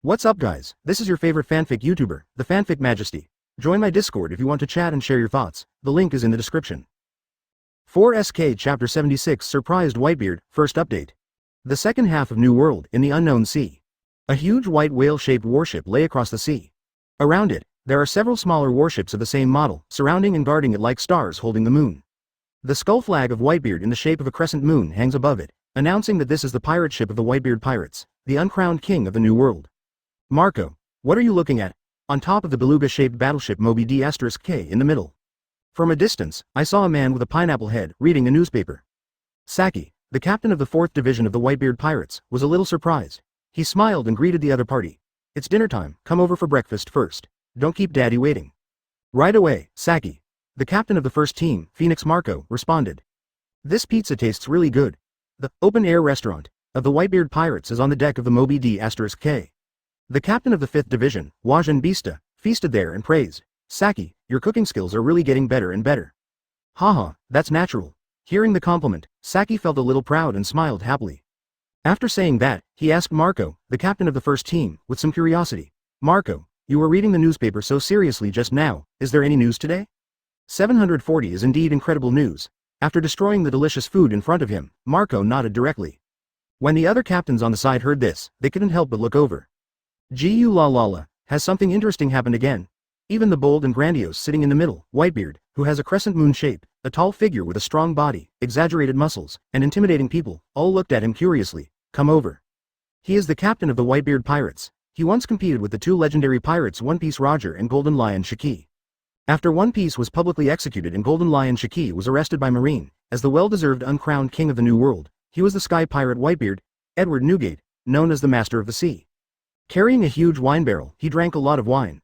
What's up guys, this is your favorite fanfic YouTuber, the Fanfic Majesty. Join my Discord if you want to chat and share your thoughts, the link is in the description. 4SK Chapter 76 Surprised Whitebeard, First Update. The second half of New World, in the Unknown Sea. A huge white whale-shaped warship lay across the sea. Around it, there are several smaller warships of the same model, surrounding and guarding it like stars holding the moon. The skull flag of Whitebeard in the shape of a crescent moon hangs above it, announcing that this is the pirate ship of the Whitebeard Pirates, the uncrowned king of the New World. Marco, what are you looking at? On top of the beluga-shaped battleship Moby D*K in the middle. From a distance, I saw a man with a pineapple head reading a newspaper. Saki, the captain of the 4th Division of the Whitebeard Pirates, was a little surprised. He smiled and greeted the other party. It's dinner time, come over for breakfast first. Don't keep daddy waiting. Right away, Saki. The captain of the first team, Phoenix Marco, responded. This pizza tastes really good. The open-air restaurant of the Whitebeard Pirates is on the deck of the Moby D*K. The captain of the 5th Division, Wajan Bista, feasted there and praised. Saki, your cooking skills are really getting better and better. Haha, that's natural. Hearing the compliment, Saki felt a little proud and smiled happily. After saying that, he asked Marco, the captain of the first team, with some curiosity. Marco, you were reading the newspaper so seriously just now, is there any news today? 740 is indeed incredible news. After destroying the delicious food in front of him, Marco nodded directly. When the other captains on the side heard this, they couldn't help but look over. Gu la la la, has something interesting happened again? Even the bold and grandiose sitting in the middle, Whitebeard, who has a crescent moon shape, a tall figure with a strong body, exaggerated muscles, and intimidating people, all looked at him curiously. Come over. He is the captain of the Whitebeard Pirates. He once competed with the two legendary pirates One Piece Roger and Golden Lion Shiki. After One Piece was publicly executed and Golden Lion Shiki was arrested by Marine, as the well-deserved uncrowned king of the New World, he was the sky pirate Whitebeard, Edward Newgate, known as the Master of the Sea. Carrying a huge wine barrel, he drank a lot of wine.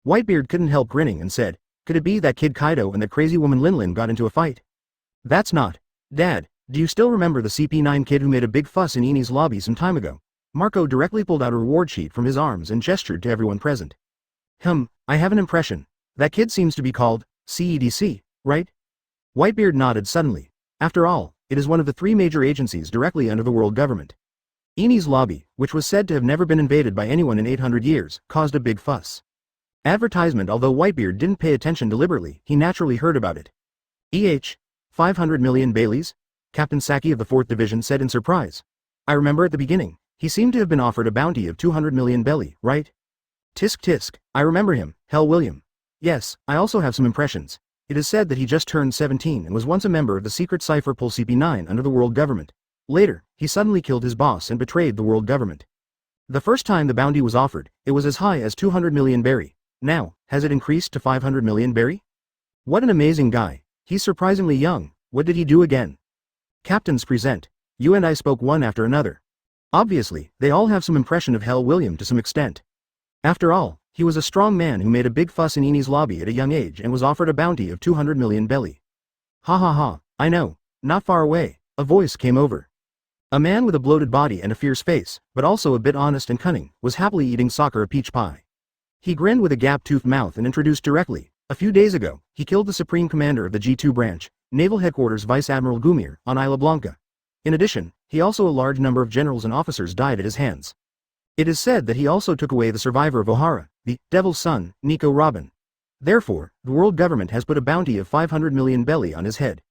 Whitebeard couldn't help grinning and said, could it be that kid Kaido and that crazy woman Linlin got into a fight? That's not. Dad, do you still remember the CP9 kid who made a big fuss in Eni's lobby some time ago? Marco directly pulled out a reward sheet from his arms and gestured to everyone present. I have an impression. That kid seems to be called CEDC, right? Whitebeard nodded suddenly. After all, it is one of the 3 major agencies directly under the world government. Eni's lobby, which was said to have never been invaded by anyone in 800 years, caused a big fuss. Advertisement. Although Whitebeard didn't pay attention deliberately, he naturally heard about it. 500 million Baileys? Captain Saki of the 4th Division said in surprise. I remember at the beginning, he seemed to have been offered a bounty of 200 million belly, right? Tisk tisk, I remember him, Hell William. Yes, I also have some impressions. It is said that he just turned 17 and was once a member of the secret cipher Pol CP9 under the world government. Later, he suddenly killed his boss and betrayed the world government. The first time the bounty was offered, it was as high as 200 million berry. Now, has it increased to 500 million berry? What an amazing guy. He's surprisingly young. What did he do again? Captains present. You and I spoke one after another. Obviously, they all have some impression of Hell William to some extent. After all, he was a strong man who made a big fuss in Eni's lobby at a young age and was offered a bounty of 200 million belly. Ha ha ha, I know. Not far away, a voice came over. A man with a bloated body and a fierce face, but also a bit honest and cunning, was happily eating Sakura peach pie. He grinned with a gap-toothed mouth and introduced directly. A few days ago, he killed the Supreme Commander of the G2 branch, Naval Headquarters Vice Admiral Gumir, on Isla Blanca. In addition, a large number of generals and officers died at his hands. It is said that he also took away the survivor of Ohara, the Devil's Son, Nika Robin. Therefore, the world government has put a bounty of 500 million belly on his head.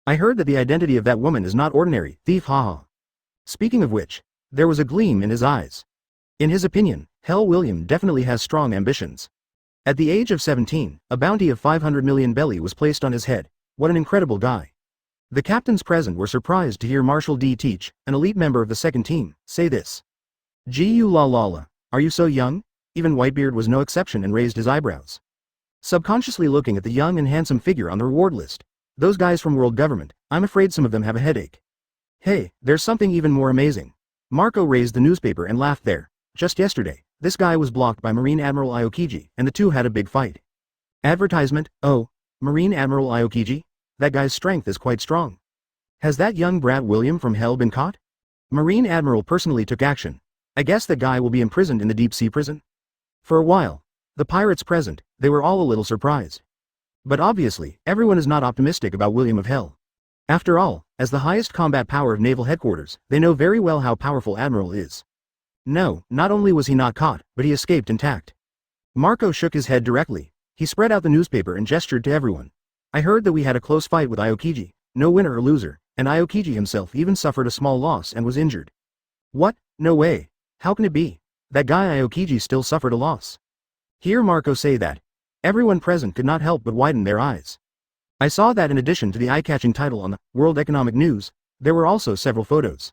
I heard that the identity of that woman is not ordinary, thief haha. Speaking of which, there was a gleam in his eyes. In his opinion, Hell William definitely has strong ambitions. At the age of 17, a bounty of 500 million belly was placed on his head. What an incredible guy. The captains present were surprised to hear Marshal D. Teach, an elite member of the 2nd team, say this. Gu la la la, are you so young? Even Whitebeard was no exception and raised his eyebrows. Subconsciously looking at the young and handsome figure on the reward list. Those guys from world government, I'm afraid some of them have a headache. Hey, there's something even more amazing. Marco raised the newspaper and laughed there. Just yesterday, this guy was blocked by Marine Admiral Aokiji, and the two had a big fight. Advertisement, oh, Marine Admiral Aokiji? That guy's strength is quite strong. Has that young brat William from Hell been caught? Marine Admiral personally took action. I guess that guy will be imprisoned in the deep sea prison. For a while, the pirates present, they were all a little surprised. But obviously, everyone is not optimistic about William of Hell. After all, as the highest combat power of naval headquarters, they know very well how powerful Admiral is. No, not only was he not caught, but he escaped intact. Marco shook his head directly. He spread out the newspaper and gestured to everyone. I heard that we had a close fight with Aokiji, no winner or loser, and Aokiji himself even suffered a small loss and was injured. What? No way. How can it be? That guy Aokiji still suffered a loss. Hear Marco say that. Everyone present could not help but widen their eyes. I saw that in addition to the eye-catching title on the World Economic News, there were also several photos.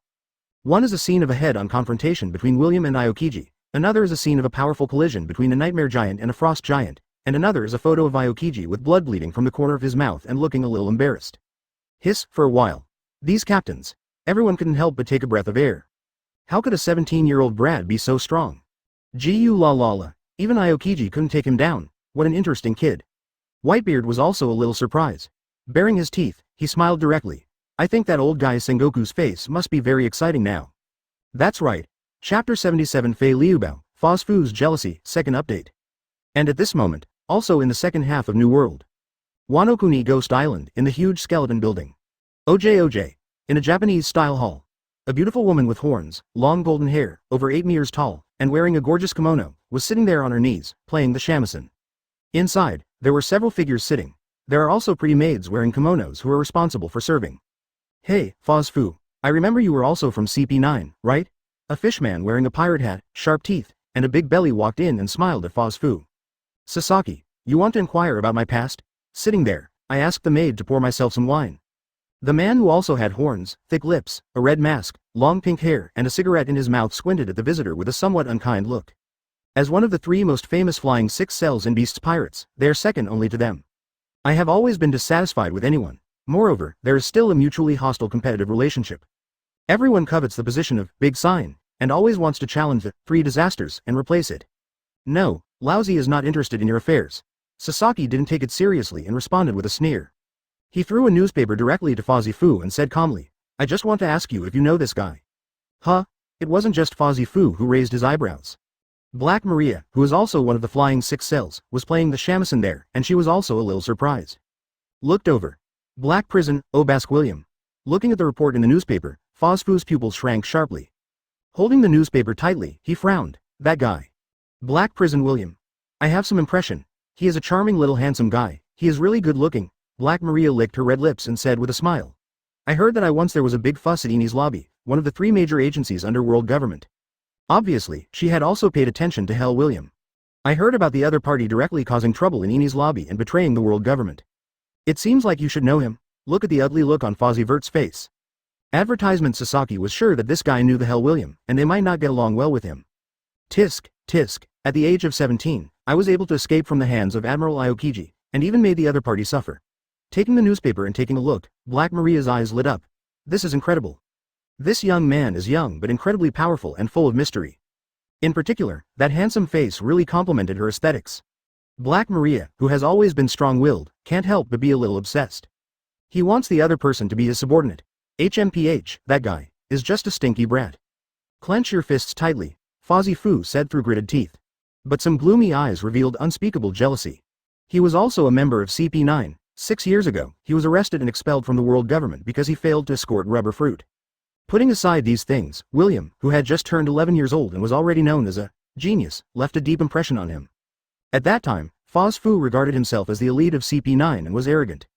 One is a scene of a head-on confrontation between William and Aokiji, another is a scene of a powerful collision between a nightmare giant and a frost giant, and another is a photo of Aokiji with blood bleeding from the corner of his mouth and looking a little embarrassed. Hiss, for a while. These captains. Everyone couldn't help but take a breath of air. How could a 17-year-old brat be so strong? Gu la la la. Even Aokiji couldn't take him down. What an interesting kid. Whitebeard was also a little surprised. Baring his teeth, he smiled directly. I think that old guy Sengoku's face must be very exciting now. That's right. Chapter 77 Fei Liubao, Foz Fu's Jealousy, second update. And at this moment, also in the second half of New World. Wanokuni Ghost Island, in the huge skeleton building. OJ, in a Japanese-style hall. A beautiful woman with horns, long golden hair, over 8 meters tall, and wearing a gorgeous kimono, was sitting there on her knees, playing the shamisen. Inside, there were several figures sitting. There are also pretty maids wearing kimonos who are responsible for serving. Hey, Foz Fu, I remember you were also from CP9, right? A fishman wearing a pirate hat, sharp teeth, and a big belly walked in and smiled at Foz Fu. Sasaki, you want to inquire about my past? Sitting there, I asked the maid to pour myself some wine. The man who also had horns, thick lips, a red mask, long pink hair and a cigarette in his mouth squinted at the visitor with a somewhat unkind look. As one of the 3 most famous flying 6 cells in Beast's pirates, they are second only to them. I have always been dissatisfied with anyone. Moreover, there is still a mutually hostile competitive relationship. Everyone covets the position of big sign, and always wants to challenge the 3 disasters and replace it. No, Lousy is not interested in your affairs. Sasaki didn't take it seriously and responded with a sneer. He threw a newspaper directly to Fozzie Fu and said calmly, I just want to ask you if you know this guy. Huh? It wasn't just Fozzie Fu who raised his eyebrows. Black Maria, who is also one of the flying 6 cells, was playing the shamisen there, and she was also a little surprised. Looked over. Black Prison, Obask William. Looking at the report in the newspaper, Foz Fu's pupils shrank sharply. Holding the newspaper tightly, he frowned. That guy. Black Prison William. I have some impression. He is a charming little handsome guy. He is really good looking. Black Maria licked her red lips and said with a smile. I heard that once there was a big fuss at Eni's lobby, one of the 3 major agencies under world government. Obviously, she had also paid attention to Hell William. I heard about the other party directly causing trouble in Eni's lobby and betraying the world government. It seems like you should know him. Look at the ugly look on Fozzie Vert's face. Advertisement Sasaki was sure that this guy knew the Hell William, and they might not get along well with him. Tisk, tisk, at the age of 17, I was able to escape from the hands of Admiral Aokiji, and even made the other party suffer. Taking the newspaper and taking a look, Black Maria's eyes lit up. This is incredible. This young man is young but incredibly powerful and full of mystery. In particular, that handsome face really complemented her aesthetics. Black Maria, who has always been strong-willed, can't help but be a little obsessed. He wants the other person to be his subordinate. HMPH, that guy, is just a stinky brat. Clench your fists tightly, Fozzie Fu said through gritted teeth. But some gloomy eyes revealed unspeakable jealousy. He was also a member of CP9. 6 years ago, he was arrested and expelled from the world government because he failed to escort rubber fruit. Putting aside these things, William, who had just turned 11 years old and was already known as a genius, left a deep impression on him. At that time, Foz Fu regarded himself as the elite of CP9 and was arrogant.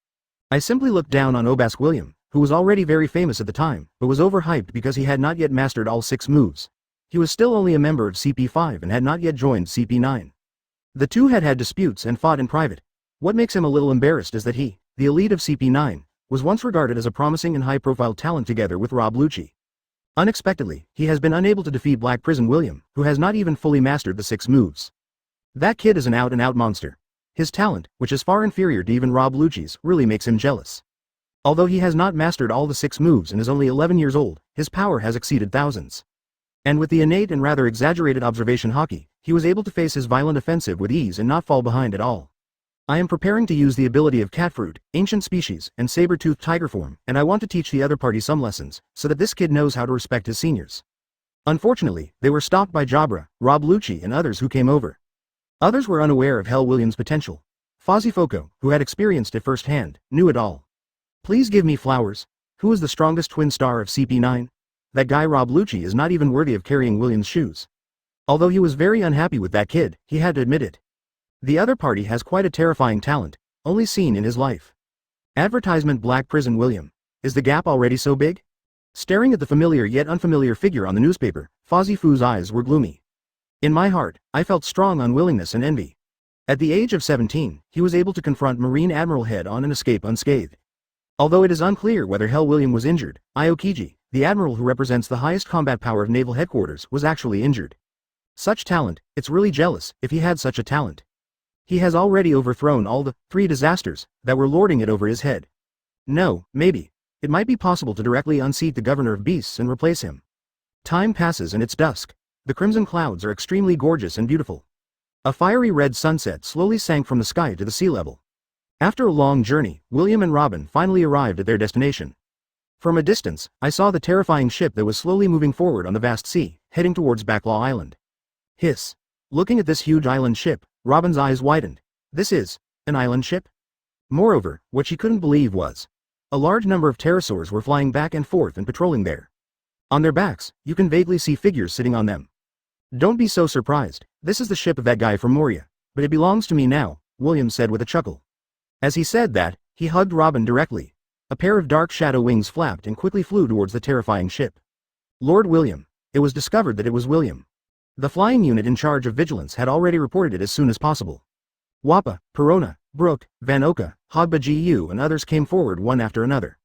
I simply looked down on Obask William, who was already very famous at the time, but was overhyped because he had not yet mastered all 6 moves. He was still only a member of CP5 and had not yet joined CP9. The two had had disputes and fought in private. What makes him a little embarrassed is that he, the elite of CP9, was once regarded as a promising and high-profile talent together with Rob Lucci. Unexpectedly, he has been unable to defeat Black Prison William, who has not even fully mastered the 6 moves. That kid is an out-and-out monster. His talent, which is far inferior to even Rob Lucci's, really makes him jealous. Although he has not mastered all the 6 moves and is only 11 years old, his power has exceeded thousands. And with the innate and rather exaggerated observation hockey, he was able to face his violent offensive with ease and not fall behind at all. I am preparing to use the ability of Catfruit, Ancient Species, and Saber-Toothed Tiger Form, and I want to teach the other party some lessons, so that this kid knows how to respect his seniors. Unfortunately, they were stopped by Jabra, Rob Lucci and others who came over. Others were unaware of Hell William's potential. Fozzie Foco, who had experienced it firsthand, knew it all. Please give me flowers. Who is the strongest twin star of CP9? that guy Rob Lucci is not even worthy of carrying William's shoes. Although he was very unhappy with that kid, he had to admit it. The other party has quite a terrifying talent, only seen in his life. Advertisement Black Prison William. Is the gap already so big? Staring at the familiar yet unfamiliar figure on the newspaper, Fozzie Foo's eyes were gloomy. In my heart, I felt strong unwillingness and envy. At the age of 17, he was able to confront Marine Admiral head-on and escape unscathed. Although it is unclear whether Hell William was injured, Aokiji, the admiral who represents the highest combat power of naval headquarters, was actually injured. Such talent, it's really jealous, if he had such a talent. He has already overthrown all the 3 disasters that were lording it over his head. No, maybe. It might be possible to directly unseat the Governor of Beasts and replace him. Time passes and it's dusk. The crimson clouds are extremely gorgeous and beautiful. A fiery red sunset slowly sank from the sky to the sea level. After a long journey, William and Robin finally arrived at their destination. From a distance, I saw the terrifying ship that was slowly moving forward on the vast sea, heading towards Backlaw Island. Hiss. Looking at this huge island ship, Robin's eyes widened. This is an island ship? Moreover, what she couldn't believe was a large number of pterosaurs were flying back and forth and patrolling there. On their backs, you can vaguely see figures sitting on them. Don't be so surprised, this is the ship of that guy from Moria, but it belongs to me now, William said with a chuckle. As he said that, he hugged Robin directly. A pair of dark shadow wings flapped and quickly flew towards the terrifying ship. Lord William. It was discovered that it was William. The flying unit in charge of vigilance had already reported it as soon as possible. Wappa, Perona, Brooke, Van Oka, Hogba Gu and others came forward one after another.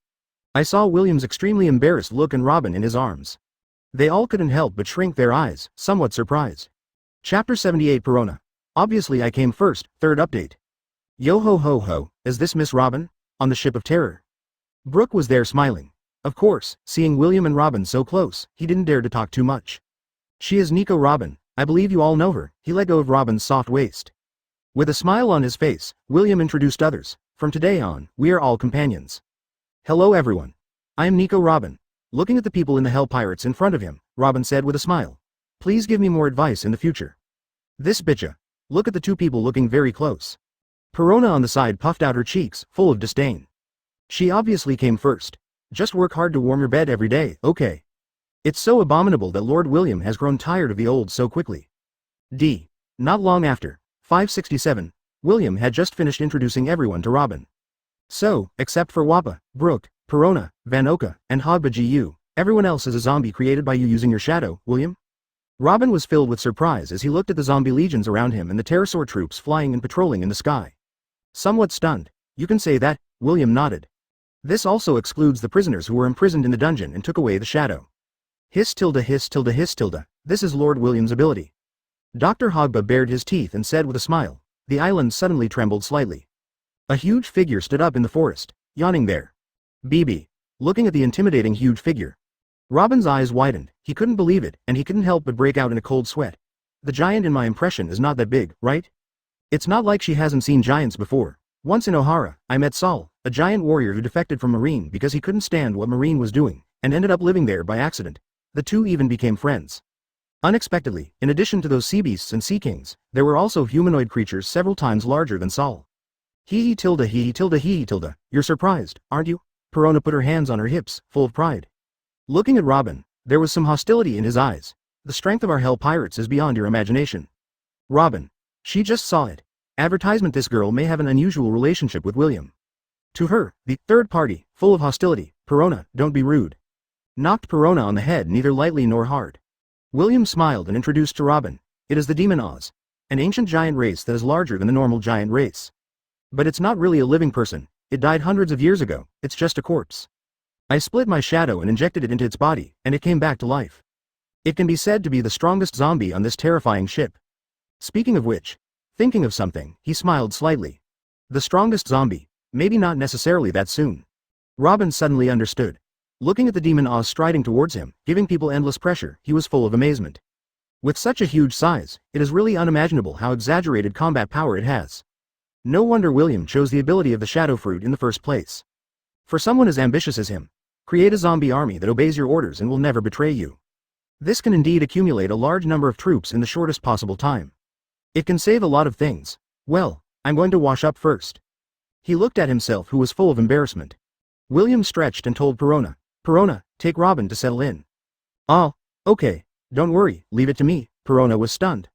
I saw William's extremely embarrassed look and Robin in his arms. They all couldn't help but shrink their eyes, somewhat surprised. Chapter 78 Perona. Obviously I came first, 3rd update. Yo ho ho ho, is this Miss Robin? On the ship of terror. Brooke was there smiling. Of course, seeing William and Robin so close, he didn't dare to talk too much. She is Nika Robin, I believe you all know her. He let go of Robin's soft waist. With a smile on his face, William introduced others. From today on, we are all companions. Hello everyone. I am Nika Robin. Looking at the people in the Hell Pirates in front of him, Robin said with a smile. Please give me more advice in the future. This bitcha. Look at the 2 people looking very close. Perona on the side puffed out her cheeks, full of disdain. She obviously came first. Just work hard to warm your bed every day, okay? It's so abominable that Lord William has grown tired of the old so quickly. D. Not long after, 567, William had just finished introducing everyone to Robin. So, except for Wappa, Brooke, Perona, Van Oka, and Hogba Gu, everyone else is a zombie created by you using your shadow, William? Robin was filled with surprise as he looked at the zombie legions around him and the pterosaur troops flying and patrolling in the sky. Somewhat stunned, you can say that, William nodded. This also excludes the prisoners who were imprisoned in the dungeon and took away the shadow. Hiss tilde hiss tilde hiss tilde, this is Lord William's ability. Dr. Hogba bared his teeth and said with a smile. The island suddenly trembled slightly. A huge figure stood up in the forest, yawning there. BB. Looking at the intimidating huge figure. Robin's eyes widened, he couldn't believe it, and he couldn't help but break out in a cold sweat. The giant in my impression is not that big, right? It's not like she hasn't seen giants before. Once in Ohara, I met Saul, a giant warrior who defected from Marine because he couldn't stand what Marine was doing, and ended up living there by accident. The 2 even became friends. Unexpectedly, in addition to those sea beasts and sea kings, there were also humanoid creatures several times larger than Saul. Hee tilde hee tilde hee tilde, you're surprised, aren't you? Perona put her hands on her hips, full of pride. Looking at Robin, there was some hostility in his eyes. The strength of our Hell Pirates is beyond your imagination. Robin. She just saw it. Advertisement this girl may have an unusual relationship with William. To her, the 3rd party, full of hostility, Perona, don't be rude. Knocked Perona on the head neither lightly nor hard. William smiled and introduced to Robin. It is the Demon Oz, an ancient giant race that is larger than the normal giant race. But it's not really a living person, it died hundreds of years ago, it's just a corpse. I split my shadow and injected it into its body, and it came back to life. It can be said to be the strongest zombie on this terrifying ship. Speaking of which, thinking of something, he smiled slightly. The strongest zombie, maybe not necessarily that soon. Robin suddenly understood. Looking at the Demon Oz striding towards him, giving people endless pressure, he was full of amazement. With such a huge size, it is really unimaginable how exaggerated combat power it has. No wonder William chose the ability of the Shadow Fruit in the first place. For someone as ambitious as him, create a zombie army that obeys your orders and will never betray you. This can indeed accumulate a large number of troops in the shortest possible time. It can save a lot of things. Well, I'm going to wash up first. He looked at himself, who was full of embarrassment. William stretched and told Perona, Perona, take Robin to settle in. "Ah, okay, don't worry, leave it to me." Perona was stunned.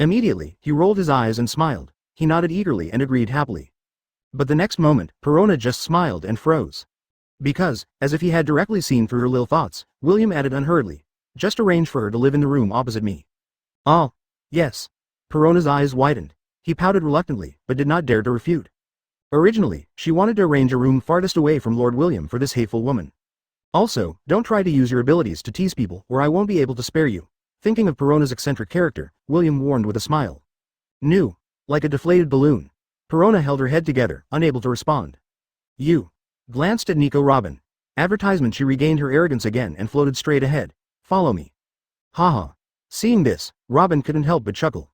Immediately, he rolled his eyes and smiled. He nodded eagerly and agreed happily. But the next moment, Perona just smiled and froze. Because, as if he had directly seen through her little thoughts, William added unhurriedly, "Just arrange for her to live in the room opposite me." "Ah, yes." Perona's eyes widened. He pouted reluctantly, but did not dare to refute. Originally, she wanted to arrange a room farthest away from Lord William for this hateful woman. Also, don't try to use your abilities to tease people, or I won't be able to spare you. Thinking of Perona's eccentric character, William warned with a smile. New. Like a deflated balloon. Perona held her head together, unable to respond. You. Glanced at Nico Robin. Advertisement. She regained her arrogance again and floated straight ahead. Follow me. Haha. Seeing this, Robin couldn't help but chuckle.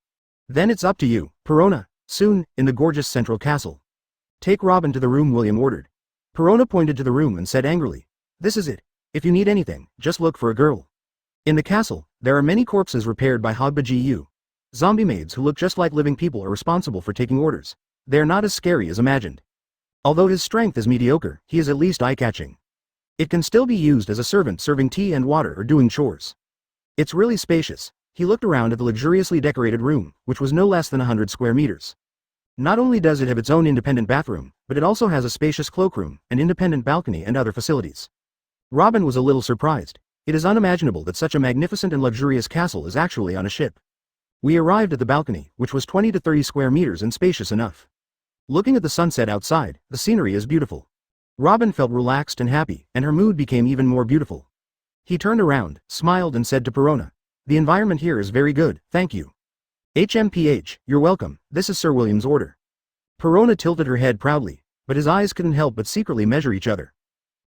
Then it's up to you, Perona. Soon, in the gorgeous central castle. Take Robin to the room, William ordered. Perona pointed to the room and said angrily, "This is it. If you need anything, just look for a girl." In the castle, there are many corpses repaired by Hogba Gu. Zombie maids who look just like living people are responsible for taking orders. They are not as scary as imagined. Although his strength is mediocre, he is at least eye-catching. It can still be used as a servant serving tea and water or doing chores. It's really spacious. He looked around at the luxuriously decorated room, which was no less than 100 square meters. Not only does it have its own independent bathroom, but it also has a spacious cloakroom, an independent balcony and other facilities. Robin was a little surprised. It is unimaginable that such a magnificent and luxurious castle is actually on a ship. We arrived at the balcony, which was 20 to 30 square meters and spacious enough. Looking at the sunset outside, the scenery is beautiful. Robin felt relaxed and happy, and her mood became even more beautiful. He turned around, smiled and said to Perona, "The environment here is very good, thank you." "HMPH, you're welcome, this is Sir William's order." Perona tilted her head proudly, but his eyes couldn't help but secretly measure each other.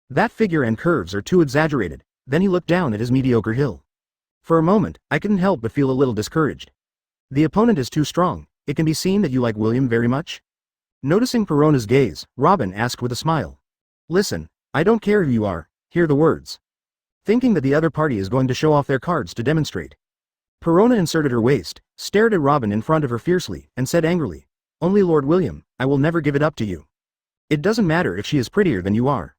That figure and curves are too exaggerated. Then he looked down at his mediocre hill. For a moment, I couldn't help but feel a little discouraged. The opponent is too strong. It can be seen that you like William very much. Noticing Perona's gaze, Robin asked with a smile. "Listen, I don't care who you are, hear the words." Thinking that the other party is going to show off their cards to demonstrate. Perona inserted her waist, stared at Robin in front of her fiercely, and said angrily, "Only Lord William, I will never give it up to you. It doesn't matter if she is prettier than you are.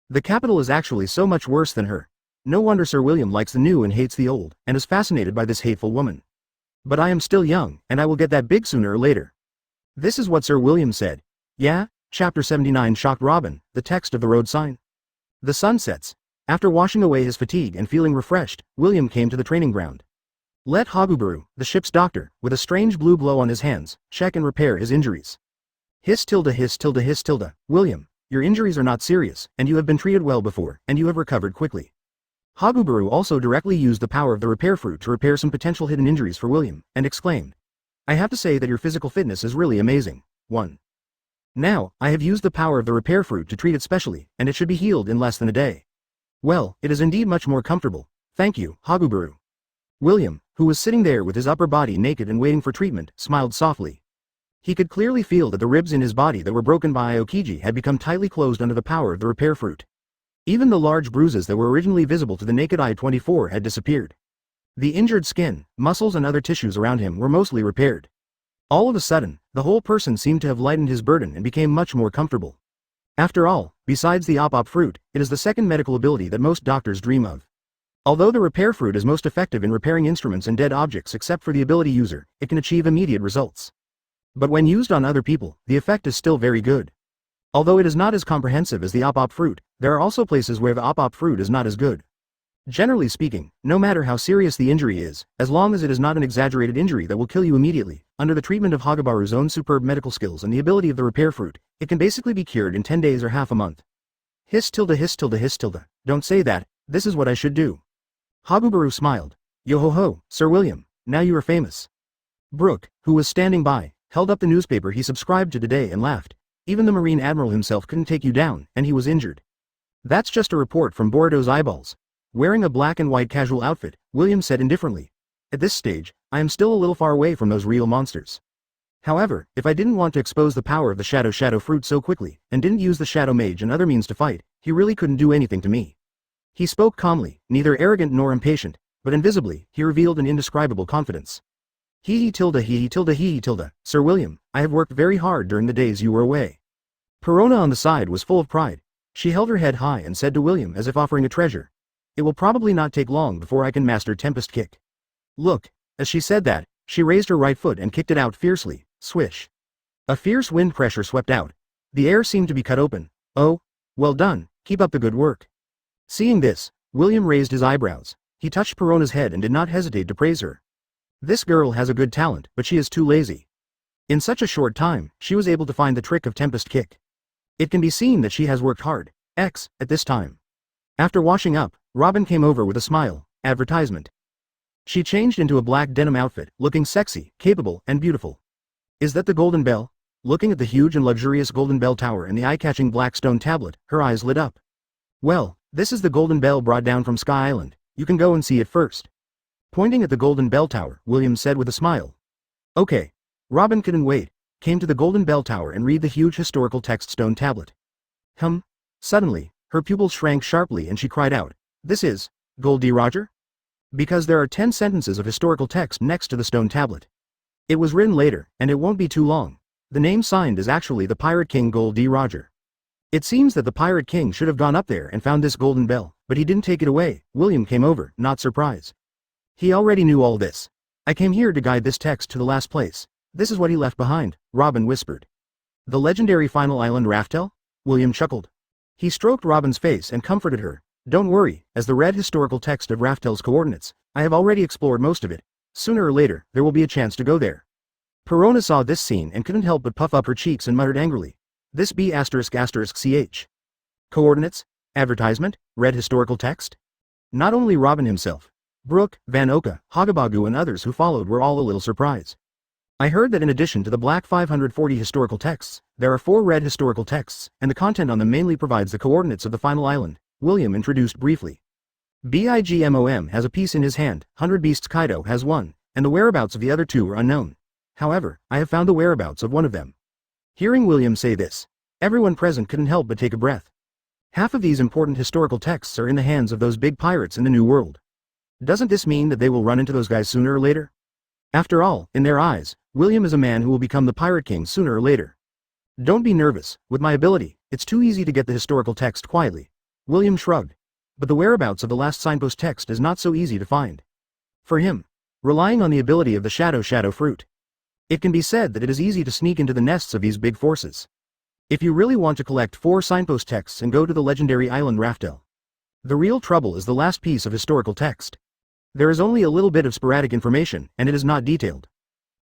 The capital is actually so much worse than her. No wonder Sir William likes the new and hates the old, and is fascinated by this hateful woman. But I am still young, and I will get that big sooner or later." This is what Sir William said. Yeah? Chapter 79 shocked Robin, the text of the road sign. The sun sets. After washing away his fatigue and feeling refreshed, William came to the training ground. Let Hagubaru, the ship's doctor, with a strange blue glow on his hands, check and repair his injuries. Hiss tilde hiss tilde hiss tilde. William, your injuries are not serious, and you have been treated well before, and you have recovered quickly. Hagubaru also directly used the power of the repair fruit to repair some potential hidden injuries for William, and exclaimed, "I have to say that your physical fitness is really amazing." 1. Now, I have used the power of the repair fruit to treat it specially, and it should be healed in less than a day. Well, it is indeed much more comfortable. Thank you, Hagubaru. William, who was sitting there with his upper body naked and waiting for treatment, smiled softly. He could clearly feel that the ribs in his body that were broken by Aokiji had become tightly closed under the power of the repair fruit. Even the large bruises that were originally visible to the naked eye 24 had disappeared. The injured skin, muscles and other tissues around him were mostly repaired. All of a sudden, the whole person seemed to have lightened his burden and became much more comfortable. After all, besides the op fruit, it is the second medical ability that most doctors dream of. Although the repair fruit is most effective in repairing instruments and dead objects except for the ability user, it can achieve immediate results. But when used on other people, the effect is still very good. Although it is not as comprehensive as the op fruit, there are also places where the op fruit is not as good. Generally speaking, no matter how serious the injury is, as long as it is not an exaggerated injury that will kill you immediately, under the treatment of Hagubaru's own superb medical skills and the ability of the repair fruit, it can basically be cured in 10 days or half a month. Hiss tilde hiss tilde hiss tilde. Don't say that, this is what I should do. Hagubaru smiled. Yo-ho-ho, Sir William, now you are famous. Brooke, who was standing by, held up the newspaper he subscribed to today and laughed. Even the Marine Admiral himself couldn't take you down, and he was injured. That's just a report from Boruto's eyeballs. Wearing a black and white casual outfit, William said indifferently. At this stage, I am still a little far away from those real monsters. However, if I didn't want to expose the power of the shadow fruit so quickly, and didn't use the shadow mage and other means to fight, he really couldn't do anything to me. He spoke calmly, neither arrogant nor impatient, but invisibly, he revealed an indescribable confidence. Hee tilde, Sir William, I have worked very hard during the days you were away. Perona on the side was full of pride. She held her head high and said to William as if offering a treasure. It will probably not take long before I can master Tempest Kick. Look, as she said that, she raised her right foot and kicked it out fiercely, swish. A fierce wind pressure swept out. The air seemed to be cut open. Oh, well done, keep up the good work. Seeing this, William raised his eyebrows. He touched Perona's head and did not hesitate to praise her. This girl has a good talent, but she is too lazy. In such a short time, she was able to find the trick of Tempest Kick. It can be seen that she has worked hard, at this time. After washing up, Robin came over with a smile. Advertisement. She changed into a black denim outfit, looking sexy, capable, and beautiful. Is that the Golden Bell? Looking at the huge and luxurious Golden Bell Tower and the eye-catching black stone tablet, her eyes lit up. Well, this is the Golden Bell brought down from Sky Island. You can go and see it first. Pointing at the Golden Bell Tower, William said with a smile. Okay. Robin couldn't wait, came to the Golden Bell Tower and read the huge historical text stone tablet. Suddenly, her pupils shrank sharply and she cried out, "This is Gold D. Roger?" Because there are 10 sentences of historical text next to the stone tablet. It was written later, and it won't be too long. The name signed is actually the Pirate King Gold D. Roger. It seems that the Pirate King should have gone up there and found this golden bell, but he didn't take it away. William came over, not surprised. He already knew all this. I came here to guide this text to the last place. This is what he left behind, Robin whispered. The legendary final island Raftel? William chuckled. He stroked Robin's face and comforted her. Don't worry, as the red historical text of Raftel's coordinates, I have already explored most of it. Sooner or later, there will be a chance to go there. Perona saw this scene and couldn't help but puff up her cheeks and muttered angrily. This B*******ch. Coordinates? Advertisement? Red historical text? Not only Robin himself. Brooke, Van Oka, Hagabagu and others who followed were all a little surprised. I heard that in addition to the black 540 historical texts, there are 4 red historical texts, and the content on them mainly provides the coordinates of the final island, William introduced briefly. BIGMOM has a piece in his hand, 100 Beasts Kaido has one, and the whereabouts of the other 2 are unknown. However, I have found the whereabouts of one of them. Hearing William say this, everyone present couldn't help but take a breath. Half of these important historical texts are in the hands of those big pirates in the New World. Doesn't this mean that they will run into those guys sooner or later? After all, in their eyes, William is a man who will become the Pirate King sooner or later. Don't be nervous, with my ability, it's too easy to get the historical text quietly. William shrugged. But the whereabouts of the last signpost text is not so easy to find. For him, relying on the ability of the shadow fruit. It can be said that it is easy to sneak into the nests of these big forces. If you really want to collect 4 signpost texts and go to the legendary island Raftel. The real trouble is the last piece of historical text. There is only a little bit of sporadic information, and it is not detailed.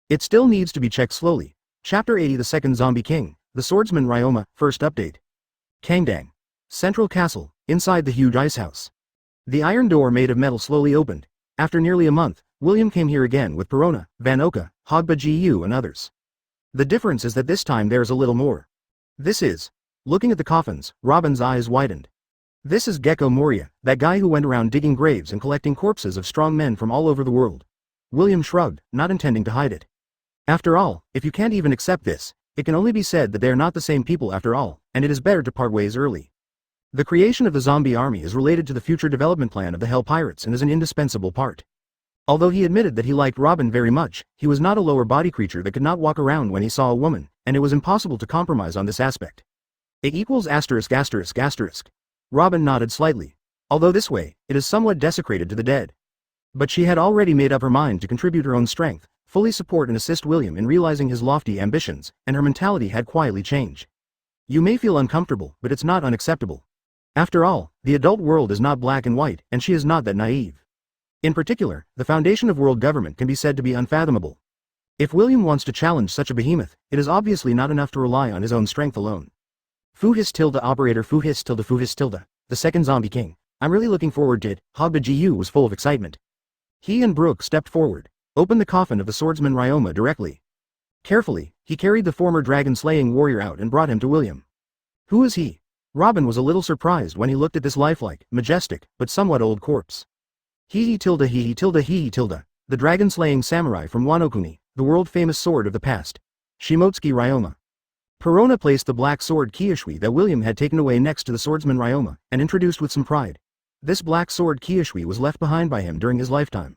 It still needs to be checked slowly. Chapter 80 The Second Zombie King, The Swordsman Ryoma, First Update. Kangdang. Central Castle, inside the huge ice house. The iron door made of metal slowly opened. After nearly a month, William came here again with Perona, Van Oka, Hogba Gu and others. The difference is that this time there is a little more. This is. Looking at the coffins, Robin's eyes widened. This is Gekko Moria, that guy who went around digging graves and collecting corpses of strong men from all over the world. William shrugged, not intending to hide it. After all, if you can't even accept this, it can only be said that they are not the same people after all, and it is better to part ways early. The creation of the zombie army is related to the future development plan of the Hell Pirates and is an indispensable part. Although he admitted that he liked Robin very much, he was not a lower body creature that could not walk around when he saw a woman, and it was impossible to compromise on this aspect. ******. Robin nodded slightly. Although this way, it is somewhat desecrated to the dead. But she had already made up her mind to contribute her own strength, fully support and assist William in realizing his lofty ambitions, and her mentality had quietly changed. You may feel uncomfortable, but it's not unacceptable. After all, the adult world is not black and white, and she is not that naive. In particular, the foundation of world government can be said to be unfathomable. If William wants to challenge such a behemoth, it is obviously not enough to rely on his own strength alone. Operator the second zombie king. I'm really looking forward to it. Hogba Gu was full of excitement. He and Brooke stepped forward, opened the coffin of the swordsman Ryoma directly. Carefully, he carried the former dragon-slaying warrior out and brought him to William. Who is he? Robin was a little surprised when he looked at this lifelike, majestic, but somewhat old corpse. The dragon-slaying samurai from Wano Kuni, the world-famous sword of the past. Shimotsuki Ryoma. Perona placed the black sword Kiyoshui that William had taken away next to the swordsman Ryoma, and introduced with some pride. This black sword Kiyoshui was left behind by him during his lifetime.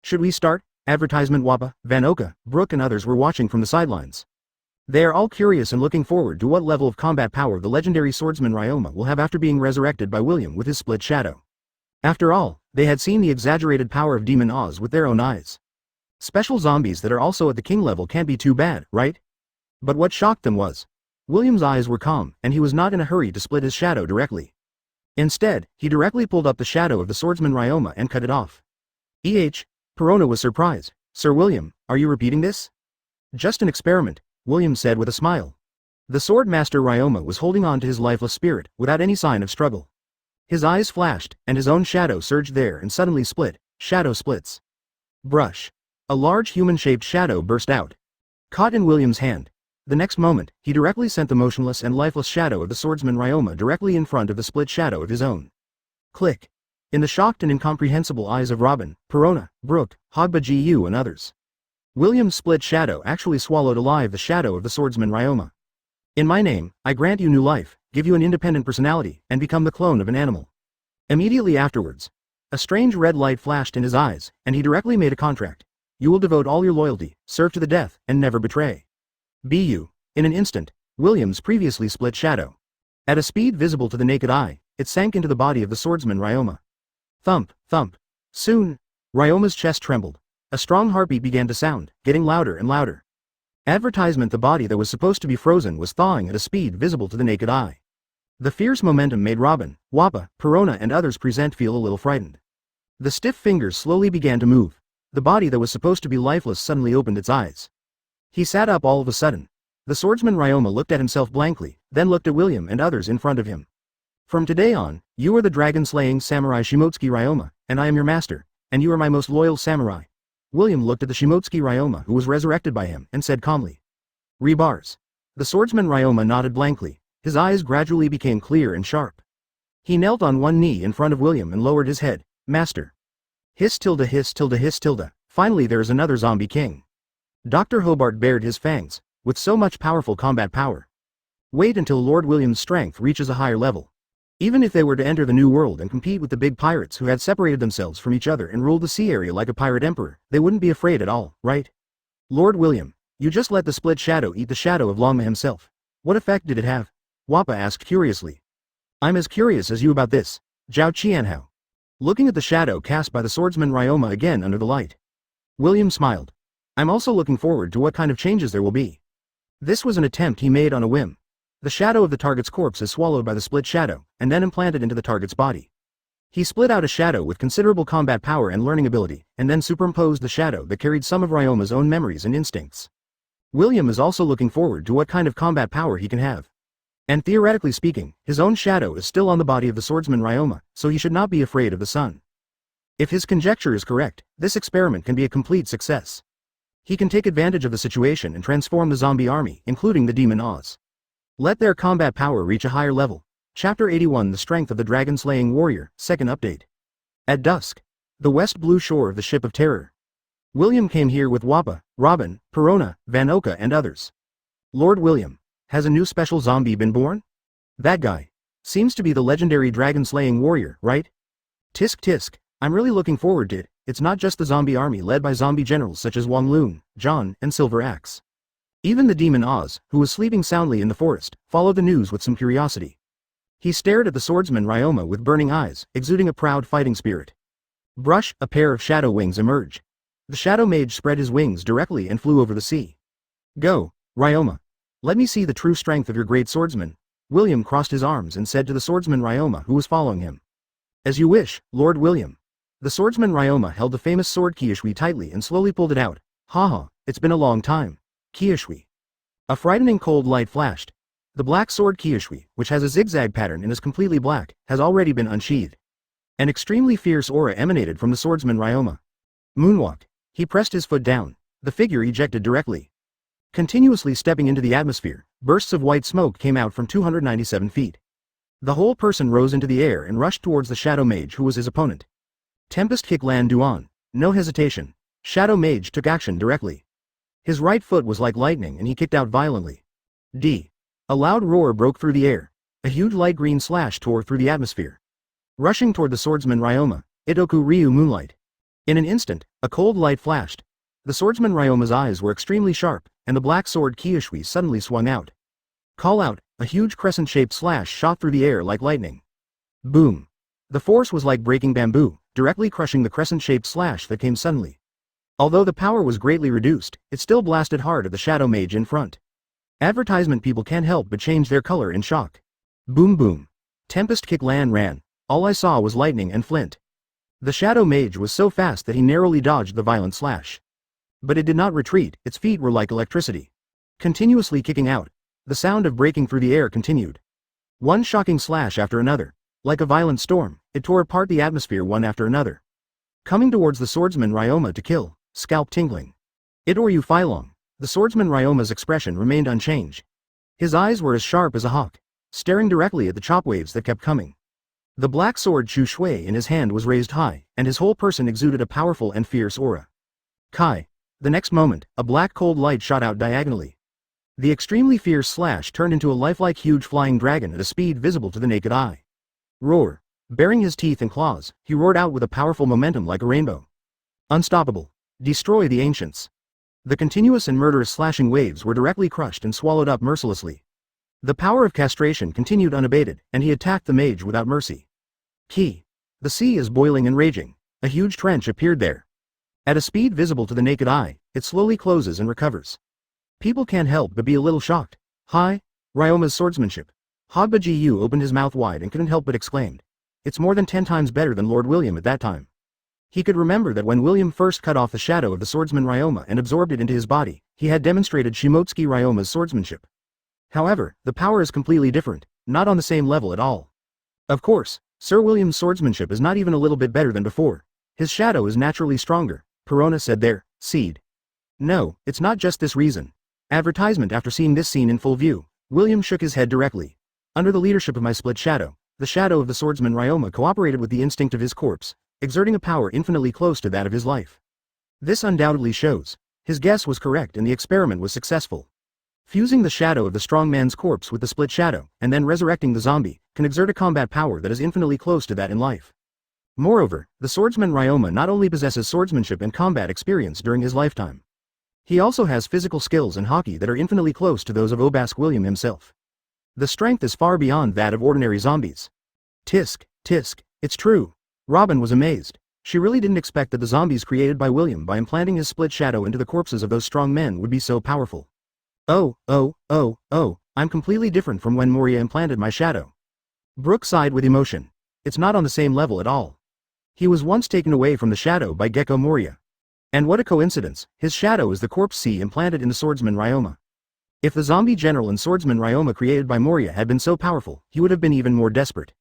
Should we start? Advertisement Wappa, Van Oka, Brooke and others were watching from the sidelines. They are all curious and looking forward to what level of combat power the legendary swordsman Ryoma will have after being resurrected by William with his split shadow. After all, they had seen the exaggerated power of Demon Oz with their own eyes. Special zombies that are also at the king level can't be too bad, right? But what shocked them was, William's eyes were calm, and he was not in a hurry to split his shadow directly. Instead, he directly pulled up the shadow of the swordsman Ryoma and cut it off. Perona was surprised. Sir William, are you repeating this? Just an experiment, William said with a smile. The sword master Ryoma was holding on to his lifeless spirit, without any sign of struggle. His eyes flashed, and his own shadow surged there and suddenly split. Shadow splits. Brush. A large human-shaped shadow burst out. Caught in William's hand. The next moment, he directly sent the motionless and lifeless shadow of the swordsman Ryoma directly in front of the split shadow of his own. Click. In the shocked and incomprehensible eyes of Robin, Perona, Brooke, Hogba Gu and others, William's split shadow actually swallowed alive the shadow of the swordsman Ryoma. In my name, I grant you new life, give you an independent personality, and become the clone of an animal. Immediately afterwards, a strange red light flashed in his eyes, and he directly made a contract. You will devote all your loyalty, serve to the death, and never betray. Bu. In an instant, William's previously split shadow. At a speed visible to the naked eye, it sank into the body of the swordsman Ryoma. Thump, thump. Soon, Ryoma's chest trembled. A strong heartbeat began to sound, getting louder and louder. Advertisement: the body that was supposed to be frozen was thawing at a speed visible to the naked eye. The fierce momentum made Robin, Wappa, Perona and others present feel a little frightened. The stiff fingers slowly began to move. The body that was supposed to be lifeless suddenly opened its eyes. He sat up all of a sudden. The swordsman Ryoma looked at himself blankly, then looked at William and others in front of him. From today on, you are the dragon-slaying samurai Shimotsuki Ryoma, and I am your master, and you are my most loyal samurai. William looked at the Shimotsuki Ryoma who was resurrected by him and said calmly. Rebars. The swordsman Ryoma nodded blankly. His eyes gradually became clear and sharp. He knelt on one knee in front of William and lowered his head. Master. Hiss tilde hiss tilde hiss tilde. Finally there is another zombie king. Dr. Hobart bared his fangs, with so much powerful combat power. Wait until Lord William's strength reaches a higher level. Even if they were to enter the New World and compete with the big pirates who had separated themselves from each other and ruled the sea area like a pirate emperor, they wouldn't be afraid at all, right? Lord William, you just let the split shadow eat the shadow of Longma himself. What effect did it have? Wappa asked curiously. I'm as curious as you about this, Zhao Qianhao. Looking at the shadow cast by the swordsman Ryoma again under the light. William smiled. I'm also looking forward to what kind of changes there will be. This was an attempt he made on a whim. The shadow of the target's corpse is swallowed by the split shadow, and then implanted into the target's body. He split out a shadow with considerable combat power and learning ability, and then superimposed the shadow that carried some of Ryoma's own memories and instincts. William is also looking forward to what kind of combat power he can have. And theoretically speaking, his own shadow is still on the body of the swordsman Ryoma, so he should not be afraid of the sun. If his conjecture is correct, this experiment can be a complete success. He can take advantage of the situation and transform the zombie army, including the Demon Oz. Let their combat power reach a higher level. Chapter 81: The Strength of the Dragon-Slaying Warrior, Second Update. At dusk. The west blue shore of the Ship of Terror. William came here with Wappa, Robin, Perona, Vanoka and others. Lord William, has a new special zombie been born? That guy. Seems to be the legendary dragon-slaying warrior, right? Tisk tisk, I'm really looking forward to it. It's not just the zombie army led by zombie generals such as Wang Lun, John, and Silver Axe. Even the Demon Oz, who was sleeping soundly in the forest, followed the news with some curiosity. He stared at the swordsman Ryoma with burning eyes, exuding a proud fighting spirit. Brush, a pair of shadow wings emerged. The shadow mage spread his wings directly and flew over the sea. Go, Ryoma. Let me see the true strength of your great swordsman. William crossed his arms and said to the swordsman Ryoma who was following him. As you wish, Lord William. The swordsman Ryoma held the famous sword Kiyoshi tightly and slowly pulled it out. Haha, it's been a long time. Kiyoshi. A frightening cold light flashed. The black sword Kiyoshi, which has a zigzag pattern and is completely black, has already been unsheathed. An extremely fierce aura emanated from the swordsman Ryoma. Moonwalk. He pressed his foot down. The figure ejected directly. Continuously stepping into the atmosphere, bursts of white smoke came out from 297 feet. The whole person rose into the air and rushed towards the shadow mage who was his opponent. Tempest kick Lan Duan. No hesitation. Shadow mage took action directly. His right foot was like lightning and he kicked out violently. D. A loud roar broke through the air. A huge light green slash tore through the atmosphere. Rushing toward the swordsman Ryoma, Itoku Ryu Moonlight. In an instant, a cold light flashed. The swordsman Ryoma's eyes were extremely sharp, and the black sword Kiyoshi suddenly swung out. Call out, a huge crescent-shaped slash shot through the air like lightning. Boom. The force was like breaking bamboo, directly crushing the crescent-shaped slash that came suddenly. Although the power was greatly reduced, it still blasted hard at the shadow mage in front. Advertisement people can't help but change their color in shock. Boom boom. Tempest kick Lan ran. All I saw was lightning and flint. The shadow mage was so fast that he narrowly dodged the violent slash. But it did not retreat, its feet were like electricity. Continuously kicking out. The sound of breaking through the air continued. One shocking slash after another. Like a violent storm, it tore apart the atmosphere one after another. Coming towards the swordsman Ryoma to kill, scalp tingling. It or you Phylong. The swordsman Ryoma's expression remained unchanged. His eyes were as sharp as a hawk, staring directly at the chop waves that kept coming. The black sword Chu Shui in his hand was raised high, and his whole person exuded a powerful and fierce aura. Kai. The next moment, a black cold light shot out diagonally. The extremely fierce slash turned into a lifelike huge flying dragon at a speed visible to the naked eye. Roar. Baring his teeth and claws, he roared out with a powerful momentum like a rainbow. Unstoppable. Destroy the ancients. The continuous and murderous slashing waves were directly crushed and swallowed up mercilessly. The power of castration continued unabated, and he attacked the mage without mercy. Key. The sea is boiling and raging. A huge trench appeared there. At a speed visible to the naked eye, it slowly closes and recovers. People can't help but be a little shocked. Hi, Ryoma's swordsmanship. Hogba Gu opened his mouth wide and couldn't help but exclaimed. It's more than 10 times better than Lord William at that time. He could remember that when William first cut off the shadow of the swordsman Ryoma and absorbed it into his body, he had demonstrated Shimotsuki Ryoma's swordsmanship. However, the power is completely different, not on the same level at all. Of course, Sir William's swordsmanship is not even a little bit better than before. His shadow is naturally stronger, Perona said there, seed. No, it's not just this reason. Advertisement. After seeing this scene in full view, William shook his head directly. Under the leadership of my split shadow, the shadow of the swordsman Ryoma cooperated with the instinct of his corpse, exerting a power infinitely close to that of his life. This undoubtedly shows. His guess was correct and the experiment was successful. Fusing the shadow of the strong man's corpse with the split shadow, and then resurrecting the zombie, can exert a combat power that is infinitely close to that in life. Moreover, the swordsman Ryoma not only possesses swordsmanship and combat experience during his lifetime. He also has physical skills in hockey that are infinitely close to those of Obask William himself. The strength is far beyond that of ordinary zombies. Tisk, tisk, it's true. Robin was amazed. She really didn't expect that the zombies created by William by implanting his split shadow into the corpses of those strong men would be so powerful. Oh, I'm completely different from when Moria implanted my shadow. Brooke sighed with emotion. It's not on the same level at all. He was once taken away from the shadow by Gekko Moria. And what a coincidence, his shadow is the corpse C implanted in the swordsman Ryoma. If the zombie general and swordsman Ryoma created by Moria had been so powerful, he would have been even more desperate.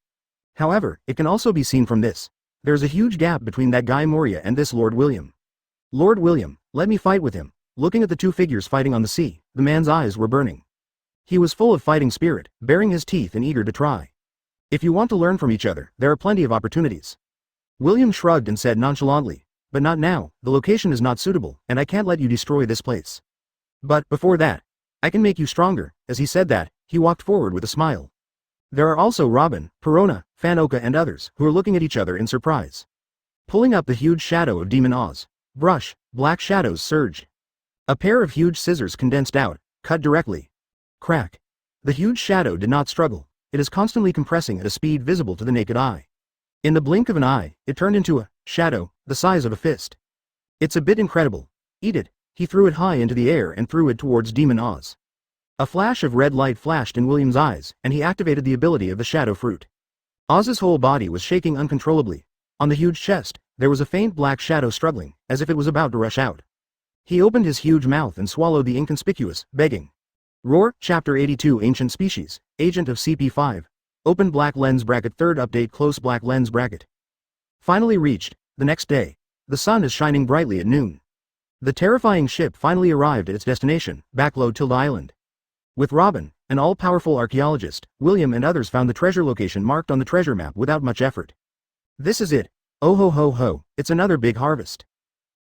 However, it can also be seen from this. There's a huge gap between that guy Moria and this Lord William. Lord William, let me fight with him. Looking at the two figures fighting on the sea, the man's eyes were burning. He was full of fighting spirit, baring his teeth and eager to try. If you want to learn from each other, there are plenty of opportunities. William shrugged and said nonchalantly, but not now, the location is not suitable, and I can't let you destroy this place. But, before that, I can make you stronger. As he said that, he walked forward with a smile. There are also Robin, Perona, Fanoka and others, who are looking at each other in surprise. Pulling up the huge shadow of Demon Oz. Brush, black shadows surged. A pair of huge scissors condensed out, cut directly. Crack. The huge shadow did not struggle, it is constantly compressing at a speed visible to the naked eye. In the blink of an eye, it turned into a shadow, the size of a fist. It's a bit incredible. Eat it. He threw it high into the air and threw it towards Demon Oz. A flash of red light flashed in William's eyes, and he activated the ability of the shadow fruit. Oz's whole body was shaking uncontrollably. On the huge chest, there was a faint black shadow struggling, as if it was about to rush out. He opened his huge mouth and swallowed the inconspicuous, begging. Roar, Chapter 82 Ancient Species, Agent of CP5. Open black lens bracket. Third update. Close black lens bracket. Finally reached. The next day. The sun is shining brightly at noon. The terrifying ship finally arrived at its destination, Backload Tilda Island. With Robin, an all-powerful archaeologist, William and others found the treasure location marked on the treasure map without much effort. This is it. Oh ho ho ho, it's another big harvest.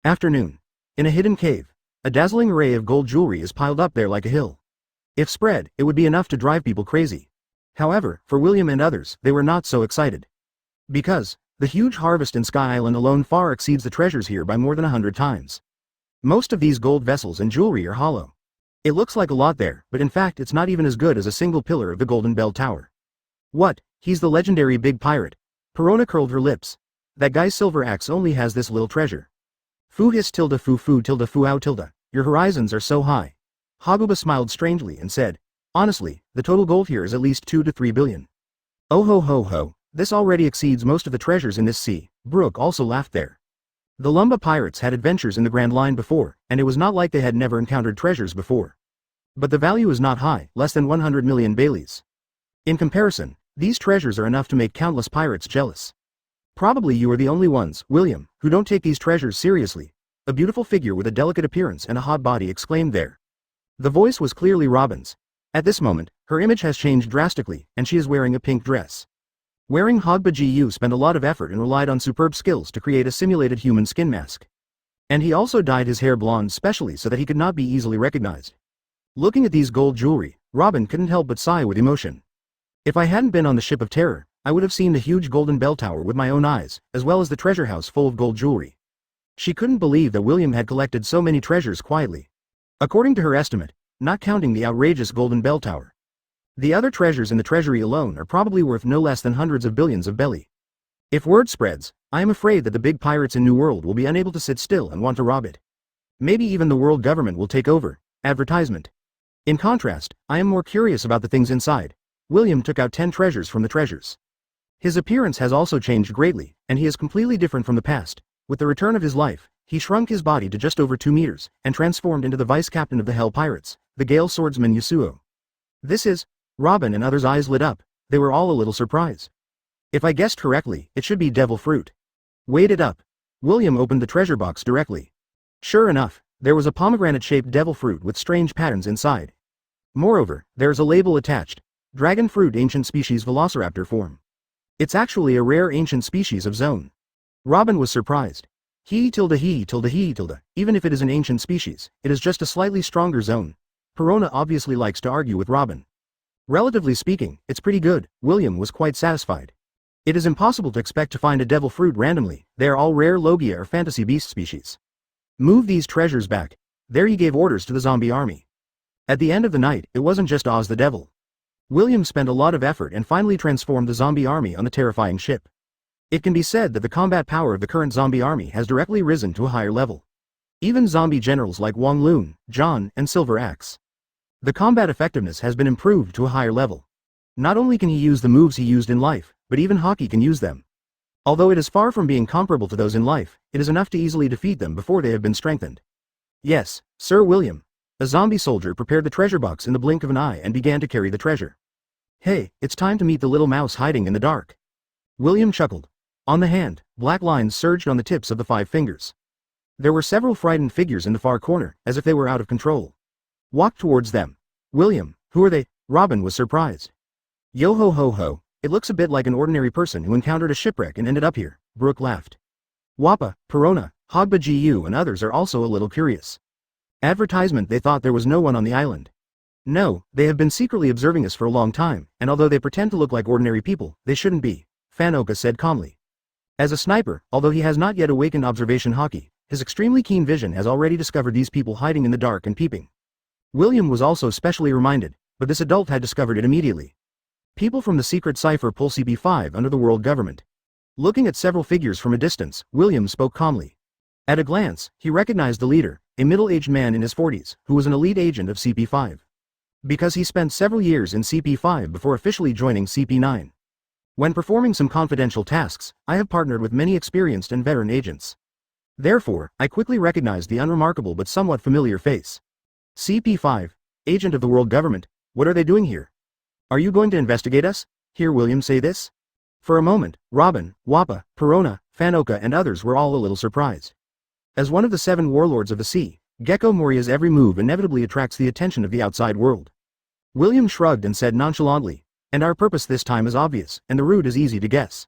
Afternoon. In a hidden cave, a dazzling array of gold jewelry is piled up there like a hill. If spread, it would be enough to drive people crazy. However, for William and others, they were not so excited. Because, the huge harvest in Sky Island alone far exceeds the treasures here by more than 100 times. Most of these gold vessels and jewelry are hollow. It looks like a lot there, but in fact it's not even as good as a single pillar of the Golden Bell Tower. What, he's the legendary big pirate. Perona curled her lips. That guy's silver axe only has this little treasure. Fu his tilde fu fu tilde fu ow tilde, your horizons are so high. Haguba smiled strangely and said, honestly, the total gold here is at least 2 to 3 billion. Oh ho ho ho, this already exceeds most of the treasures in this sea. Brooke also laughed there. The Lumba pirates had adventures in the Grand Line before, and it was not like they had never encountered treasures before. But the value is not high, less than 100 million Baileys. In comparison, these treasures are enough to make countless pirates jealous. Probably you are the only ones, William, who don't take these treasures seriously. A beautiful figure with a delicate appearance and a hot body exclaimed there. The voice was clearly Robin's. At this moment, her image has changed drastically, and she is wearing a pink dress. Wearing Hogba Gu spent a lot of effort and relied on superb skills to create a simulated human skin mask. And he also dyed his hair blonde specially so that he could not be easily recognized. Looking at these gold jewelry, Robin couldn't help but sigh with emotion. If I hadn't been on the ship of terror, I would have seen the huge golden bell tower with my own eyes, as well as the treasure house full of gold jewelry. She couldn't believe that William had collected so many treasures quietly. According to her estimate, not counting the outrageous golden bell tower. The other treasures in the treasury alone are probably worth no less than hundreds of billions of belly. If word spreads, I am afraid that the big pirates in New World will be unable to sit still and want to rob it. Maybe even the world government will take over. Advertisement. In contrast, I am more curious about the things inside. William took out 10 treasures from the treasures. His appearance has also changed greatly, and he is completely different from the past. With the return of his life, he shrunk his body to just over 2 meters, and transformed into the vice-captain of the Hell Pirates, the Gale swordsman Yasuo. This is... Robin and others' eyes lit up. They were all a little surprised. If I guessed correctly, it should be devil fruit. Weighed it up. William opened the treasure box directly. Sure enough, there was a pomegranate-shaped devil fruit with strange patterns inside. Moreover, there is a label attached. Dragon fruit ancient species velociraptor form. It's actually a rare ancient species of zone. Robin was surprised. He tilde, even if it is an ancient species, it is just a slightly stronger zone. Perona obviously likes to argue with Robin. Relatively speaking, it's pretty good. William was quite satisfied. It is impossible to expect to find a devil fruit randomly. They are all rare Logia or fantasy beast species. Move these treasures back. There he gave orders to the zombie army. At the end of the night, it wasn't just Oz the devil. William spent a lot of effort and finally transformed the zombie army on the terrifying ship. It can be said that the combat power of the current zombie army has directly risen to a higher level. Even zombie generals like Wong Lun, John, and Silver Axe. The combat effectiveness has been improved to a higher level. Not only can he use the moves he used in life, but even Hockey can use them. Although it is far from being comparable to those in life, it is enough to easily defeat them before they have been strengthened. Yes, Sir William. A zombie soldier prepared the treasure box in the blink of an eye and began to carry the treasure. Hey, it's time to meet the little mouse hiding in the dark. William chuckled. On the hand, black lines surged on the tips of the 5 fingers. There were several frightened figures in the far corner, as if they were out of control. Walked towards them. William, who are they? Robin was surprised. Yo ho ho ho, it looks a bit like an ordinary person who encountered a shipwreck and ended up here, Brooke laughed. Wappa, Perona, Hogba Gu and others are also a little curious. Advertisement they thought there was no one on the island. No, they have been secretly observing us for a long time, and although they pretend to look like ordinary people, they shouldn't be, Fanoka said calmly. As a sniper, although he has not yet awakened observation Hockey, his extremely keen vision has already discovered these people hiding in the dark and peeping. William was also specially reminded, but this adult had discovered it immediately. People from the secret cipher pull CP5 under the world government. Looking at several figures from a distance, William spoke calmly. At a glance, he recognized the leader, a middle-aged man in his 40s, who was an elite agent of CP5. Because he spent several years in CP5 before officially joining CP9. When performing some confidential tasks, I have partnered with many experienced and veteran agents. Therefore, I quickly recognized the unremarkable but somewhat familiar face. CP5, agent of the world government, what are they doing here? Are you going to investigate us? Hear William say this? For a moment, Robin, Wappa, Perona, Fanoka and others were all a little surprised. As one of the 7 warlords of the sea, Gekko Moria's every move inevitably attracts the attention of the outside world. William shrugged and said nonchalantly, and our purpose this time is obvious, and the route is easy to guess.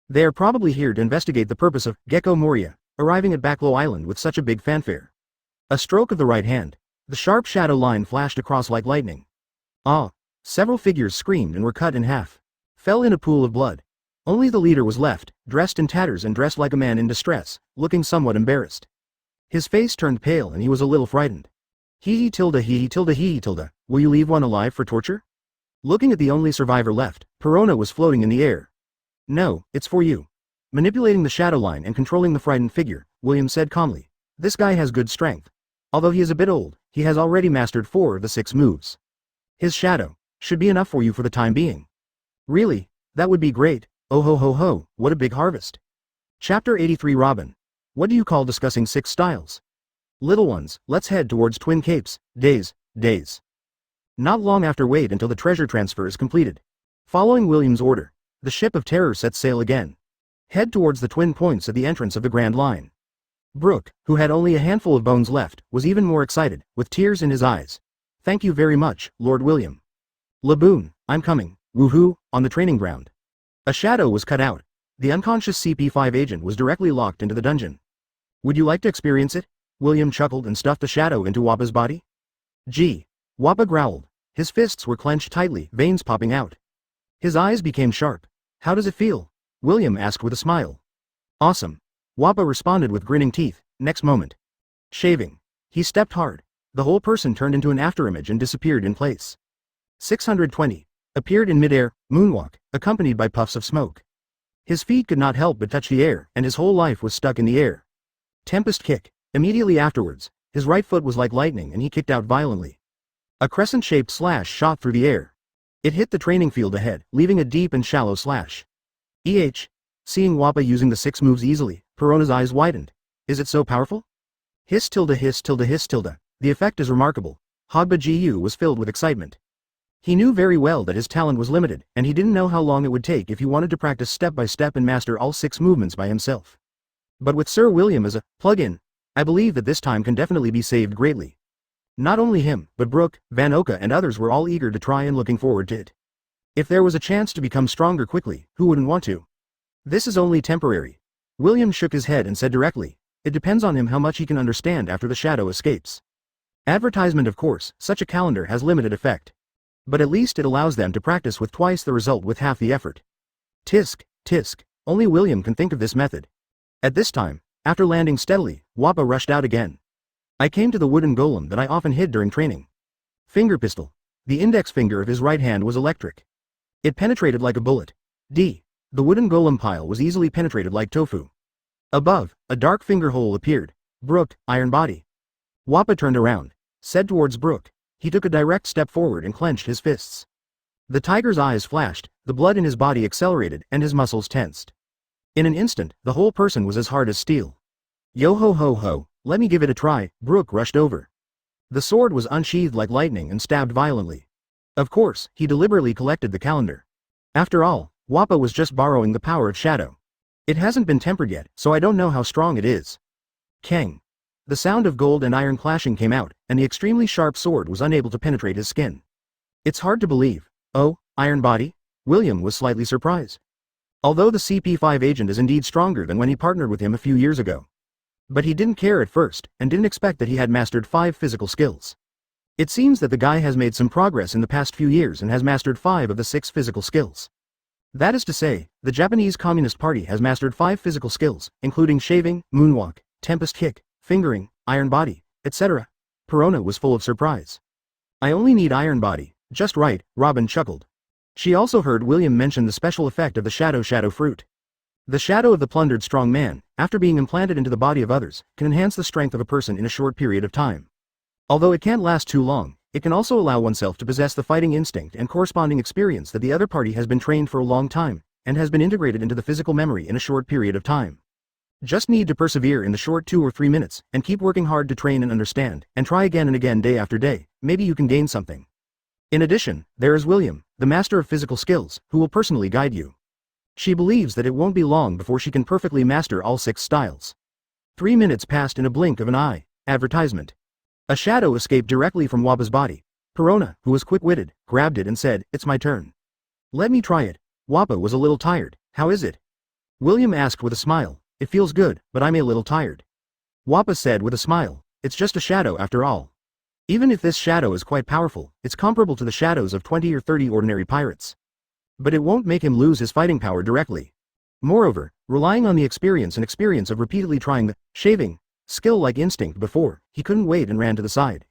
They are probably here to investigate the purpose of Gekko Moria, arriving at Backlow Island with such a big fanfare. A stroke of the right hand. The sharp shadow line flashed across like lightning. Ah! Several figures screamed and were cut in half. Fell in a pool of blood. Only the leader was left, dressed in tatters and dressed like a man in distress, looking somewhat embarrassed. His face turned pale and he was a little frightened. He tilde, will you leave one alive for torture? Looking at the only survivor left, Perona was floating in the air. No, it's for you. Manipulating the shadow line and controlling the frightened figure, William said calmly. This guy has good strength. Although he is a bit old, he has already mastered 4 of the 6 moves. His shadow should be enough for you for the time being. Really? That would be great. Oh ho ho ho, what a big harvest. Chapter 83 Robin. What do you call discussing 6 styles? Little ones, let's head towards Twin Capes. Days. Not long after, wait until the treasure transfer is completed. Following William's order, the ship of terror sets sail again. Head towards the twin points at the entrance of the Grand Line. Brooke, who had only a handful of bones left, was even more excited, with tears in his eyes. Thank you very much, Lord William. Laboon, I'm coming. Woohoo, on the training ground. A shadow was cut out. The unconscious CP5 agent was directly locked into the dungeon. Would you like to experience it? William chuckled and stuffed the shadow into Wappa's body. Gee. Wappa growled. His fists were clenched tightly, veins popping out. His eyes became sharp. How does it feel? William asked with a smile. Awesome. Wappa responded with grinning teeth. Next moment. Shaving. He stepped hard. The whole person turned into an afterimage and disappeared in place. 620. Appeared in midair, moonwalk, accompanied by puffs of smoke. His feet could not help but touch the air, and his whole life was stuck in the air. Tempest kick. Immediately afterwards, his right foot was like lightning and he kicked out violently. A crescent-shaped slash shot through the air. It hit the training field ahead, leaving a deep and shallow slash. Seeing Wappa using the 6 moves easily, Perona's eyes widened. Is it so powerful? Hiss tilde hiss tilde hiss tilde. The effect is remarkable. Hogba Gu was filled with excitement. He knew very well that his talent was limited, and he didn't know how long it would take if he wanted to practice step by step and master all 6 movements by himself. But with Sir William as a plug-in, I believe that this time can definitely be saved greatly. Not only him, but Brooke, Van Oka and others were all eager to try and looking forward to it. If there was a chance to become stronger quickly, who wouldn't want to? This is only temporary. William shook his head and said directly, it depends on him how much he can understand after the shadow escapes. Advertisement, of course, such a calendar has limited effect. But at least it allows them to practice with twice the result with half the effort. Tisk, tisk, only William can think of this method. At this time, after landing steadily, Wappa rushed out again. I came to the wooden golem that I often hid during training. Finger pistol. The index finger of his right hand was electric. It penetrated like a bullet. The wooden golem pile was easily penetrated like tofu. Above, a dark finger hole appeared. Brooke, iron body. Wappa turned around, said towards Brooke. He took a direct step forward and clenched his fists. The tiger's eyes flashed, the blood in his body accelerated, and his muscles tensed. In an instant, the whole person was as hard as steel. Yo ho ho ho, let me give it a try. Brooke rushed over. The sword was unsheathed like lightning and stabbed violently. Of course, he deliberately collected the calendar. After all, Wappa was just borrowing the power of shadow. It hasn't been tempered yet, so I don't know how strong it is. Kang. The sound of gold and iron clashing came out, and the extremely sharp sword was unable to penetrate his skin. It's hard to believe. Oh, iron body? William was slightly surprised. Although the CP5 agent is indeed stronger than when he partnered with him a few years ago. But he didn't care at first, and didn't expect that he had mastered 5 physical skills. It seems that the guy has made some progress in the past few years and has mastered 5 of the 6 physical skills. That is to say, the Japanese Communist Party has mastered 5 physical skills, including shaving, moonwalk, tempest kick, fingering, iron body, etc. Perona was full of surprise. I only need iron body, just right, Robin chuckled. She also heard William mention the special effect of the shadow fruit. The shadow of the plundered strong man, after being implanted into the body of others, can enhance the strength of a person in a short period of time. Although it can't last too long, it can also allow oneself to possess the fighting instinct and corresponding experience that the other party has been trained for a long time, and has been integrated into the physical memory in a short period of time. Just need to persevere in the short 2 or 3 minutes, and keep working hard to train and understand, and try again and again day after day, maybe you can gain something. In addition, there is William, the master of physical skills, who will personally guide you. She believes that it won't be long before she can perfectly master all 6 styles. 3 minutes passed in a blink of an eye. Advertisement. A shadow escaped directly from Wappa's body. Perona, who was quick-witted, grabbed it and said, it's my turn. Let me try it. Wappa was a little tired. How is it? William asked with a smile. It feels good, but I'm a little tired. Wappa said with a smile, it's just a shadow after all. Even if this shadow is quite powerful, it's comparable to the shadows of 20 or 30 ordinary pirates. But it won't make him lose his fighting power directly. Moreover, relying on the experience of repeatedly trying the shaving skill like instinct before, he couldn't wait and ran to the side.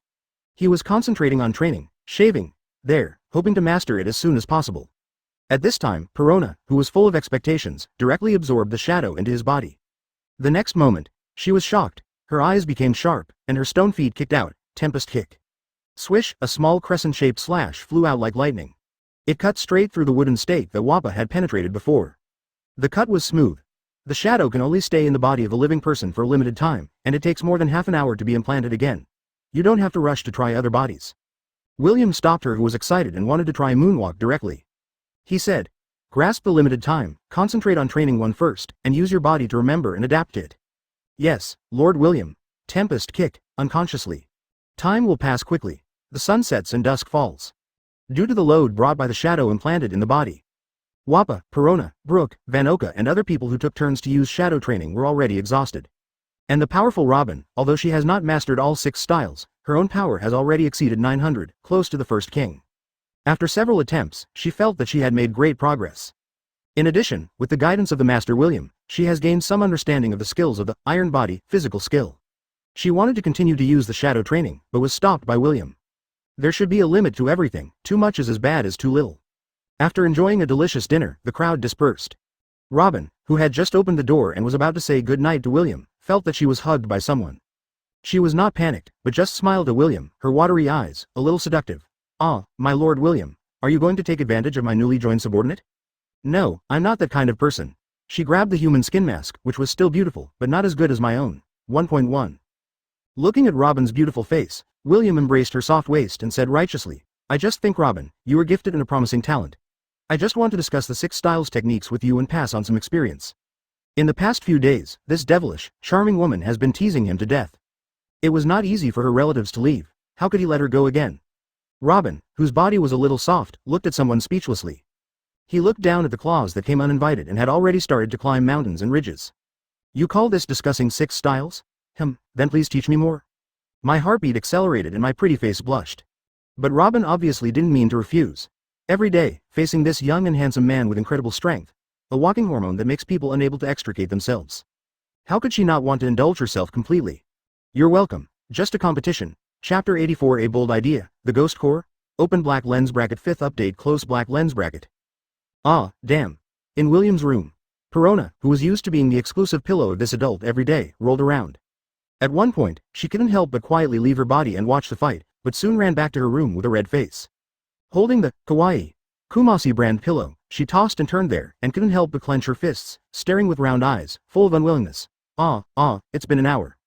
He was concentrating on training, shaving, there, hoping to master it as soon as possible. At this time, Perona, who was full of expectations, directly absorbed the shadow into his body. The next moment, she was shocked, her eyes became sharp, and her stone feet kicked out, tempest kick. Swish, a small crescent-shaped slash flew out like lightning. It cut straight through the wooden stake that Wappa had penetrated before. The cut was smooth. The shadow can only stay in the body of a living person for a limited time, and it takes more than half an hour to be implanted again. You don't have to rush to try other bodies. William stopped her, who was excited and wanted to try moonwalk directly. He said, grasp the limited time, concentrate on training one first, and use your body to remember and adapt to it. Yes, Lord William. Tempest kick, unconsciously. Time will pass quickly. The sun sets and dusk falls. Due to the load brought by the shadow implanted in the body. Wappa, Perona, Brook, Vanoka and other people who took turns to use shadow training were already exhausted. And the powerful Robin, although she has not mastered all 6 styles, her own power has already exceeded 900, close to the first king. After several attempts, she felt that she had made great progress. In addition, with the guidance of the Master William, she has gained some understanding of the skills of the Iron Body physical skill. She wanted to continue to use the shadow training, but was stopped by William. There should be a limit to everything, too much is as bad as too little. After enjoying a delicious dinner, the crowd dispersed. Robin, who had just opened the door and was about to say good night to William, felt that she was hugged by someone. She was not panicked, but just smiled at William, her watery eyes, a little seductive. Ah, my Lord William, are you going to take advantage of my newly joined subordinate? No, I'm not that kind of person. She grabbed the human skin mask, which was still beautiful, but not as good as my own. 1.1. Looking at Robin's beautiful face, William embraced her soft waist and said righteously, I just think Robin, you are gifted in a promising talent. I just want to discuss the 6 styles techniques with you and pass on some experience. In the past few days, this devilish, charming woman has been teasing him to death. It was not easy for her relatives to leave. How could he let her go again? Robin, whose body was a little soft, looked at someone speechlessly. He looked down at the claws that came uninvited and had already started to climb mountains and ridges. You call this discussing 6 styles? Then please teach me more. My heartbeat accelerated and my pretty face blushed. But Robin obviously didn't mean to refuse. Every day, facing this young and handsome man with incredible strength, a walking hormone that makes people unable to extricate themselves. How could she not want to indulge herself completely? You're welcome. Just a competition. Chapter 84. A bold idea. The Ghost Core. Open black lens bracket. 5th update. Close black lens bracket. Ah, damn. In William's room, Perona, who was used to being the exclusive pillow of this adult every day, rolled around. At one point, she couldn't help but quietly leave her body and watch the fight, but soon ran back to her room with a red face. Holding the kawaii Kumasi brand pillow, she tossed and turned there, and couldn't help but clench her fists, staring with round eyes, full of unwillingness. It's been an hour.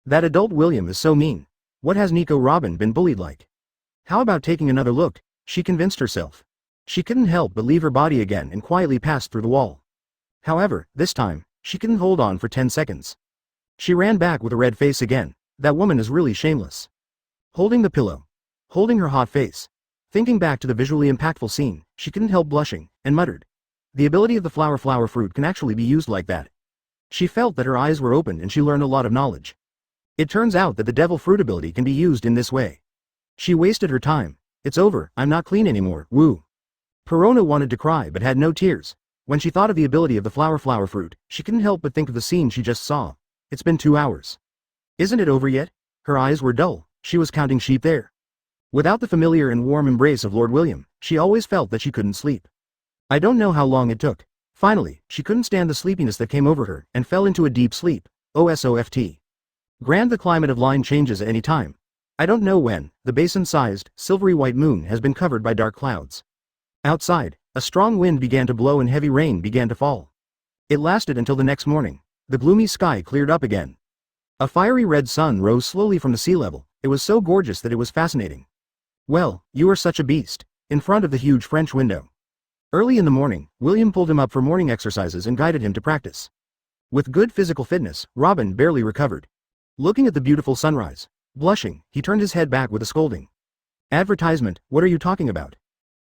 That adult William is so mean. What has Nico Robin been bullied like? How about taking another look? She convinced herself. She couldn't help but leave her body again and quietly passed through the wall. However, this time, she couldn't hold on for 10 seconds. She ran back with a red face again. That woman is really shameless. Holding the pillow. Holding her hot face. Thinking back to the visually impactful scene, she couldn't help blushing, and muttered. The ability of the flower fruit can actually be used like that. She felt that her eyes were opened and she learned a lot of knowledge. It turns out that the devil fruit ability can be used in this way. She wasted her time. It's over, I'm not clean anymore, woo. Perona wanted to cry but had no tears. When she thought of the ability of the flower fruit, she couldn't help but think of the scene she just saw. It's been 2 hours. Isn't it over yet? Her eyes were dull, she was counting sheep there. Without the familiar and warm embrace of Lord William, she always felt that she couldn't sleep. I don't know how long it took. Finally, she couldn't stand the sleepiness that came over her, and fell into a deep sleep. OSOFT. Grand, the climate of line changes at any time. I don't know when. The basin-sized, silvery white moon has been covered by dark clouds. Outside, a strong wind began to blow and heavy rain began to fall. It lasted until the next morning. The gloomy sky cleared up again. A fiery red sun rose slowly from the sea level. It was so gorgeous that it was fascinating. Well, you are such a beast. In front of the huge French window. Early in the morning, William pulled him up for morning exercises and guided him to practice. With good physical fitness, Robin barely recovered. Looking at the beautiful sunrise, blushing, he turned his head back with a scolding. Advertisement, what are you talking about?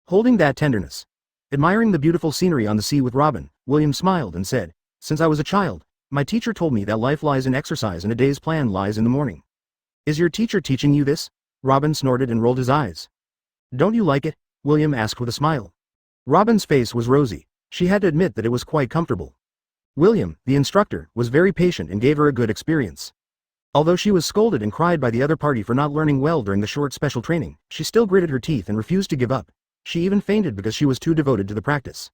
Holding that tenderness. Admiring the beautiful scenery on the sea with Robin, William smiled and said, Since I was a child, my teacher told me that life lies in exercise and a day's plan lies in the morning. Is your teacher teaching you this? Robin snorted and rolled his eyes. Don't you like it? William asked with a smile. Robin's face was rosy. She had to admit that it was quite comfortable. William, the instructor, was very patient and gave her a good experience. Although she was scolded and cried by the other party for not learning well during the short special training, she still gritted her teeth and refused to give up. She even fainted because she was too devoted to the practice.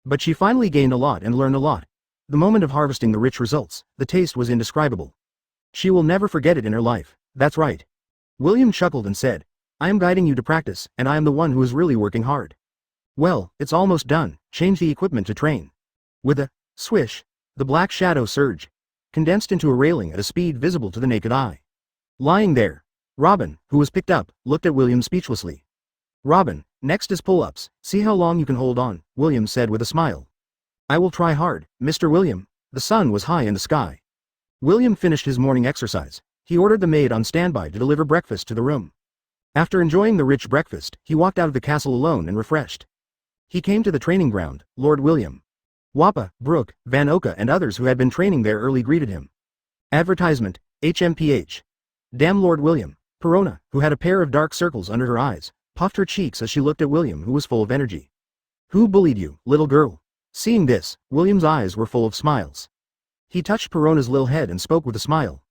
But she finally gained a lot and learned a lot. The moment of harvesting the rich results, the taste was indescribable. She will never forget it in her life. That's right. William chuckled and said, I am guiding you to practice, and I am the one who is really working hard. Well, it's almost done. Change the equipment to train. With a swish, the black shadow surged, condensed into a railing at a speed visible to the naked eye. Lying there, Robin, who was picked up, looked at William speechlessly. Robin, next is pull-ups. See how long you can hold on, William said with a smile. I will try hard, Mr. William. The sun was high in the sky. William finished his morning exercise. He ordered the maid on standby to deliver breakfast to the room. After enjoying the rich breakfast, he walked out of the castle alone and refreshed. He came to the training ground. Lord William, Wappa, Brooke, Van Oka and others who had been training there early greeted him. Advertisement, HMPH. Damn Lord William. Perona, who had a pair of dark circles under her eyes, puffed her cheeks as she looked at William, who was full of energy. Who bullied you, little girl? Seeing this, William's eyes were full of smiles. He touched Perona's little head and spoke with a smile.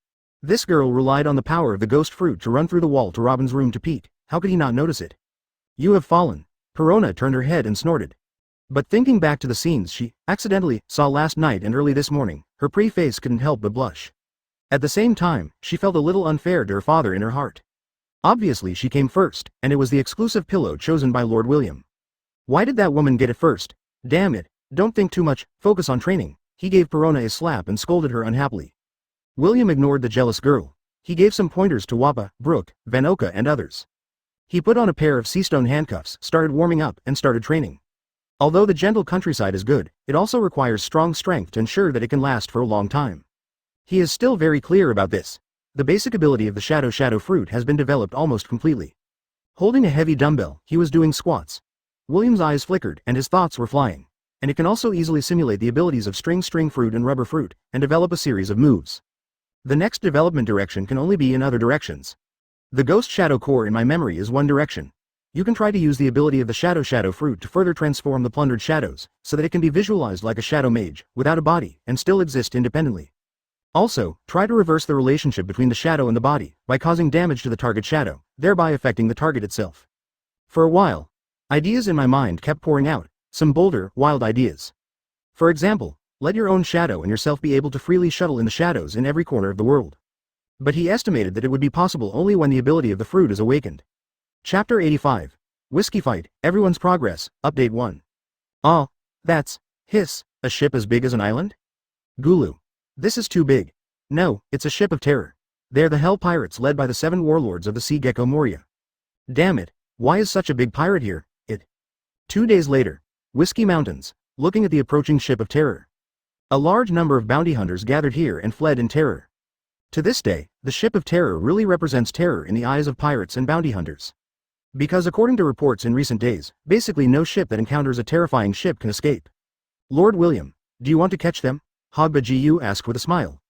This girl relied on the power of the ghost fruit to run through the wall to Robin's room to peek. How could he not notice it? You have fallen. Perona turned her head and snorted. But thinking back to the scenes she accidentally saw last night and early this morning, her pretty face couldn't help but blush. At the same time, she felt a little unfair to her father in her heart. Obviously she came first, and it was the exclusive pillow chosen by Lord William. Why did that woman get it first? Damn it, don't think too much, focus on training. He gave Perona a slap and scolded her unhappily. William ignored the jealous girl. He gave some pointers to Wappa, Brooke, Van Oka and others. He put on a pair of seastone handcuffs, started warming up, and started training. Although the gentle countryside is good, it also requires strong strength to ensure that it can last for a long time. He is still very clear about this. The basic ability of the shadow fruit has been developed almost completely. Holding a heavy dumbbell, he was doing squats. William's eyes flickered and his thoughts were flying. And it can also easily simulate the abilities of string fruit and rubber fruit, and develop a series of moves. The next development direction can only be in other directions. The ghost shadow core in my memory is one direction. You can try to use the ability of the shadow fruit to further transform the plundered shadows, so that it can be visualized like a shadow mage, without a body, and still exist independently. Also, try to reverse the relationship between the shadow and the body, by causing damage to the target shadow, thereby affecting the target itself. For a while, ideas in my mind kept pouring out, some bolder, wild ideas. For example, let your own shadow and yourself be able to freely shuttle in the shadows in every corner of the world. But he estimated that it would be possible only when the ability of the fruit is awakened. Chapter 85. Whiskey Fight, Everyone's Progress, Update 1. Oh, that's, hiss, a ship as big as an island? Gulu. This is too big. No, it's a ship of terror. They're the Hell Pirates led by the 7 warlords of the sea Gekko Moria. Damn it, why is such a big pirate here? 2 days later. Whiskey Mountains, looking at the approaching ship of terror. A large number of bounty hunters gathered here and fled in terror. To this day, the ship of terror really represents terror in the eyes of pirates and bounty hunters. Because according to reports in recent days, basically no ship that encounters a terrifying ship can escape. Lord William, do you want to catch them? Hogba Gu asked with a smile.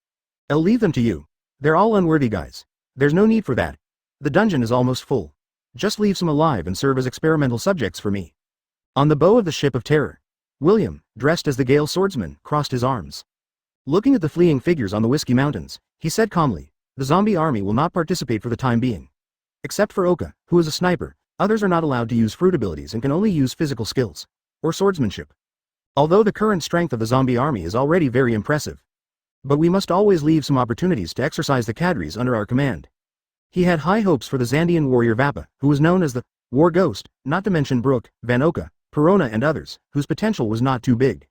I'll leave them to you. They're all unworthy guys. There's no need for that. The dungeon is almost full. Just leave some alive and serve as experimental subjects for me. On the bow of the ship of terror, William, dressed as the Gale swordsman, crossed his arms. Looking at the fleeing figures on the Whiskey Mountains, he said calmly, the zombie army will not participate for the time being. Except for Oka, who is a sniper, others are not allowed to use fruit abilities and can only use physical skills, or swordsmanship. Although the current strength of the zombie army is already very impressive. But we must always leave some opportunities to exercise the cadres under our command. He had high hopes for the Zandian warrior Vappa, who was known as the War Ghost, not to mention Brooke, Van Oka, Perona and others, whose potential was not too big.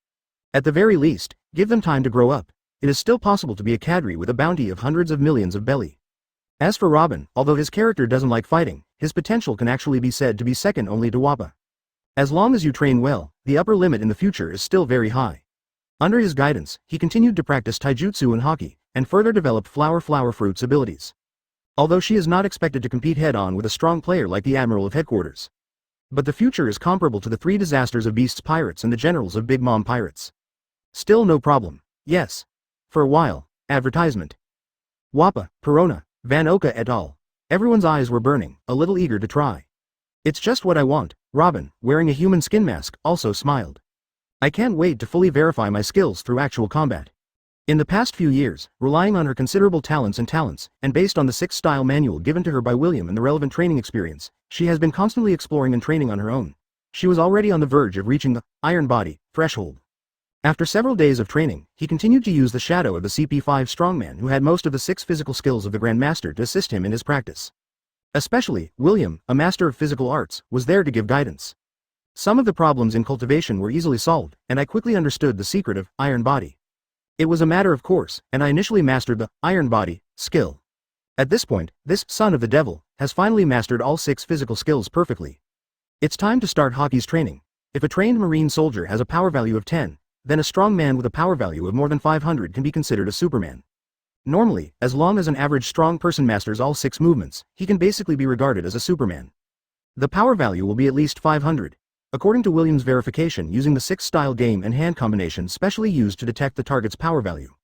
At the very least, give them time to grow up. It is still possible to be a cadre with a bounty of hundreds of millions of belly. As for Robin, although his character doesn't like fighting, his potential can actually be said to be second only to Wappa. As long as you train well, the upper limit in the future is still very high. Under his guidance, he continued to practice taijutsu and hockey, and further developed flower fruit's abilities. Although she is not expected to compete head-on with a strong player like the Admiral of Headquarters. But the future is comparable to the 3 disasters of Beast's pirates and the generals of Big Mom pirates. Still no problem. Yes. For a while. Advertisement. Wappa, Perona, Van Oka et al. Everyone's eyes were burning, a little eager to try. It's just what I want. Robin, wearing a human skin mask, also smiled. I can't wait to fully verify my skills through actual combat. In the past few years, relying on her considerable talents, and based on the 6-style manual given to her by William and the relevant training experience, she has been constantly exploring and training on her own. she was already on the verge of reaching the iron body threshold. After several days of training, he continued to use the shadow of the CP5 strongman who had most of the 6 physical skills of the Grandmaster to assist him in his practice. Especially, William, a master of physical arts, was there to give guidance. Some of the problems in cultivation were easily solved, and I quickly understood the secret of iron body. It was a matter of course, and I initially mastered the iron body skill. At this point, this son of the devil has finally mastered all 6 physical skills perfectly. It's time to start Haki's training. If a trained marine soldier has a power value of 10, then a strong man with a power value of more than 500 can be considered a Superman. Normally, as long as an average strong person masters all 6 movements, he can basically be regarded as a Superman. The power value will be at least 500. According to William's verification using the 6-style game and hand combination specially used to detect the target's power value.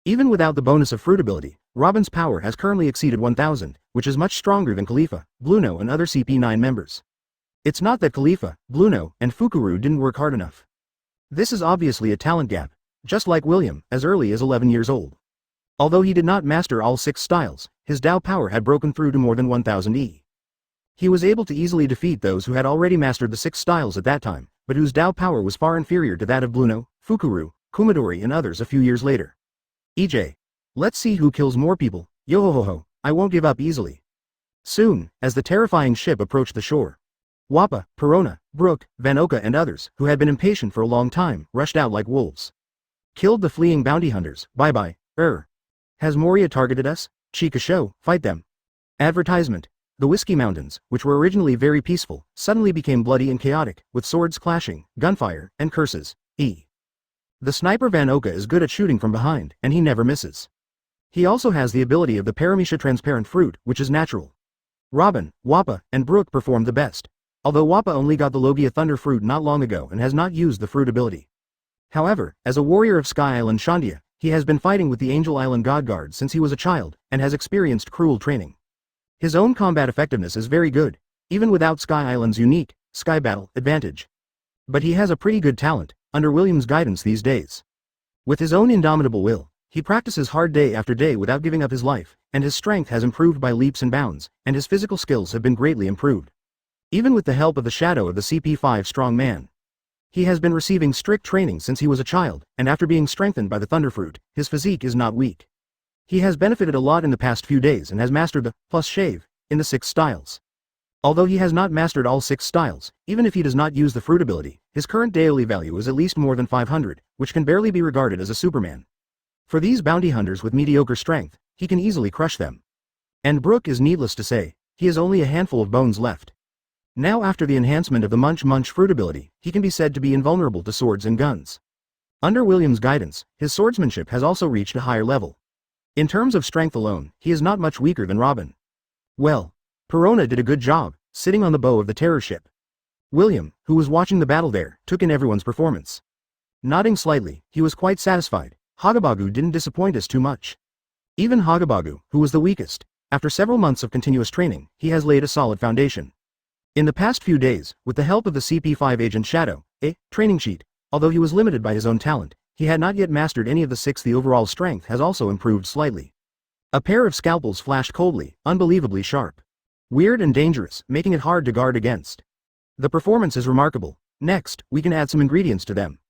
Even without the bonus of fruit ability, Robin's power has currently exceeded 1000, which is much stronger than Khalifa, Bluno and other CP9 members. It's not that Khalifa, Bluno, and Fukuru didn't work hard enough. This is obviously a talent gap, just like William, as early as 11 years old. Although he did not master all 6 styles, his Dao power had broken through to more than 1000 E. He was able to easily defeat those who had already mastered the 6 styles at that time, but whose Dao power was far inferior to that of Bluno, Fukuru, Kumadori and others a few years later. EJ. Let's see who kills more people. Yo-ho-ho-ho, I won't give up easily. Soon, as the terrifying ship approached the shore, Wappa, Perona, Brook, Vanoka and others, who had been impatient for a long time, rushed out like wolves. Killed the fleeing bounty hunters, bye-bye. Has Moria targeted us? Chika show, fight them. Advertisement. The Whiskey Mountains, which were originally very peaceful, suddenly became bloody and chaotic, with swords clashing, gunfire, and curses. The sniper Vanoka is good at shooting from behind, and he never misses. He also has the ability of the Paramecia transparent fruit, which is natural. Robin, Wappa, and Brook performed the best. Although Wappa only got the Logia Thunder fruit not long ago and has not used the fruit ability. However, as a warrior of Sky Island Shandia, he has been fighting with the Angel Island God Guard since he was a child, and has experienced cruel training. His own combat effectiveness is very good, even without Sky Island's unique, Sky Battle, advantage. But he has a pretty good talent, under William's guidance these days. With his own indomitable will, he practices hard day after day without giving up his life, and his strength has improved by leaps and bounds, and his physical skills have been greatly improved. Even with the help of the shadow of the CP5 strong man. He has been receiving strict training since he was a child, and after being strengthened by the Thunderfruit, his physique is not weak. He has benefited a lot in the past few days and has mastered the plus shave in the 6 styles. Although he has not mastered all 6 styles, even if he does not use the fruit ability, his current daily value is at least more than 500, which can barely be regarded as a Superman. For these bounty hunters with mediocre strength, he can easily crush them. And Brook is needless to say, he has only a handful of bones left. Now after the enhancement of the Munch fruit ability, he can be said to be invulnerable to swords and guns. Under William's guidance, his swordsmanship has also reached a higher level. In terms of strength alone, he is not much weaker than Robin. Well, Perona did a good job, sitting on the bow of the terror ship. William, who was watching the battle there, took in everyone's performance. Nodding slightly, he was quite satisfied. Hagabagu didn't disappoint us too much. Even Hagabagu, who was the weakest, after several months of continuous training, he has laid a solid foundation. In the past few days, with the help of the CP5 agent Shadow, training sheet, although he was limited by his own talent, he had not yet mastered any of the 6. The overall strength has also improved slightly. A pair of scalpels flashed coldly, unbelievably sharp. Weird and dangerous, making it hard to guard against. The performance is remarkable. Next, we can add some ingredients to them.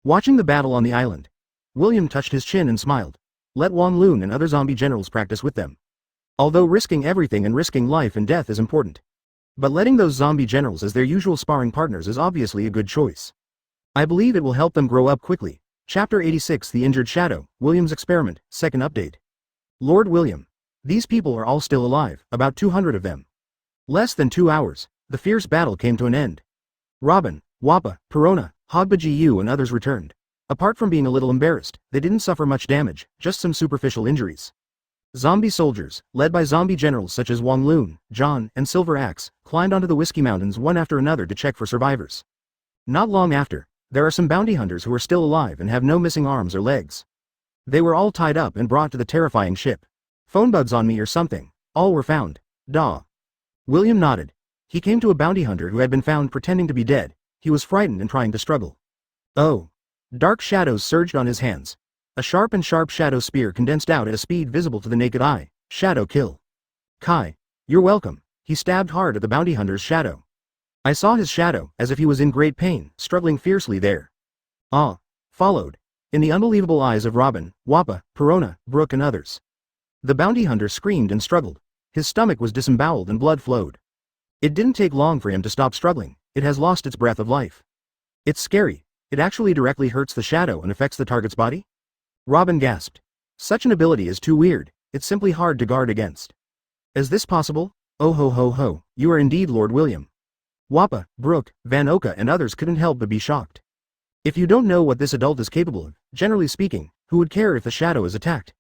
Watching the battle on the island, William touched his chin and smiled. Let Wang Lun and other zombie generals practice with them. Although risking everything and risking life and death is important. But letting those zombie generals as their usual sparring partners is obviously a good choice. I believe it will help them grow up quickly. Chapter 86 The Injured Shadow, William's Experiment, Second Update. Lord William. These people are all still alive, about 200 of them. Less than 2 hours, the fierce battle came to an end. Robin, Wappa, Perona, Hogbaji and others returned. Apart from being a little embarrassed, they didn't suffer much damage, just some superficial injuries. Zombie soldiers, led by zombie generals such as Wang Lun, John, and Silver Axe, climbed onto the Whiskey Mountains one after another to check for survivors. Not long after, there are some bounty hunters who are still alive and have no missing arms or legs. They were all tied up and brought to the terrifying ship. Phone bugs on me or something. All were found. Duh. William nodded. He came to a bounty hunter who had been found pretending to be dead. He was frightened and trying to struggle. Oh. Dark shadows surged on his hands. A sharp shadow spear condensed out at a speed visible to the naked eye. Shadow kill. Kai. You're welcome. He stabbed hard at the bounty hunter's shadow. I saw his shadow, as if he was in great pain, struggling fiercely there. Ah! Followed. In the unbelievable eyes of Robin, Wappa, Perona, Brook and others. The bounty hunter screamed and struggled. His stomach was disemboweled and blood flowed. It didn't take long for him to stop struggling. It has lost its breath of life. It's scary. It actually directly hurts the shadow and affects the target's body? Robin gasped. Such an ability is too weird. It's simply hard to guard against. Is this possible? Oh ho ho ho, you are indeed Lord William. Wappa, Brook, Van Oka and others couldn't help but be shocked. If you don't know what this adult is capable of, generally speaking, who would care if the shadow is attacked?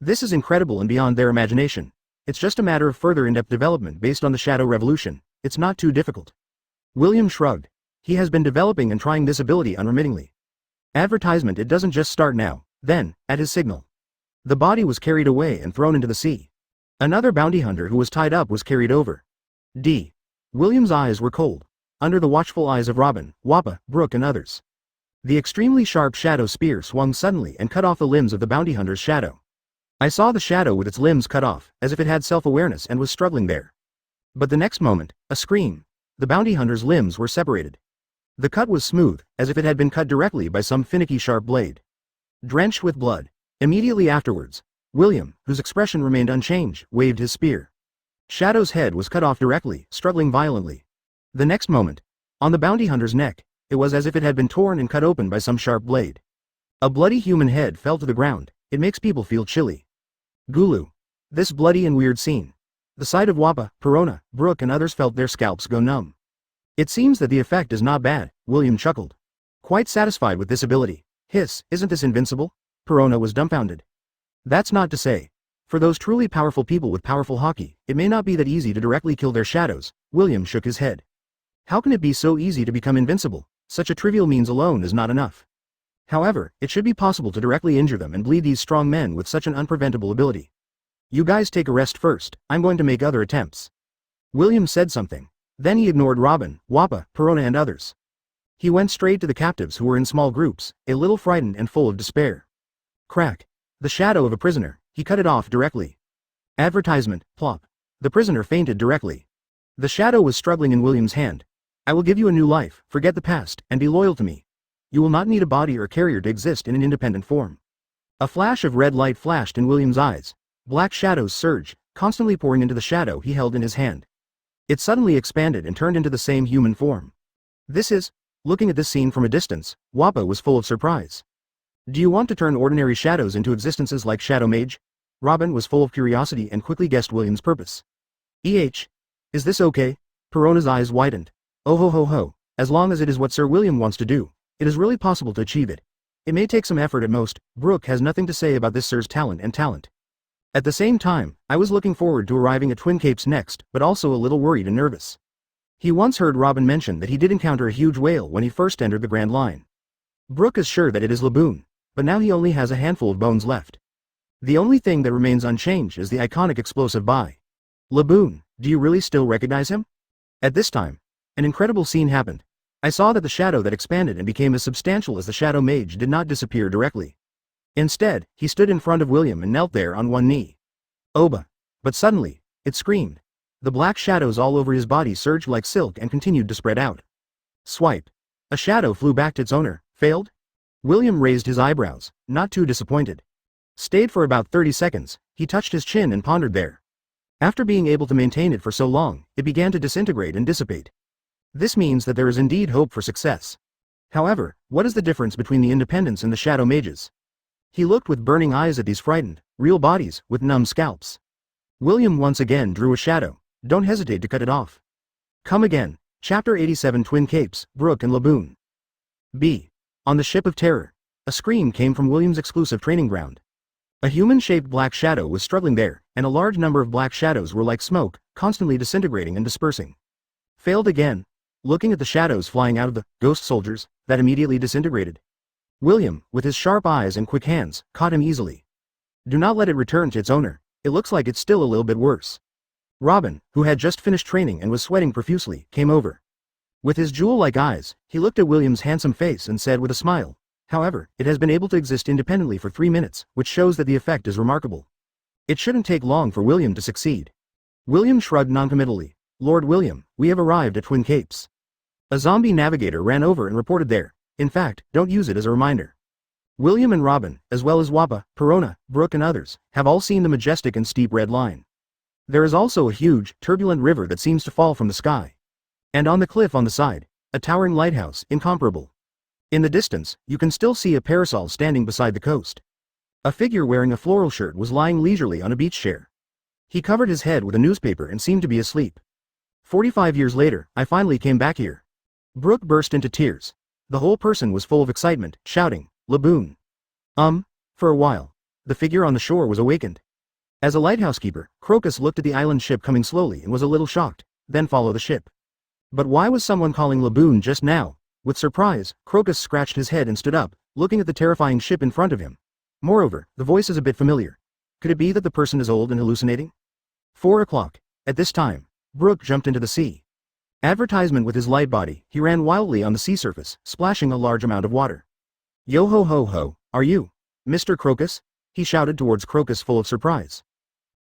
This is incredible and beyond their imagination. It's just a matter of further in-depth development based on the Shadow Revolution. It's not too difficult. William shrugged. He has been developing and trying this ability unremittingly. Advertisement. It doesn't just start now. Then, at his signal, the body was carried away and thrown into the sea. Another bounty hunter who was tied up was carried over. William's eyes were cold, under the watchful eyes of Robin, Wappa, Brook and others. The extremely sharp shadow spear swung suddenly and cut off the limbs of the bounty hunter's shadow. I saw the shadow with its limbs cut off, as if it had self-awareness and was struggling there. But the next moment, a scream. The bounty hunter's limbs were separated. The cut was smooth, as if it had been cut directly by some finicky sharp blade. Drenched with blood. Immediately afterwards, William, whose expression remained unchanged, waved his spear. Shadow's head was cut off directly, struggling violently. The next moment, on the bounty hunter's neck, it was as if it had been torn and cut open by some sharp blade. A bloody human head fell to the ground. It makes people feel chilly. Gulu. This bloody and weird scene. The sight of Wappa, Perona, Brook and others felt their scalps go numb. It seems that the effect is not bad, William chuckled. Quite satisfied with this ability. Hiss, isn't this invincible? Perona was dumbfounded. That's not to say. For those truly powerful people with powerful haki, it may not be that easy to directly kill their shadows. William shook his head. How can it be so easy to become invincible? Such a trivial means alone is not enough. However, it should be possible to directly injure them and bleed these strong men with such an unpreventable ability. You guys take a rest first, I'm going to make other attempts. William said something. Then he ignored Robin, Wappa, Perona and others. He went straight to the captives who were in small groups, a little frightened and full of despair. Crack. The shadow of a prisoner, he cut it off directly. Advertisement, plop. The prisoner fainted directly. The shadow was struggling in William's hand. I will give you a new life, forget the past, and be loyal to me. You will not need a body or carrier to exist in an independent form. A flash of red light flashed in William's eyes. Black shadows surged, constantly pouring into the shadow he held in his hand. It suddenly expanded and turned into the same human form. This is... Looking at this scene from a distance, Wappa was full of surprise. Do you want to turn ordinary shadows into existences like Shadow Mage? Robin was full of curiosity and quickly guessed William's purpose. Is this okay? Perona's eyes widened. Oh ho ho ho, as long as it is what Sir William wants to do. It is really possible to achieve it. It may take some effort at most. Brook has nothing to say about this Sir's talent. At the same time, I was looking forward to arriving at Twin Capes next, but also a little worried and nervous. He once heard Robin mention that he did encounter a huge whale when he first entered the Grand Line. Brook is sure that it is Laboon, but now he only has a handful of bones left. The only thing that remains unchanged is the iconic explosive buy. Laboon, do you really still recognize him? At this time, an incredible scene happened. I saw that the shadow that expanded and became as substantial as the Shadow Mage did not disappear directly. Instead, he stood in front of William and knelt there on one knee. Oba. But suddenly, it screamed. The black shadows all over his body surged like silk and continued to spread out. Swipe. A shadow flew back to its owner. Failed? William raised his eyebrows, not too disappointed. Stayed for about 30 seconds, he touched his chin and pondered there. After being able to maintain it for so long, it began to disintegrate and dissipate. This means that there is indeed hope for success. However, what is the difference between the independents and the Shadow Mages? He looked with burning eyes at these frightened, real bodies, with numb scalps. William once again drew a shadow. Don't hesitate to cut it off. Come again. Chapter 87 Twin Capes, Brook and Laboon. On the Ship of Terror. A scream came from William's exclusive training ground. A human-shaped black shadow was struggling there, and a large number of black shadows were like smoke, constantly disintegrating and dispersing. Failed again. Looking at the shadows flying out of the ghost soldiers, that immediately disintegrated. William, with his sharp eyes and quick hands, caught him easily. Do not let it return to its owner. It looks like it's still a little bit worse. Robin, who had just finished training and was sweating profusely, came over. With his jewel-like eyes, he looked at William's handsome face and said with a smile, however, it has been able to exist independently for 3 minutes, which shows that the effect is remarkable. It shouldn't take long for William to succeed. William shrugged noncommittally. Lord William, we have arrived at Twin Capes. A zombie navigator ran over and reported there. In fact, don't use it as a reminder. William and Robin, as well as Wappa, Perona, Brook and others, have all seen the majestic and steep red line. There is also a huge, turbulent river that seems to fall from the sky. And on the cliff on the side, a towering lighthouse, incomparable. In the distance, you can still see a parasol standing beside the coast. A figure wearing a floral shirt was lying leisurely on a beach chair. He covered his head with a newspaper and seemed to be asleep. 45 years later, I finally came back here. Brook burst into tears. The whole person was full of excitement, shouting, "Laboon!" For a while, the figure on the shore was awakened. As a lighthouse keeper, Crocus looked at the island ship coming slowly and was a little shocked, then followed the ship. But why was someone calling Laboon just now? With surprise, Crocus scratched his head and stood up, looking at the terrifying ship in front of him. Moreover, the voice is a bit familiar. Could it be that the person is old and hallucinating? 4 o'clock. At this time, Brook jumped into the sea. Advertisement with his light body, he ran wildly on the sea surface, splashing a large amount of water. Yo ho ho ho, are you Mr. Crocus? He shouted towards Crocus full of surprise.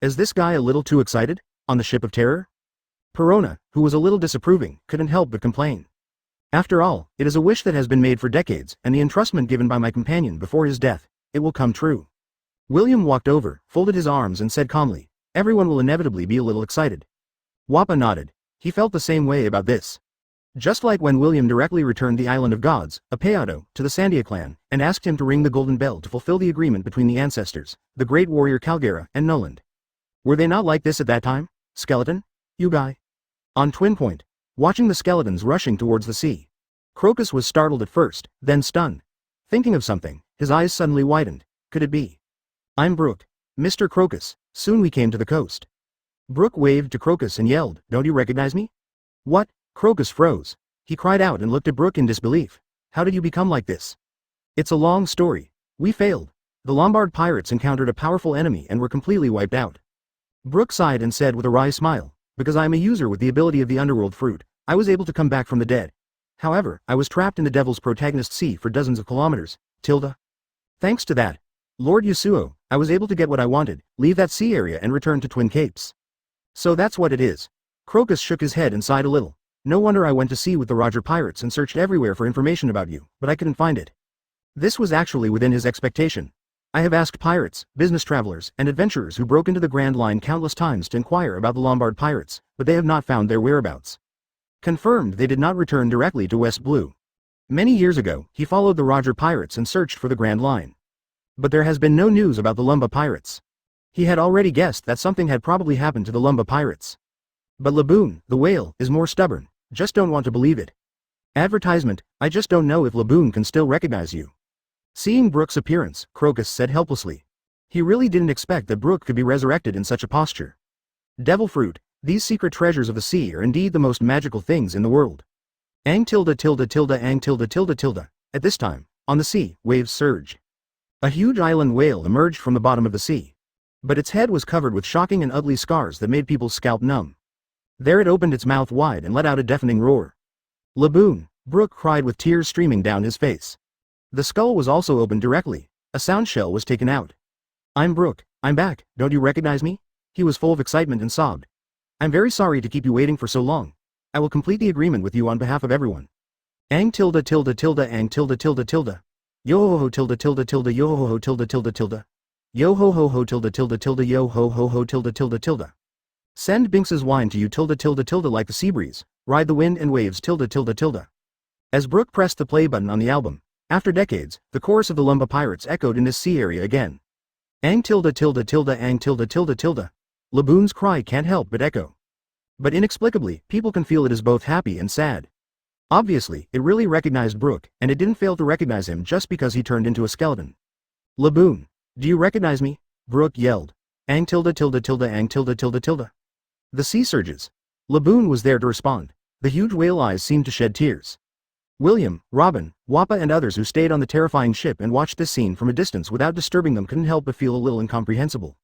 Is this guy a little too excited? On the ship of terror? Perona, who was a little disapproving, couldn't help but complain. After all, it is a wish that has been made for decades, and the entrustment given by my companion before his death, it will come true. William walked over, folded his arms and said calmly, everyone will inevitably be a little excited. Wappa nodded. He felt the same way about this. Just like when William directly returned the Island of Gods, a Peado, to the Sandia clan, and asked him to ring the golden bell to fulfill the agreement between the ancestors, the great warrior Calgera and Noland. Were they not like this at that time? Skeleton? You guy? On Twin Point, watching the skeletons rushing towards the sea. Crocus was startled at first, then stunned. Thinking of something, his eyes suddenly widened. Could it be? I'm Brook. Mr. Crocus. Soon we came to the coast. Brook waved to Crocus and yelled, don't you recognize me? What? Crocus froze. He cried out and looked at Brook in disbelief. How did you become like this? It's a long story. We failed. The Lombard pirates encountered a powerful enemy and were completely wiped out. Brook sighed and said with a wry smile, because I am a user with the ability of the underworld fruit, I was able to come back from the dead. However, I was trapped in the Devil's Protagonist Sea for dozens of kilometers, tilde. Thanks to that, Lord Yasuo, I was able to get what I wanted, leave that sea area and return to Twin Capes. So that's what it is. Crocus shook his head and sighed a little. No wonder I went to sea with the Roger pirates and searched everywhere for information about you, but I couldn't find it. This was actually within his expectation. I have asked pirates, business travelers, and adventurers who broke into the Grand Line countless times to inquire about the Lombard pirates, but they have not found their whereabouts. Confirmed they did not return directly to West Blue. Many years ago, he followed the Roger pirates and searched for the Grand Line. But there has been no news about the Lumba pirates. He had already guessed that something had probably happened to the Lumba pirates. But Laboon, the whale, is more stubborn, just don't want to believe it. Advertisement, I just don't know if Laboon can still recognize you. Seeing Brook's appearance, Crocus said helplessly. He really didn't expect that Brook could be resurrected in such a posture. Devil fruit, these secret treasures of the sea are indeed the most magical things in the world. Ang tilde tilde tilde ang tilde tilde tilde. At this time, on the sea, waves surged. A huge island whale emerged from the bottom of the sea. But its head was covered with shocking and ugly scars that made people's scalp numb. There it opened its mouth wide and let out a deafening roar. Laboon, Brook cried with tears streaming down his face. The skull was also opened directly. A sound shell was taken out. I'm Brook, I'm back, don't you recognize me? He was full of excitement and sobbed. I'm very sorry to keep you waiting for so long. I will complete the agreement with you on behalf of everyone. Ang tilde tilde tilde ang tilde tilde tilde. Yo ho ho tilde tilde tilde yo ho ho tilde tilde tilde. Yo ho ho ho tilde tilde tilde yo ho ho ho tilde tilde tilde. Send Binks's wine to you tilde tilde tilde like the sea breeze, ride the wind and waves tilde tilde tilde. As Brook pressed the play button on the album, after decades, the chorus of the Lumba pirates echoed in this sea area again. Ang tilde tilde tilde ang tilde tilde tilde. Laboon's cry can't help but echo. But inexplicably, people can feel it is both happy and sad. Obviously, it really recognized Brook, and it didn't fail to recognize him just because he turned into a skeleton. Laboon, do you recognize me? Brook yelled. Ang tilde tilde tilde ang tilde tilde tilde. The sea surges. Laboon was there to respond. The huge whale eyes seemed to shed tears. William, Robin, Wappa and others who stayed on the terrifying ship and watched this scene from a distance without disturbing them couldn't help but feel a little incomprehensible.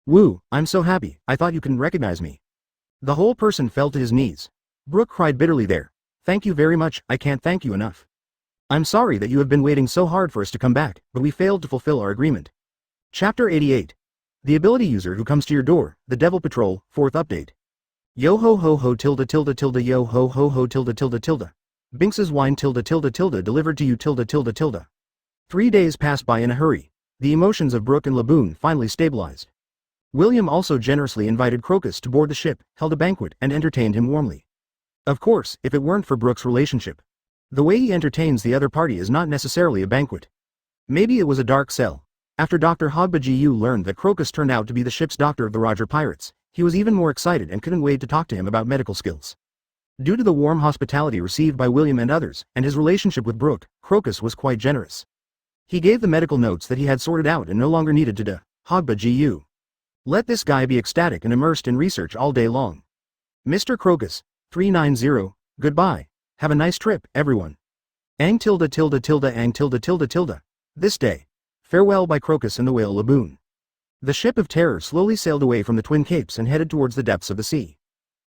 Woo, I'm so happy, I thought you couldn't recognize me. The whole person fell to his knees. Brook cried bitterly there. Thank you very much, I can't thank you enough. I'm sorry that you have been waiting so hard for us to come back, but we failed to fulfill our agreement. Chapter 88. The ability user who comes to your door, the Devil Patrol, 4th update. Yo ho ho ho tilde tilde tilde yo ho ho ho tilde tilde tilde. Binks's wine tilde tilde tilde delivered to you tilde tilde tilde. 3 days passed by in a hurry. The emotions of Brook and Laboon finally stabilized. William also generously invited Crocus to board the ship, held a banquet, and entertained him warmly. Of course, if it weren't for Brook's relationship. The way he entertains the other party is not necessarily a banquet. Maybe it was a dark sell. After Dr. Hogba-Gu learned that Crocus turned out to be the ship's doctor of the Roger Pirates, he was even more excited and couldn't wait to talk to him about medical skills. Due to the warm hospitality received by William and others, and his relationship with Brook, Crocus was quite generous. He gave the medical notes that he had sorted out and no longer needed to Hogba-Gu. Let this guy be ecstatic and immersed in research all day long. Mr. Crocus, 390, goodbye. Have a nice trip, everyone. Ang tilde tilde tilde ang tilde tilde tilde. This day. Farewell by Crocus and the whale Laboon. The ship of terror slowly sailed away from the Twin Capes and headed towards the depths of the sea.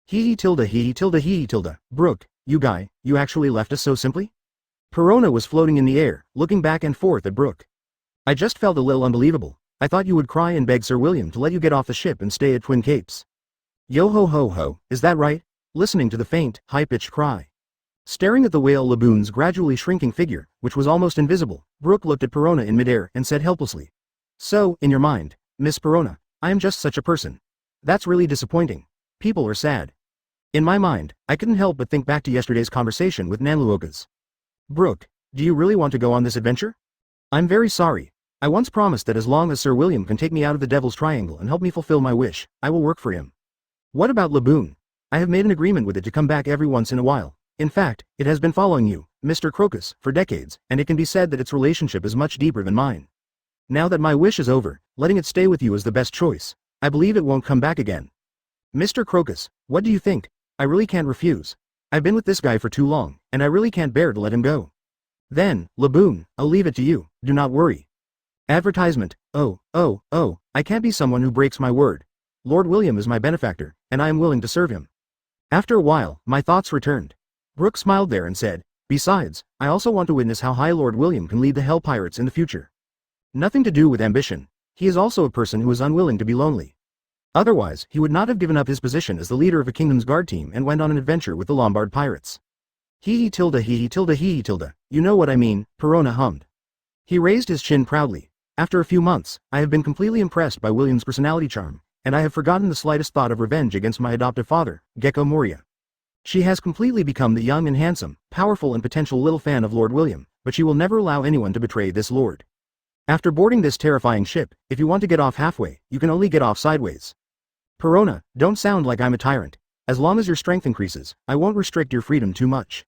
Hee tilde hee tilde hee tilde. Brook, you guy, you actually left us so simply? Perona was floating in the air, looking back and forth at Brook. I just felt a little unbelievable. I thought you would cry and beg Sir William to let you get off the ship and stay at Twin Capes. Yo ho ho ho, is that right? Listening to the faint, high-pitched cry. Staring at the whale Laboon's gradually shrinking figure, which was almost invisible, Brook looked at Perona in midair and said helplessly. So, in your mind, Miss Perona, I am just such a person. That's really disappointing. People are sad. In my mind, I couldn't help but think back to yesterday's conversation with Nanluokas. Brook, do you really want to go on this adventure? I'm very sorry. I once promised that as long as Sir William can take me out of the Devil's Triangle and help me fulfill my wish, I will work for him. What about Laboon? I have made an agreement with it to come back every once in a while. In fact, it has been following you, Mr. Crocus, for decades, and it can be said that its relationship is much deeper than mine. Now that my wish is over, letting it stay with you is the best choice. I believe it won't come back again. Mr. Crocus, what do you think? I really can't refuse. I've been with this guy for too long, and I really can't bear to let him go. Then, Laboon, I'll leave it to you, do not worry. Advertisement, oh, I can't be someone who breaks my word. Lord William is my benefactor, and I am willing to serve him. After a while, my thoughts returned. Brook smiled there and said, besides, I also want to witness how high Lord William can lead the Hell Pirates in the future. Nothing to do with ambition. He is also a person who is unwilling to be lonely. Otherwise, he would not have given up his position as the leader of a kingdom's guard team and went on an adventure with the Lombard pirates. Hee tilde hee tilde hee tilde, you know what I mean, Perona hummed. He raised his chin proudly. After a few months, I have been completely impressed by William's personality charm, and I have forgotten the slightest thought of revenge against my adoptive father, Gekko Moria. She has completely become the young and handsome, powerful and potential little fan of Lord William, but she will never allow anyone to betray this lord. After boarding this terrifying ship, if you want to get off halfway, you can only get off sideways. Perona, don't sound like I'm a tyrant. As long as your strength increases, I won't restrict your freedom too much.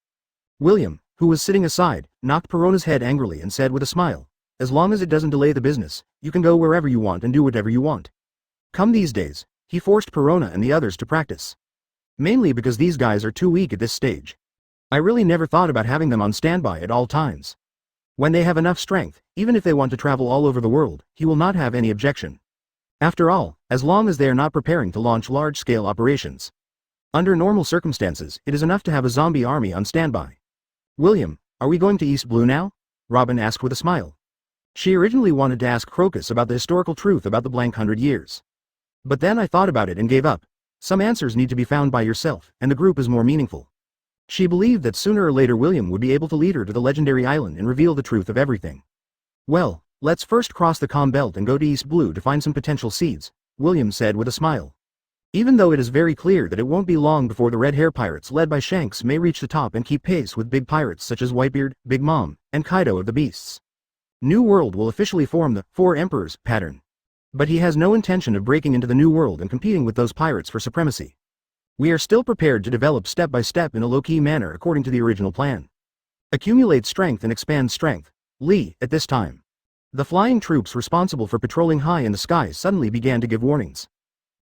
William, who was sitting aside, knocked Perona's head angrily and said with a smile, as long as it doesn't delay the business, you can go wherever you want and do whatever you want. Come these days, he forced Perona and the others to practice. Mainly because these guys are too weak at this stage. I really never thought about having them on standby at all times. When they have enough strength, even if they want to travel all over the world, he will not have any objection. After all, as long as they are not preparing to launch large-scale operations. Under normal circumstances, it is enough to have a zombie army on standby. William, are we going to East Blue now? Robin asked with a smile. She originally wanted to ask Crocus about the historical truth about the blank 100 years. But then I thought about it and gave up. Some answers need to be found by yourself, and the group is more meaningful. She believed that sooner or later William would be able to lead her to the legendary island and reveal the truth of everything. Well, let's first cross the calm belt and go to East Blue to find some potential seeds, William said with a smile. Even though it is very clear that it won't be long before the Red Hair Pirates led by Shanks may reach the top and keep pace with big pirates such as Whitebeard, Big Mom, and Kaido of the Beasts. New World will officially form the Four Emperors pattern. But he has no intention of breaking into the New World and competing with those pirates for supremacy. We are still prepared to develop step by step in a low-key manner according to the original plan. Accumulate strength and expand strength. Lee, at this time. The flying troops responsible for patrolling high in the sky suddenly began to give warnings.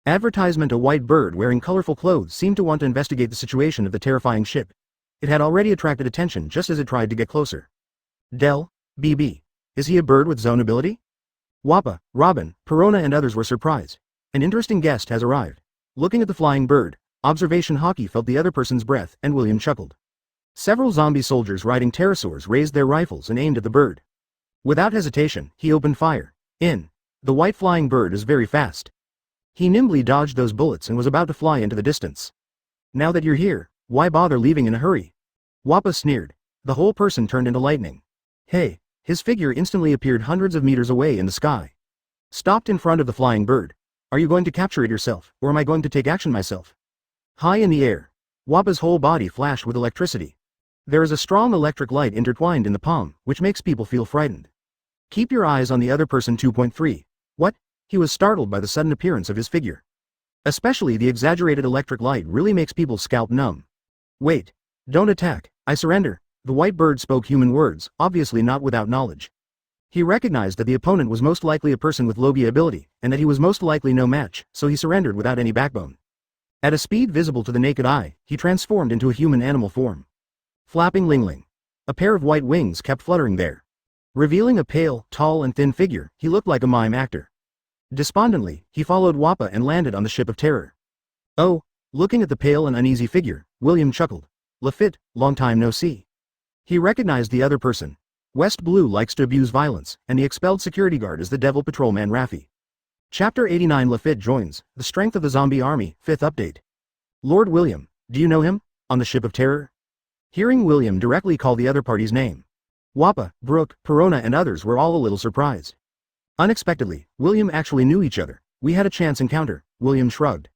Advertisement: a white bird wearing colorful clothes seemed to want to investigate the situation of the terrifying ship. It had already attracted attention just as it tried to get closer. Del, BB. Is he a bird with zone ability? Wappa, Robin, Perona and others were surprised. An interesting guest has arrived. Looking at the flying bird, Observation Hockey felt the other person's breath and William chuckled. Several zombie soldiers riding pterosaurs raised their rifles and aimed at the bird. Without hesitation, he opened fire. The white flying bird is very fast. He nimbly dodged those bullets and was about to fly into the distance. Now that you're here, why bother leaving in a hurry? Wappa sneered. The whole person turned into lightning. Hey! His figure instantly appeared hundreds of meters away in the sky. Stopped in front of the flying bird. Are you going to capture it yourself, or am I going to take action myself? High in the air. Wappa's whole body flashed with electricity. There is a strong electric light intertwined in the palm, which makes people feel frightened. Keep your eyes on the other person. 2.3. What? He was startled by the sudden appearance of his figure. Especially the exaggerated electric light really makes people's scalp numb. Wait. Don't attack. I surrender. The white bird spoke human words, obviously not without knowledge. He recognized that the opponent was most likely a person with Logia ability, and that he was most likely no match, so he surrendered without any backbone. At a speed visible to the naked eye, he transformed into a human animal form. Flapping Lingling. A pair of white wings kept fluttering there. Revealing a pale, tall and thin figure, he looked like a mime actor. Despondently, he followed Wappa and landed on the ship of terror. Oh! Looking at the pale and uneasy figure, William chuckled. Lafitte, long time no see. He recognized the other person. West Blue likes to abuse violence, and the expelled security guard is the devil patrolman Raffi. Chapter 89 Lafitte joins, The Strength of the Zombie Army, 5th update. Lord William, do you know him? On the ship of terror? Hearing William directly call the other party's name. Wappa, Brooke, Perona and others were all a little surprised. Unexpectedly, William actually knew each other. We had a chance encounter, William shrugged.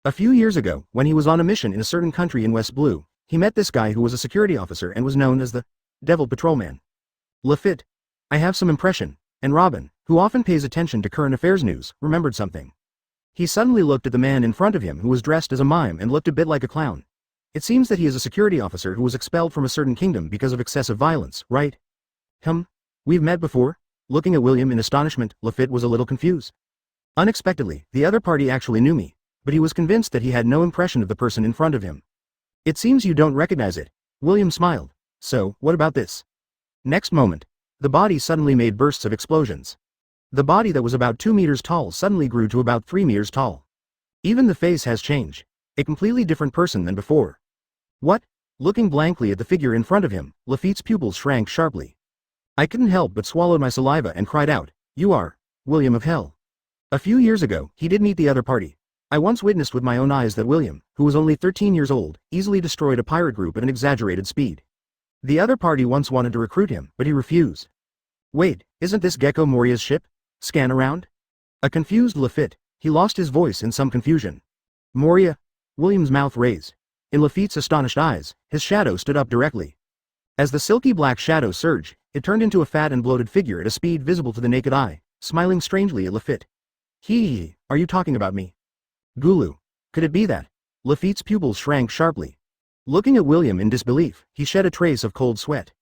A few years ago, when he was on a mission in a certain country in West Blue, he met this guy who was a security officer and was known as the Devil Patrolman. Lafitte. I have some impression, and Robin, who often pays attention to current affairs news, remembered something. He suddenly looked at the man in front of him who was dressed as a mime and looked a bit like a clown. It seems that he is a security officer who was expelled from a certain kingdom because of excessive violence, right? We've met before? Looking at William in astonishment, Lafitte was a little confused. Unexpectedly, the other party actually knew me, but he was convinced that he had no impression of the person in front of him. It seems you don't recognize it. William smiled. So, what about this? Next moment, the body suddenly made bursts of explosions. The body that was about 2 meters tall suddenly grew to about 3 meters tall. Even the face has changed. A completely different person than before. What? Looking blankly at the figure in front of him, Lafitte's pupils shrank sharply. I couldn't help but swallowed my saliva and cried out, You are William of Hell. A few years ago, he did meet the other party. I once witnessed with my own eyes that William, who was only 13 years old, easily destroyed a pirate group at an exaggerated speed. The other party once wanted to recruit him, but he refused. Wait, isn't this Gekko Moria's ship? Scan around? A confused Lafitte, he lost his voice in some confusion. Moria? William's mouth raised. In Lafitte's astonished eyes, his shadow stood up directly. As the silky black shadow surged, it turned into a fat and bloated figure at a speed visible to the naked eye, smiling strangely at Lafitte. Hee, are you talking about me? Gulu. Could it be that? Lafitte's pupils shrank sharply. Looking at William in disbelief, he shed a trace of cold sweat.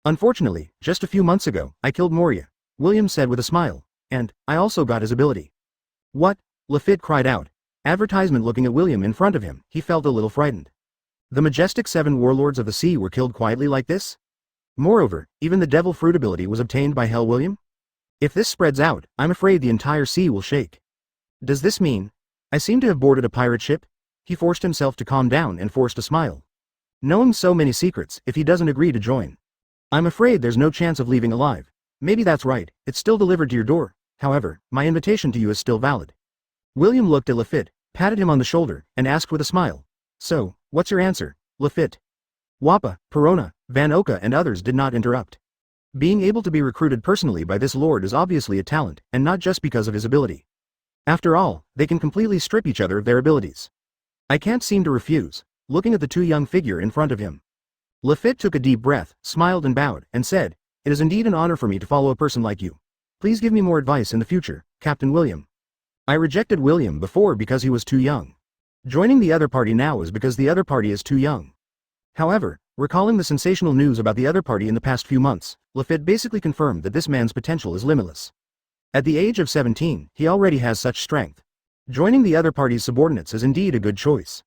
Unfortunately, just a few months ago, I killed Moria, William said with a smile, and I also got his ability. What? Lafitte cried out. Advertisement. Looking at William in front of him, he felt a little frightened. The majestic 7 warlords of the sea were killed quietly like this? Moreover, even the devil fruit ability was obtained by Hell William? If this spreads out, I'm afraid the entire sea will shake. Does this mean I seem to have boarded a pirate ship? He forced himself to calm down and forced a smile. Knowing so many secrets, if he doesn't agree to join, I'm afraid there's no chance of leaving alive. Maybe that's right, it's still delivered to your door. However, my invitation to you is still valid. William looked at Lafitte, patted him on the shoulder, and asked with a smile. So, what's your answer, Lafitte? Wappa, Perona, Van Oka and others did not interrupt. Being able to be recruited personally by this lord is obviously a talent, and not just because of his ability. After all, they can completely strip each other of their abilities. I can't seem to refuse, looking at the too young figure in front of him. Lafitte took a deep breath, smiled and bowed, and said, It is indeed an honor for me to follow a person like you. Please give me more advice in the future, Captain William. I rejected William before because he was too young. Joining the other party now is because the other party is too young. However, recalling the sensational news about the other party in the past few months, Lafitte basically confirmed that this man's potential is limitless. At the age of 17, he already has such strength. Joining the other party's subordinates is indeed a good choice.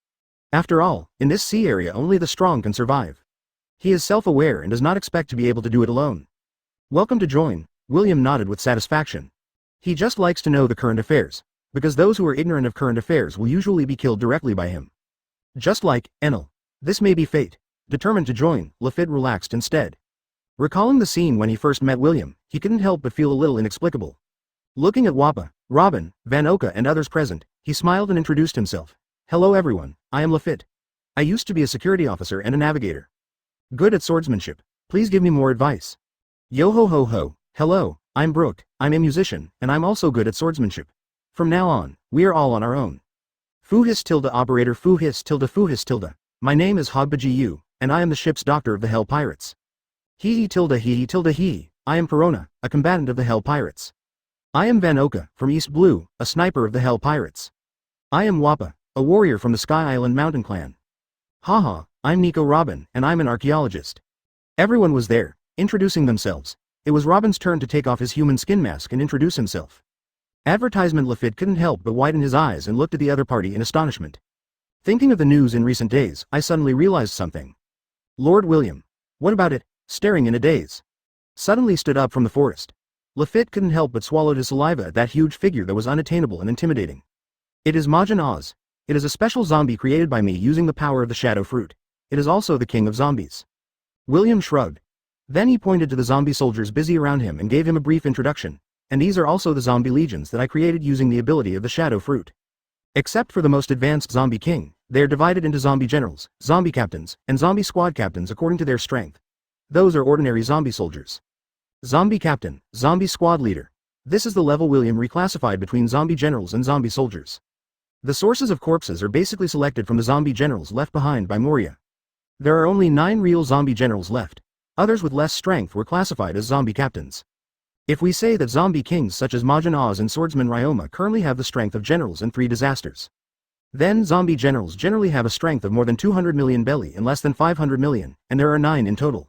After all, in this sea area only the strong can survive. He is self-aware and does not expect to be able to do it alone. Welcome to join, William nodded with satisfaction. He just likes to know the current affairs, because those who are ignorant of current affairs will usually be killed directly by him. Just like Enel. This may be fate. Determined to join, Lafitte relaxed instead. Recalling the scene when he first met William, he couldn't help but feel a little inexplicable. Looking at Wappa, Robin, Van Oka and others present, he smiled and introduced himself. Hello everyone, I am Lafitte. I used to be a security officer and a navigator. Good at swordsmanship. Please give me more advice. Yo ho ho ho, hello, I'm Brook, I'm a musician, and I'm also good at swordsmanship. From now on, we are all on our own. Fu his tilde operator fu his tilde. My name is Hogbaji Yu, and I am the ship's doctor of the Hell Pirates. He tilde he. I am Perona, a combatant of the Hell Pirates. I am Van Oka, from East Blue, a sniper of the Hell Pirates. I am Wappa, a warrior from the Sky Island Mountain Clan. Haha, I'm Nico Robin, and I'm an archaeologist. Everyone was there, introducing themselves. It was Robin's turn to take off his human skin mask and introduce himself. Advertisement Lafitte couldn't help but widen his eyes and looked at the other party in astonishment. Thinking of the news in recent days, I suddenly realized something. Lord William. What about it? Staring in a daze. Suddenly stood up from the forest. Lafitte couldn't help but swallowed his saliva at that huge figure that was unattainable and intimidating. It is Majin Oz. It is a special zombie created by me using the power of the shadow fruit. It is also the king of zombies. William shrugged. Then he pointed to the zombie soldiers busy around him and gave him a brief introduction. And these are also the zombie legions that I created using the ability of the shadow fruit. Except for the most advanced zombie king, they are divided into zombie generals, zombie captains, and zombie squad captains according to their strength. Those are ordinary zombie soldiers. Zombie captain, zombie squad leader. This is the level William reclassified between zombie generals and zombie soldiers. The sources of corpses are basically selected from the zombie generals left behind by Moria. There are only 9 real zombie generals left. Others with less strength were classified as zombie captains. If we say that zombie kings such as Majin Oz and swordsman Ryoma currently have the strength of generals in 3 disasters, then zombie generals generally have a strength of more than 200 million belly and less than 500 million, and there are 9 in total.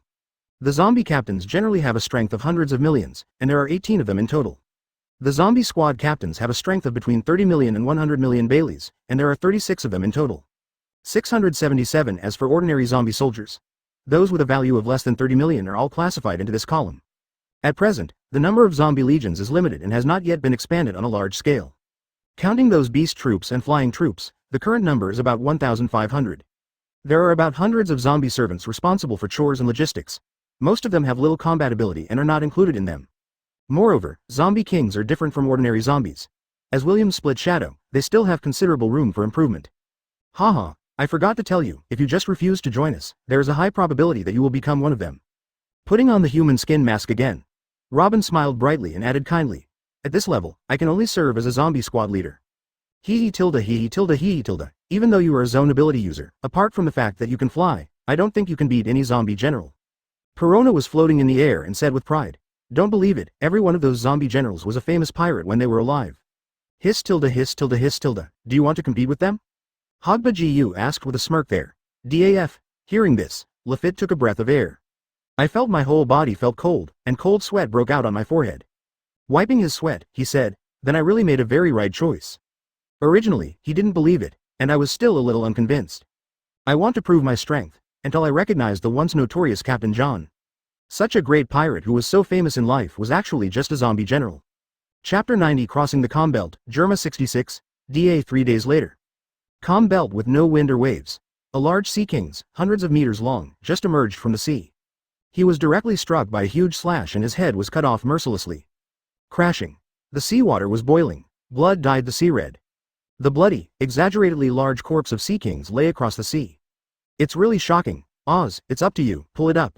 The zombie captains generally have a strength of hundreds of millions, and there are 18 of them in total. The zombie squad captains have a strength of between 30 million and 100 million baileys, and there are 36 of them in total. 677 as for ordinary zombie soldiers. Those with a value of less than 30 million are all classified into this column. At present, the number of zombie legions is limited and has not yet been expanded on a large scale. Counting those beast troops and flying troops, the current number is about 1,500. There are about hundreds of zombie servants responsible for chores and logistics. Most of them have little combat ability and are not included in them. Moreover, zombie kings are different from ordinary zombies. As William split shadow, they still have considerable room for improvement. Haha, I forgot to tell you, if you just refuse to join us, there is a high probability that you will become one of them. Putting on the human skin mask again. Robin smiled brightly and added kindly. At this level, I can only serve as a zombie squad leader. He tilde. Even though you are a zone ability user, apart from the fact that you can fly, I don't think you can beat any zombie general. Perona was floating in the air and said with pride. Don't believe it, every one of those zombie generals was a famous pirate when they were alive. Hiss tilde. Do you want to compete with them? Hogbaji Yu asked with a smirk there. DAF. Hearing this, Lafitte took a breath of air. I felt my whole body felt cold, and cold sweat broke out on my forehead. Wiping his sweat, he said, then I really made a very right choice. Originally, he didn't believe it, and I was still a little unconvinced. I want to prove my strength, until I recognized the once notorious Captain John. Such a great pirate who was so famous in life was actually just a zombie general. Chapter 90 Crossing the Calm Belt, Germa 66, DA 3 days later. Calm belt with no wind or waves. A large sea king, hundreds of meters long, just emerged from the sea. He was directly struck by a huge slash and his head was cut off mercilessly. Crashing. The seawater was boiling. Blood dyed the sea red. The bloody, exaggeratedly large corpse of sea kings lay across the sea. It's really shocking. Oz, it's up to you, pull it up.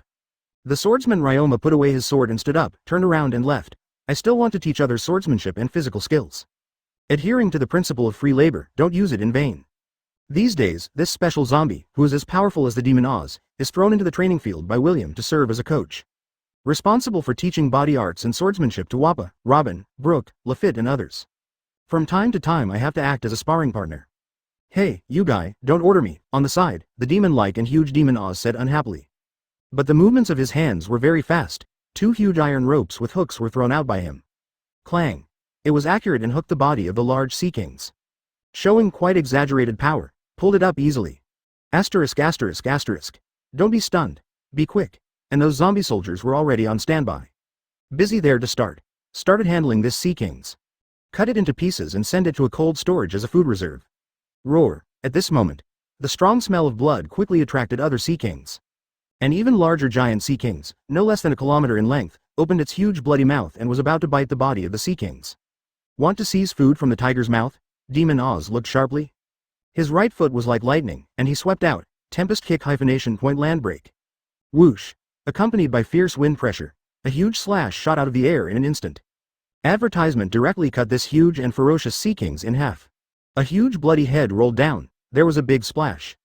The swordsman Ryoma put away his sword and stood up, turned around and left. I still want to teach others swordsmanship and physical skills. Adhering to the principle of free labor, don't use it in vain. These days, this special zombie, who is as powerful as the demon Oz, is thrown into the training field by William to serve as a coach. Responsible for teaching body arts and swordsmanship to Wappa, Robin, Brook, Lafitte and others. From time to time I have to act as a sparring partner. Hey, you guy, don't order me, on the side, the demon-like and huge demon Oz said unhappily. But the movements of his hands were very fast. 2 huge iron ropes with hooks were thrown out by him. Clang. It was accurate and hooked the body of the large sea kings. Showing quite exaggerated power, pulled it up easily. Asterisk. Don't be stunned. Be quick. And those zombie soldiers were already on standby. Busy there to start. Started handling this sea kings. Cut it into pieces and send it to a cold storage as a food reserve. Roar. At this moment, the strong smell of blood quickly attracted other sea kings. An even larger giant sea kings, no less than a kilometer in length, opened its huge bloody mouth and was about to bite the body of the sea kings. Want to seize food from the tiger's mouth? Demon Oz looked sharply. His right foot was like lightning, and he swept out, Tempest kick ! Point land break. Whoosh! Accompanied by fierce wind pressure, a huge slash shot out of the air in an instant. Advertisement directly cut this huge and ferocious sea kings in half. A huge bloody head rolled down, there was a big splash.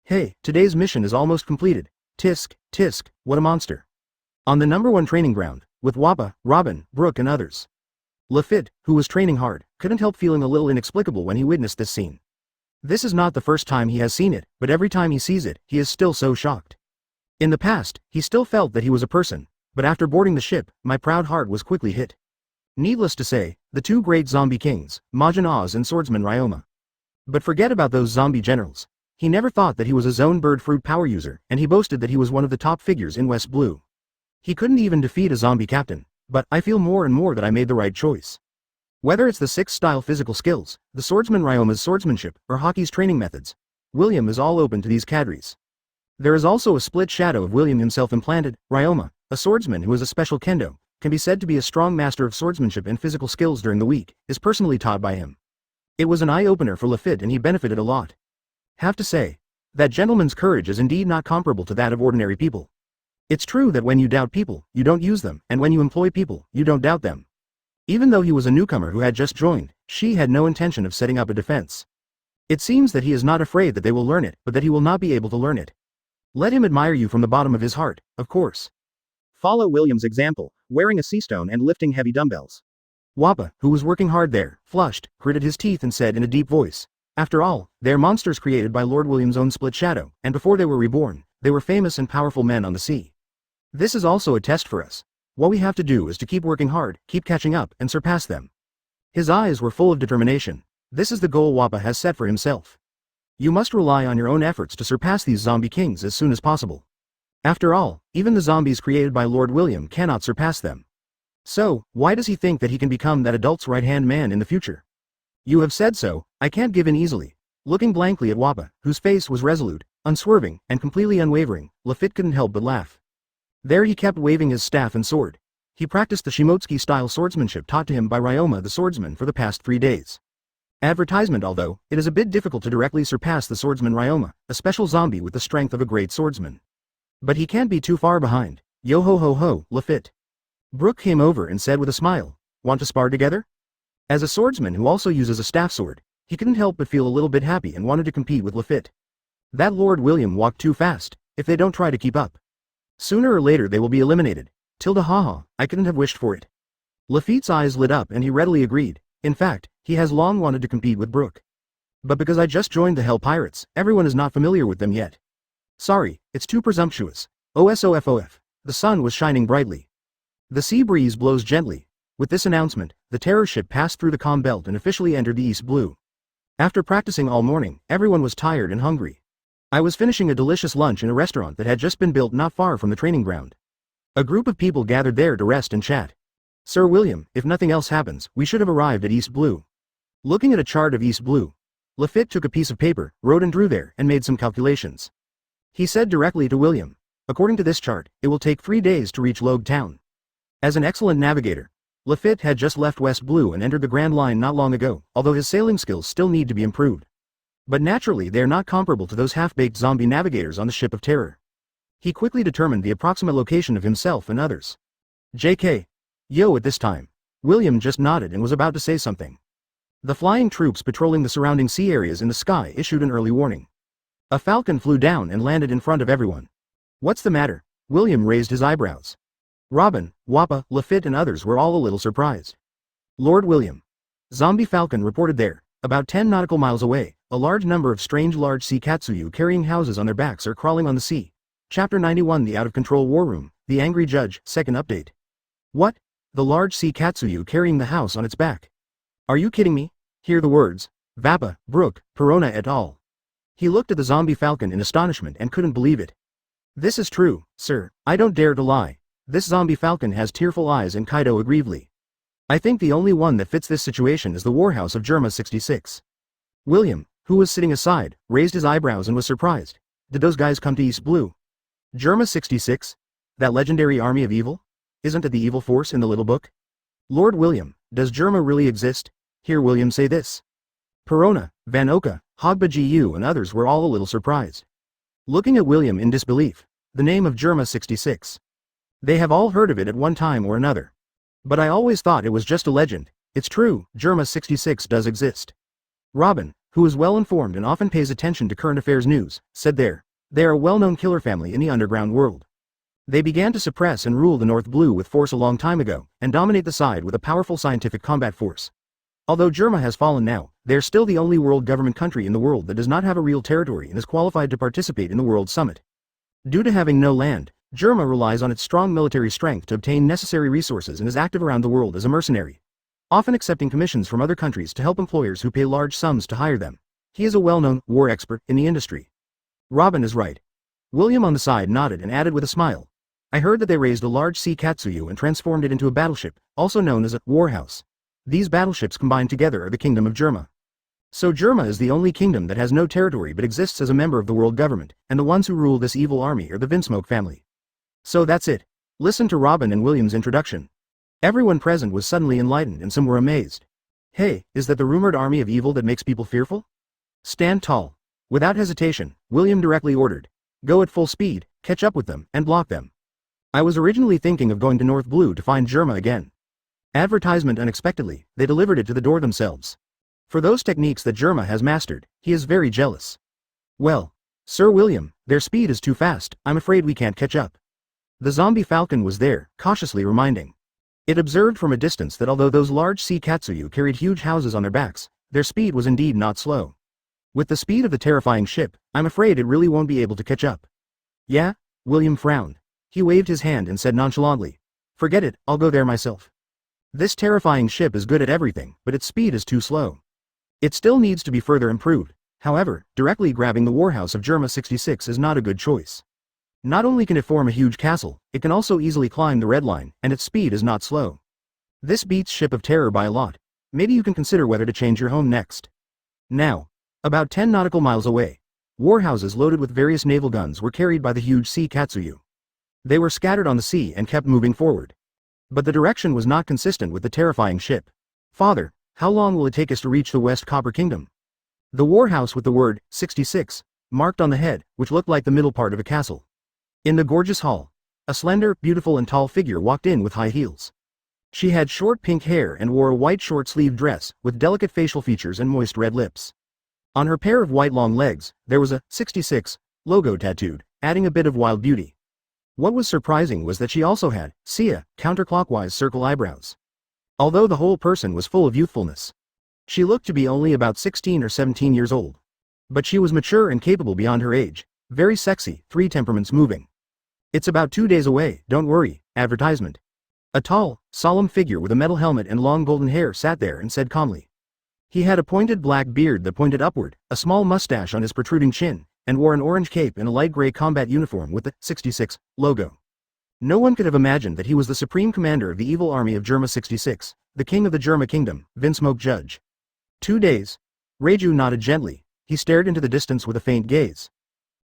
Hey, today's mission is almost completed. Tisk, tisk, what a monster. On the #1 training ground, with Wappa, Robin, Brook and others. Luffy, who was training hard, couldn't help feeling a little inexplicable when he witnessed this scene. This is not the first time he has seen it, but every time he sees it, he is still so shocked. In the past, he still felt that he was a person, but after boarding the ship, my proud heart was quickly hit. Needless to say, the two great zombie kings, Majin Oz and swordsman Ryoma. But forget about those zombie generals. He never thought that he was a zone bird fruit power user, and he boasted that he was one of the top figures in West Blue. He couldn't even defeat a zombie captain, but I feel more and more that I made the right choice. Whether it's the 6-style physical skills, the swordsman Ryoma's swordsmanship, or Hockey's training methods, William is all open to these cadres. There is also a split shadow of William himself implanted. Ryoma, a swordsman who is a special kendo, can be said to be a strong master of swordsmanship and physical skills during the week, is personally taught by him. It was an eye-opener for Luffy and he benefited a lot. Have to say, that gentleman's courage is indeed not comparable to that of ordinary people. It's true that when you doubt people, you don't use them, and when you employ people, you don't doubt them. Even though he was a newcomer who had just joined, she had no intention of setting up a defense. It seems that he is not afraid that they will learn it, but that he will not be able to learn it. Let him admire you from the bottom of his heart, of course. Follow William's example, wearing a sea stone and lifting heavy dumbbells. Wappa, who was working hard there, flushed, gritted his teeth and said in a deep voice, after all, they are monsters created by Lord William's own split shadow, and before they were reborn, they were famous and powerful men on the sea. This is also a test for us. What we have to do is to keep working hard, keep catching up, and surpass them. His eyes were full of determination. This is the goal Wappa has set for himself. You must rely on your own efforts to surpass these zombie kings as soon as possible. After all, even the zombies created by Lord William cannot surpass them. So, why does he think that he can become that adult's right-hand man in the future? You have said so, I can't give in easily. Looking blankly at Wappa, whose face was resolute, unswerving, and completely unwavering, Luffy couldn't help but laugh. There he kept waving his staff and sword. He practiced the Shimotsuki-style swordsmanship taught to him by Ryoma the swordsman for the past 3 days. Advertisement. Although, it is a bit difficult to directly surpass the swordsman Ryoma, a special zombie with the strength of a great swordsman. But he can't be too far behind. Yo ho ho ho, Luffy. Brook came over and said with a smile, want to spar together? As a swordsman who also uses a staff sword, he couldn't help but feel a little bit happy and wanted to compete with Luffy. That Lord William walked too fast, if they don't try to keep up. Sooner or later they will be eliminated. Tilda haha, I couldn't have wished for it. Luffy's eyes lit up and he readily agreed. In fact, he has long wanted to compete with Brook. But because I just joined the Hell Pirates, everyone is not familiar with them yet. Sorry, it's too presumptuous. OSOFOF. The sun was shining brightly. The sea breeze blows gently. With this announcement, the terror ship passed through the calm belt and officially entered the East Blue. After practicing all morning, everyone was tired and hungry. I was finishing a delicious lunch in a restaurant that had just been built not far from the training ground. A group of people gathered there to rest and chat. Sir William, if nothing else happens, we should have arrived at East Blue. Looking at a chart of East Blue, Luffy took a piece of paper, wrote and drew there, and made some calculations. He said directly to William, according to this chart, it will take 3 days to reach Logue Town. As an excellent navigator, Luffy had just left West Blue and entered the Grand Line not long ago, although his sailing skills still need to be improved. But naturally they are not comparable to those half-baked zombie navigators on the Ship of Terror. He quickly determined the approximate location of himself and others. JK. Yo, at this time, William just nodded and was about to say something. The flying troops patrolling the surrounding sea areas in the sky issued an early warning. A falcon flew down and landed in front of everyone. What's the matter? William raised his eyebrows. Robin, Wappa, Luffy and others were all a little surprised. Lord William. Zombie falcon reported there, about 10 nautical miles away, a large number of strange large sea katsuyu carrying houses on their backs are crawling on the sea. Chapter 91 The Out-of-Control War Room, The Angry Judge, second update. What? The large sea katsuyu carrying the house on its back. Are you kidding me? Hear the words, Vappa, Brook, Perona et al. He looked at the zombie falcon in astonishment and couldn't believe it. This is true, sir, I don't dare to lie. This zombie falcon has tearful eyes and Kaido aggrievedly. I think the only one that fits this situation is the warhouse of Germa 66. William, who was sitting aside, raised his eyebrows and was surprised. Did those guys come to East Blue? Germa 66? That legendary army of evil? Isn't it the evil force in the little book? Lord William, does Germa really exist? Hear William say this. Perona, Van Oka, Hogba Gu and others were all a little surprised. Looking at William in disbelief, the name of Germa 66. They have all heard of it at one time or another. But I always thought it was just a legend. It's true, Germa 66 does exist. Robin, who is well informed and often pays attention to current affairs news, said they are a well-known killer family in the underground world. They began to suppress and rule the North Blue with force a long time ago, and dominate the side with a powerful scientific combat force. Although Germa has fallen now, they are still the only world government country in the world that does not have a real territory and is qualified to participate in the World Summit. Due to having no land, Germa relies on its strong military strength to obtain necessary resources and is active around the world as a mercenary, often accepting commissions from other countries to help employers who pay large sums to hire them. He is a well-known war expert in the industry. Robin is right. William on the side nodded and added with a smile. I heard that they raised a large sea Katsuyu and transformed it into a battleship, also known as a warhouse. These battleships combined together are the Kingdom of Germa. So Germa is the only kingdom that has no territory but exists as a member of the world government, and the ones who rule this evil army are the Vinsmoke family. So that's it. Listen to Robin and William's introduction. Everyone present was suddenly enlightened and some were amazed. Hey, is that the rumored army of evil that makes people fearful? Stand tall. Without hesitation, William directly ordered. Go at full speed, catch up with them, and block them. I was originally thinking of going to North Blue to find Germa again. Advertisement unexpectedly, they delivered it to the door themselves. For those techniques that Germa has mastered, he is very jealous. Well, Sir William, their speed is too fast, I'm afraid we can't catch up. The zombie falcon was there, cautiously reminding. It observed from a distance that although those large sea Katsuyu carried huge houses on their backs, their speed was indeed not slow. With the speed of the terrifying ship, I'm afraid it really won't be able to catch up. Yeah? William frowned. He waved his hand and said nonchalantly. Forget it, I'll go there myself. This terrifying ship is good at everything, but its speed is too slow. It still needs to be further improved. However, directly grabbing the warhouse of Germa 66 is not a good choice. Not only can it form a huge castle, it can also easily climb the red line, and its speed is not slow. This beats Ship of Terror by a lot. Maybe you can consider whether to change your home next. Now, about 10 nautical miles away, warhouses loaded with various naval guns were carried by the huge sea Katsuyu. They were scattered on the sea and kept moving forward. But the direction was not consistent with the terrifying ship. Father, how long will it take us to reach the West Copper Kingdom? The warhouse with the word 66 marked on the head, which looked like the middle part of a castle. In the gorgeous hall, a slender, beautiful and tall figure walked in with high heels. She had short pink hair and wore a white short-sleeved dress with delicate facial features and moist red lips. On her pair of white long legs, there was a 66 logo tattooed, adding a bit of wild beauty. What was surprising was that she also had counterclockwise circle eyebrows. Although the whole person was full of youthfulness. She looked to be only about 16 or 17 years old. But she was mature and capable beyond her age, very sexy, 3 temperaments moving. It's about 2 days away, don't worry, advertisement. A tall, solemn figure with a metal helmet and long golden hair sat there and said calmly. He had a pointed black beard that pointed upward, a small mustache on his protruding chin, and wore an orange cape and a light gray combat uniform with the 66 logo. No one could have imagined that he was the supreme commander of the evil army of Germa 66, the king of the Germa kingdom, Vinsmoke Judge. 2 days. Reiju nodded gently. He stared into the distance with a faint gaze.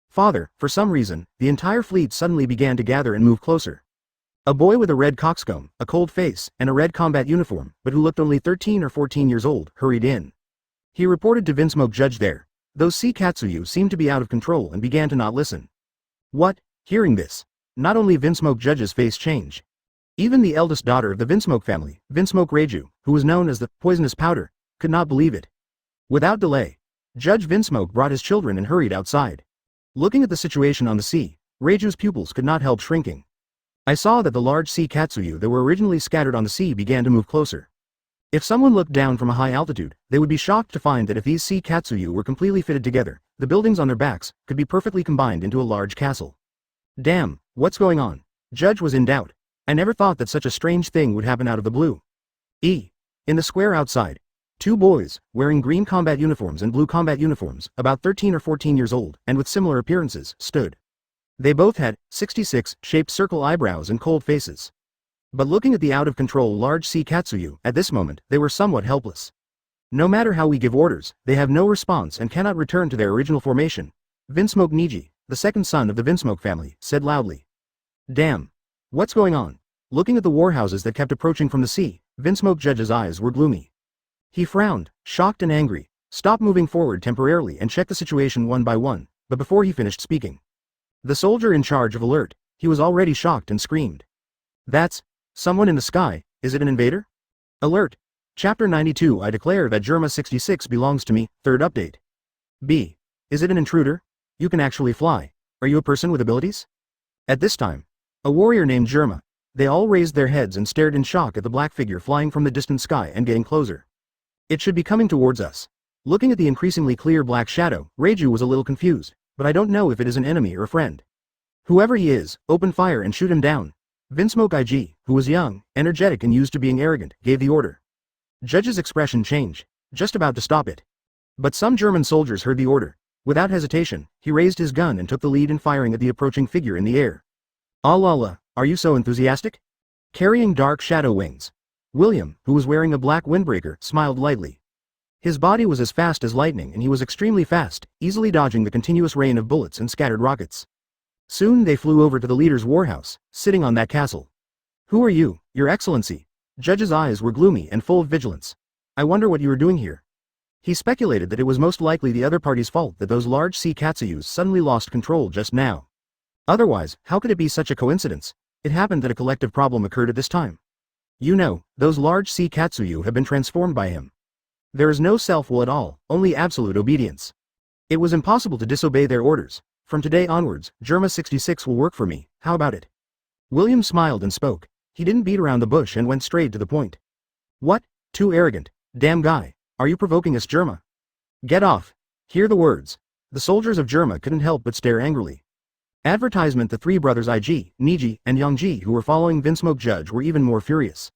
Father, for some reason, the entire fleet suddenly began to gather and move closer. A boy with a red coxcomb, a cold face, and a red combat uniform, but who looked only 13 or 14 years old, hurried in. He reported to Vinsmoke Judge there. Those sea Katsuyu seemed to be out of control and began to not listen. What? Hearing this, not only Vinsmoke Judge's face changed. Even the eldest daughter of the Vinsmoke family, Vinsmoke Reiju, who was known as the poisonous powder, could not believe it. Without delay, Judge Vinsmoke brought his children and hurried outside. Looking at the situation on the sea, Reiju's pupils could not help shrinking. I saw that the large sea Katsuyu that were originally scattered on the sea began to move closer. If someone looked down from a high altitude, they would be shocked to find that if these sea Katsuyu were completely fitted together, the buildings on their backs could be perfectly combined into a large castle. Damn, what's going on? Judge was in doubt. I never thought that such a strange thing would happen out of the blue. In the square outside, 2 boys, wearing green combat uniforms and blue combat uniforms, about 13 or 14 years old, and with similar appearances, stood. They both had 66-shaped circle eyebrows and cold faces. But looking at the out-of-control large sea Katsuyu, at this moment, they were somewhat helpless. No matter how we give orders, they have no response and cannot return to their original formation. Vinsmoke Niji, the second son of the Vinsmoke family, said loudly. Damn. What's going on? Looking at the warhouses that kept approaching from the sea, Vinsmoke Judge's eyes were gloomy. He frowned, shocked and angry, stopped moving forward temporarily and checked the situation one by one, but before he finished speaking. The soldier in charge of alert, he was already shocked and screamed. That's someone in the sky, is it an invader? Alert. Chapter 92 I declare that Germa 66 belongs to me, third update. B. Is it an intruder? You can actually fly. Are you a person with abilities? At this time, a warrior named Germa. They all raised their heads and stared in shock at the black figure flying from the distant sky and getting closer. It should be coming towards us. Looking at the increasingly clear black shadow, Reiju was a little confused, but I don't know if it is an enemy or a friend. Whoever he is, open fire and shoot him down. Vinsmoke IG, who was young, energetic and used to being arrogant, gave the order. Judge's expression changed, just about to stop it. But some German soldiers heard the order. Without hesitation, he raised his gun and took the lead in firing at the approaching figure in the air. Allah, are you so enthusiastic? Carrying dark shadow wings. William, who was wearing a black windbreaker, smiled lightly. His body was as fast as lightning and he was extremely fast, easily dodging the continuous rain of bullets and scattered rockets. Soon they flew over to the leader's warhouse, sitting on that castle. Who are you, Your Excellency? Judge's eyes were gloomy and full of vigilance. I wonder what you are doing here. He speculated that it was most likely the other party's fault that those large sea katsuyus suddenly lost control just now. Otherwise, how could it be such a coincidence? It happened that a collective problem occurred at this time. You know, those large sea katsuyu have been transformed by him. There is no self-will at all, only absolute obedience. It was impossible to disobey their orders. From today onwards, Germa 66 will work for me, how about it? William smiled and spoke. He didn't beat around the bush and went straight to the point. What? Too arrogant. Damn guy. Are you provoking us, Germa? Get off. Hear the words. The soldiers of Germa couldn't help but stare angrily. Advertisement. The three brothers IG, Niji, and Yongji who were following Vinsmoke Judge were even more furious.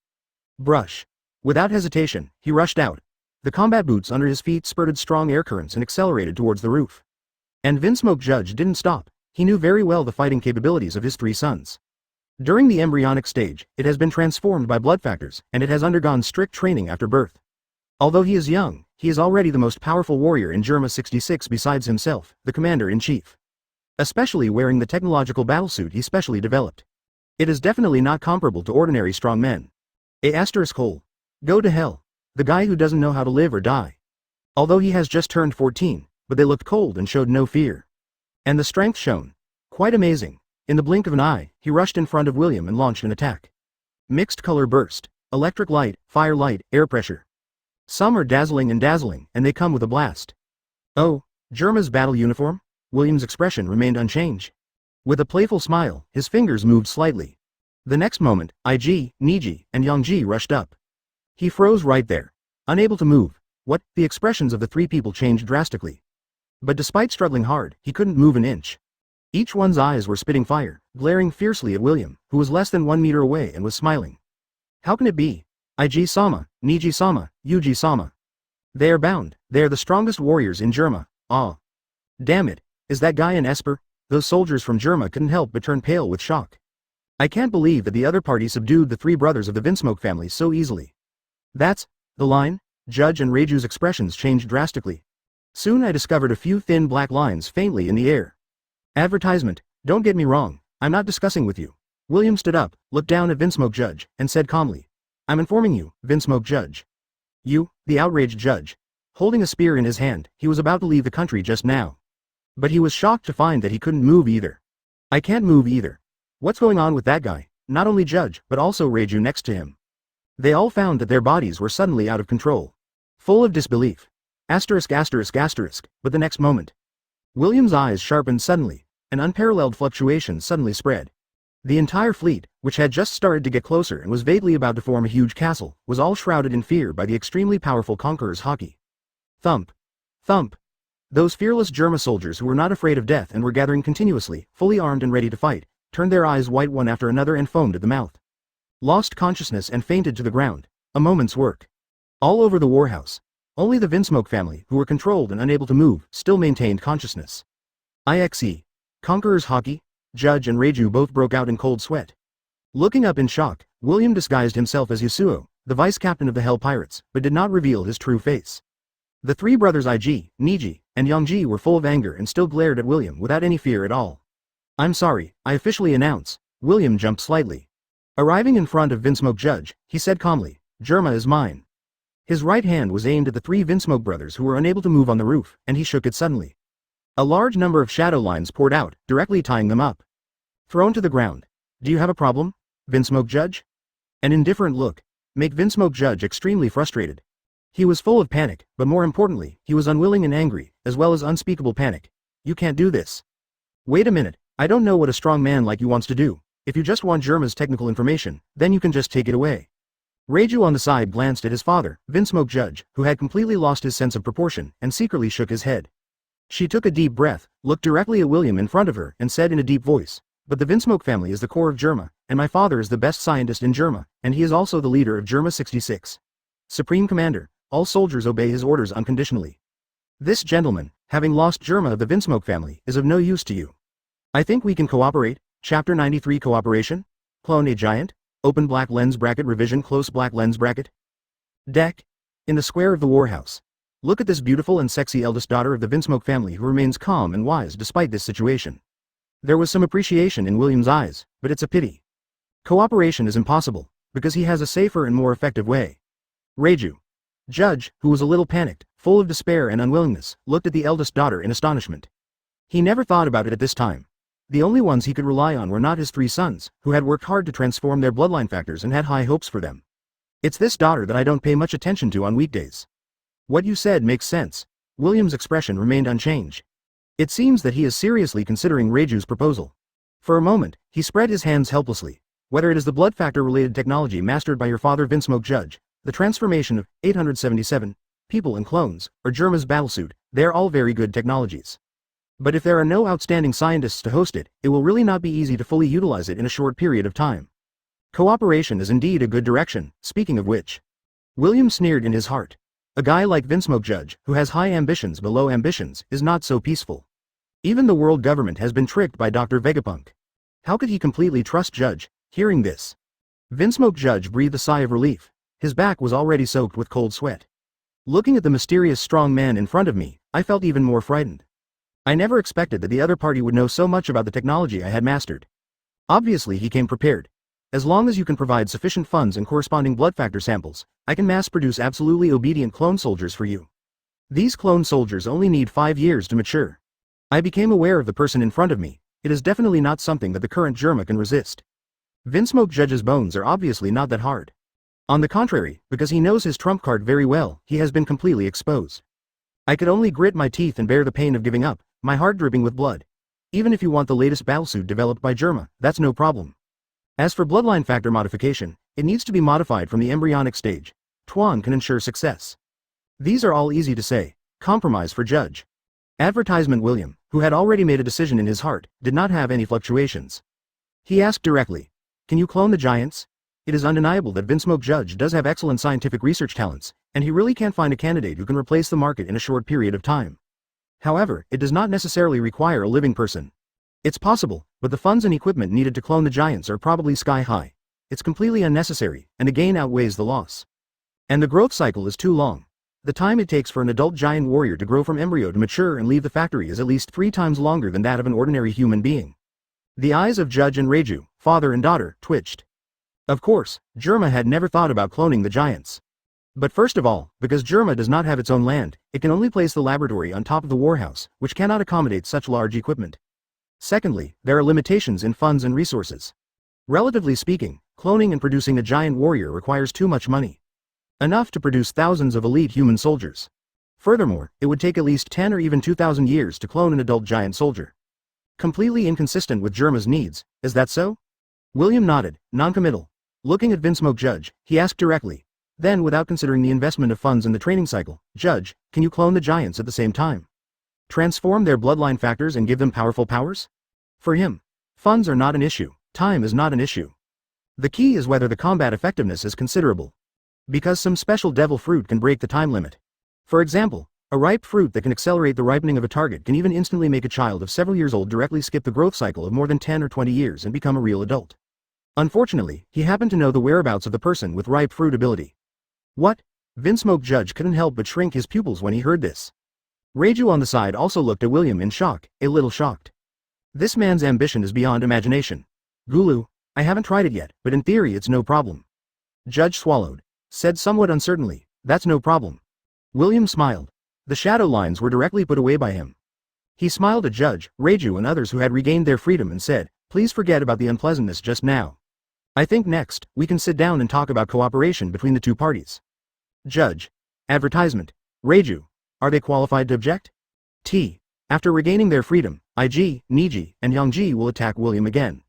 Brush. Without hesitation, he rushed out. The combat boots under his feet spurted strong air currents and accelerated towards the roof. And Vinsmoke Judge didn't stop. He knew very well the fighting capabilities of his three sons. During the embryonic stage, it has been transformed by blood factors, and it has undergone strict training after birth. Although he is young, he is already the most powerful warrior in Germa 66 besides himself, the commander-in-chief. Especially wearing the technological battlesuit he specially developed. It is definitely not comparable to ordinary strong men. *hole. Go to hell. The guy who doesn't know how to live or die. Although he has just turned 14, but they looked cold and showed no fear. And the strength shown. Quite amazing. In the blink of an eye, he rushed in front of William and launched an attack. Mixed color burst. Electric light, fire light, air pressure. Some are dazzling, and they come with a blast. Oh, Germa's battle uniform? William's expression remained unchanged. With a playful smile, his fingers moved slightly. The next moment, IG, Niji, and Yongji rushed up. He froze right there. Unable to move. What? The expressions of the three people changed drastically. But despite struggling hard, he couldn't move an inch. Each one's eyes were spitting fire, glaring fiercely at William, who was less than 1 meter away and was smiling. How can it be? IG-sama, Niji-sama, Yuji-sama. They are bound. They are the strongest warriors in Germa. Ah. Damn it. Is that guy an Esper? Those soldiers from Germa couldn't help but turn pale with shock. I can't believe that the other party subdued the three brothers of the Vinsmoke family so easily. That's the line. Judge and Reiju's expressions changed drastically. Soon I discovered a few thin black lines faintly in the air. Advertisement. Don't get me wrong, I'm not discussing with you. William stood up, looked down at Vinsmoke Judge, and said calmly. I'm informing you, Vinsmoke Judge. You, the outraged judge. Holding a spear in his hand, he was about to leave the country just now. But he was shocked to find that he couldn't move either. I can't move either. What's going on with that guy? Not only Judge, but also Reiju next to him. They all found that their bodies were suddenly out of control. Full of disbelief. But the next moment. William's eyes sharpened suddenly. An unparalleled fluctuation suddenly spread. The entire fleet, which had just started to get closer and was vaguely about to form a huge castle, was all shrouded in fear by the extremely powerful Conqueror's Haki. Thump. Thump. Those fearless Germa soldiers who were not afraid of death and were gathering continuously, fully armed and ready to fight, turned their eyes white one after another and foamed at the mouth. Lost consciousness and fainted to the ground. A moment's work. All over the warhouse. Only the Vinsmoke family, who were controlled and unable to move, still maintained consciousness. IXE. Conqueror's Haki, Judge and Reiju both broke out in cold sweat. Looking up in shock, William disguised himself as Yasuo, the vice captain of the Hell Pirates, but did not reveal his true face. The three brothers IG, Niji, and Yongji were full of anger and still glared at William without any fear at all. I'm sorry, I officially announce. William jumped slightly. Arriving in front of Vinsmoke Judge, he said calmly, Germa is mine. His right hand was aimed at the three Vinsmoke brothers who were unable to move on the roof, and he shook it suddenly. A large number of shadow lines poured out, directly tying them up. Thrown to the ground. Do you have a problem, Vinsmoke Judge? An indifferent look. Make Vinsmoke Judge extremely frustrated. He was full of panic, but more importantly, he was unwilling and angry, as well as unspeakable panic. You can't do this. Wait a minute, I don't know what a strong man like you wants to do. If you just want Germa's technical information, then you can just take it away. Reiju on the side glanced at his father, Vinsmoke Judge, who had completely lost his sense of proportion, and secretly shook his head. She took a deep breath, looked directly at William in front of her, and said in a deep voice, "But the Vinsmoke family is the core of Germa, and my father is the best scientist in Germa, and he is also the leader of Germa 66. Supreme Commander, all soldiers obey his orders unconditionally. This gentleman, having lost Germa of the Vinsmoke family, is of no use to you. I think we can cooperate." Chapter 93 Cooperation? Clone a giant? Open black lens bracket revision close black lens bracket. Deck. In the square of the warhouse. Look at this beautiful and sexy eldest daughter of the Vinsmoke family who remains calm and wise despite this situation. There was some appreciation in William's eyes, but it's a pity. Cooperation is impossible, because he has a safer and more effective way. Reiju. Judge, who was a little panicked, full of despair and unwillingness, looked at the eldest daughter in astonishment. He never thought about it at this time. The only ones he could rely on were not his 3 sons, who had worked hard to transform their bloodline factors and had high hopes for them. It's this daughter that I don't pay much attention to on weekdays. What you said makes sense. William's expression remained unchanged. It seems that he is seriously considering Reiju's proposal. For a moment, he spread his hands helplessly. Whether it is the blood factor-related technology mastered by your father Vinsmoke Judge, the transformation of 877 people and clones, or Germa's battlesuit, they are all very good technologies. But if there are no outstanding scientists to host it, it will really not be easy to fully utilize it in a short period of time. Cooperation is indeed a good direction, speaking of which. William sneered in his heart. A guy like Vinsmoke Judge, who has high ambitions below ambitions, is not so peaceful. Even the world government has been tricked by Dr. Vegapunk. How could he completely trust Judge? Hearing this, Vinsmoke Judge breathed a sigh of relief. His back was already soaked with cold sweat. Looking at the mysterious strong man in front of me, I felt even more frightened. I never expected that the other party would know so much about the technology I had mastered. Obviously he came prepared. As long as you can provide sufficient funds and corresponding blood factor samples, I can mass-produce absolutely obedient clone soldiers for you. These clone soldiers only need 5 years to mature. I became aware of the person in front of me. It is definitely not something that the current Germa can resist. Vinsmoke Judge's bones are obviously not that hard. On the contrary, because he knows his trump card very well, he has been completely exposed. I could only grit my teeth and bear the pain of giving up, my heart dripping with blood. Even if you want the latest battlesuit developed by Germa, that's no problem. As for bloodline factor modification, it needs to be modified from the embryonic stage. Tuan can ensure success. These are all easy to say. Compromise for Judge. Advertisement William, who had already made a decision in his heart, did not have any fluctuations. He asked directly, "Can you clone the giants?" It is undeniable that Vinsmoke Judge does have excellent scientific research talents, and he really can't find a candidate who can replace the market in a short period of time. However, it does not necessarily require a living person. It's possible, but the funds and equipment needed to clone the giants are probably sky high. It's completely unnecessary, and the gain outweighs the loss. And the growth cycle is too long. The time it takes for an adult giant warrior to grow from embryo to mature and leave the factory is at least 3 times longer than that of an ordinary human being. The eyes of Judge and Reiju, father and daughter, twitched. Of course, Germa had never thought about cloning the giants. But first of all, because Germa does not have its own land, it can only place the laboratory on top of the warhouse, which cannot accommodate such large equipment. Secondly, there are limitations in funds and resources. Relatively speaking, cloning and producing a giant warrior requires too much money. Enough to produce thousands of elite human soldiers. Furthermore, it would take at least 10 or even 2,000 years to clone an adult giant soldier. Completely inconsistent with Germa's needs, is that so? William nodded, non-committal. Looking at Vinsmoke Judge, he asked directly. Then, without considering the investment of funds in the training cycle, Judge, can you clone the giants at the same time? Transform their bloodline factors and give them powerful powers? For him, funds are not an issue, time is not an issue. The key is whether the combat effectiveness is considerable. Because some special devil fruit can break the time limit. For example, a ripe fruit that can accelerate the ripening of a target can even instantly make a child of several years old directly skip the growth cycle of more than 10 or 20 years and become a real adult. Unfortunately, he happened to know the whereabouts of the person with ripe fruit ability. What? Vinsmoke Judge couldn't help but shrink his pupils when he heard this. Reiju on the side also looked at William in shock, a little shocked. This man's ambition is beyond imagination. Gulu, I haven't tried it yet, but in theory it's no problem. Judge swallowed. Said somewhat uncertainly, that's no problem. William smiled. The shadow lines were directly put away by him. He smiled at Judge, Reiju and others who had regained their freedom and said, "Please forget about the unpleasantness just now. I think next, we can sit down and talk about cooperation between the two parties." Judge. Advertisement. Reiju. Are they qualified to object? T. After regaining their freedom, IG, Niji, and Yongji will attack William again.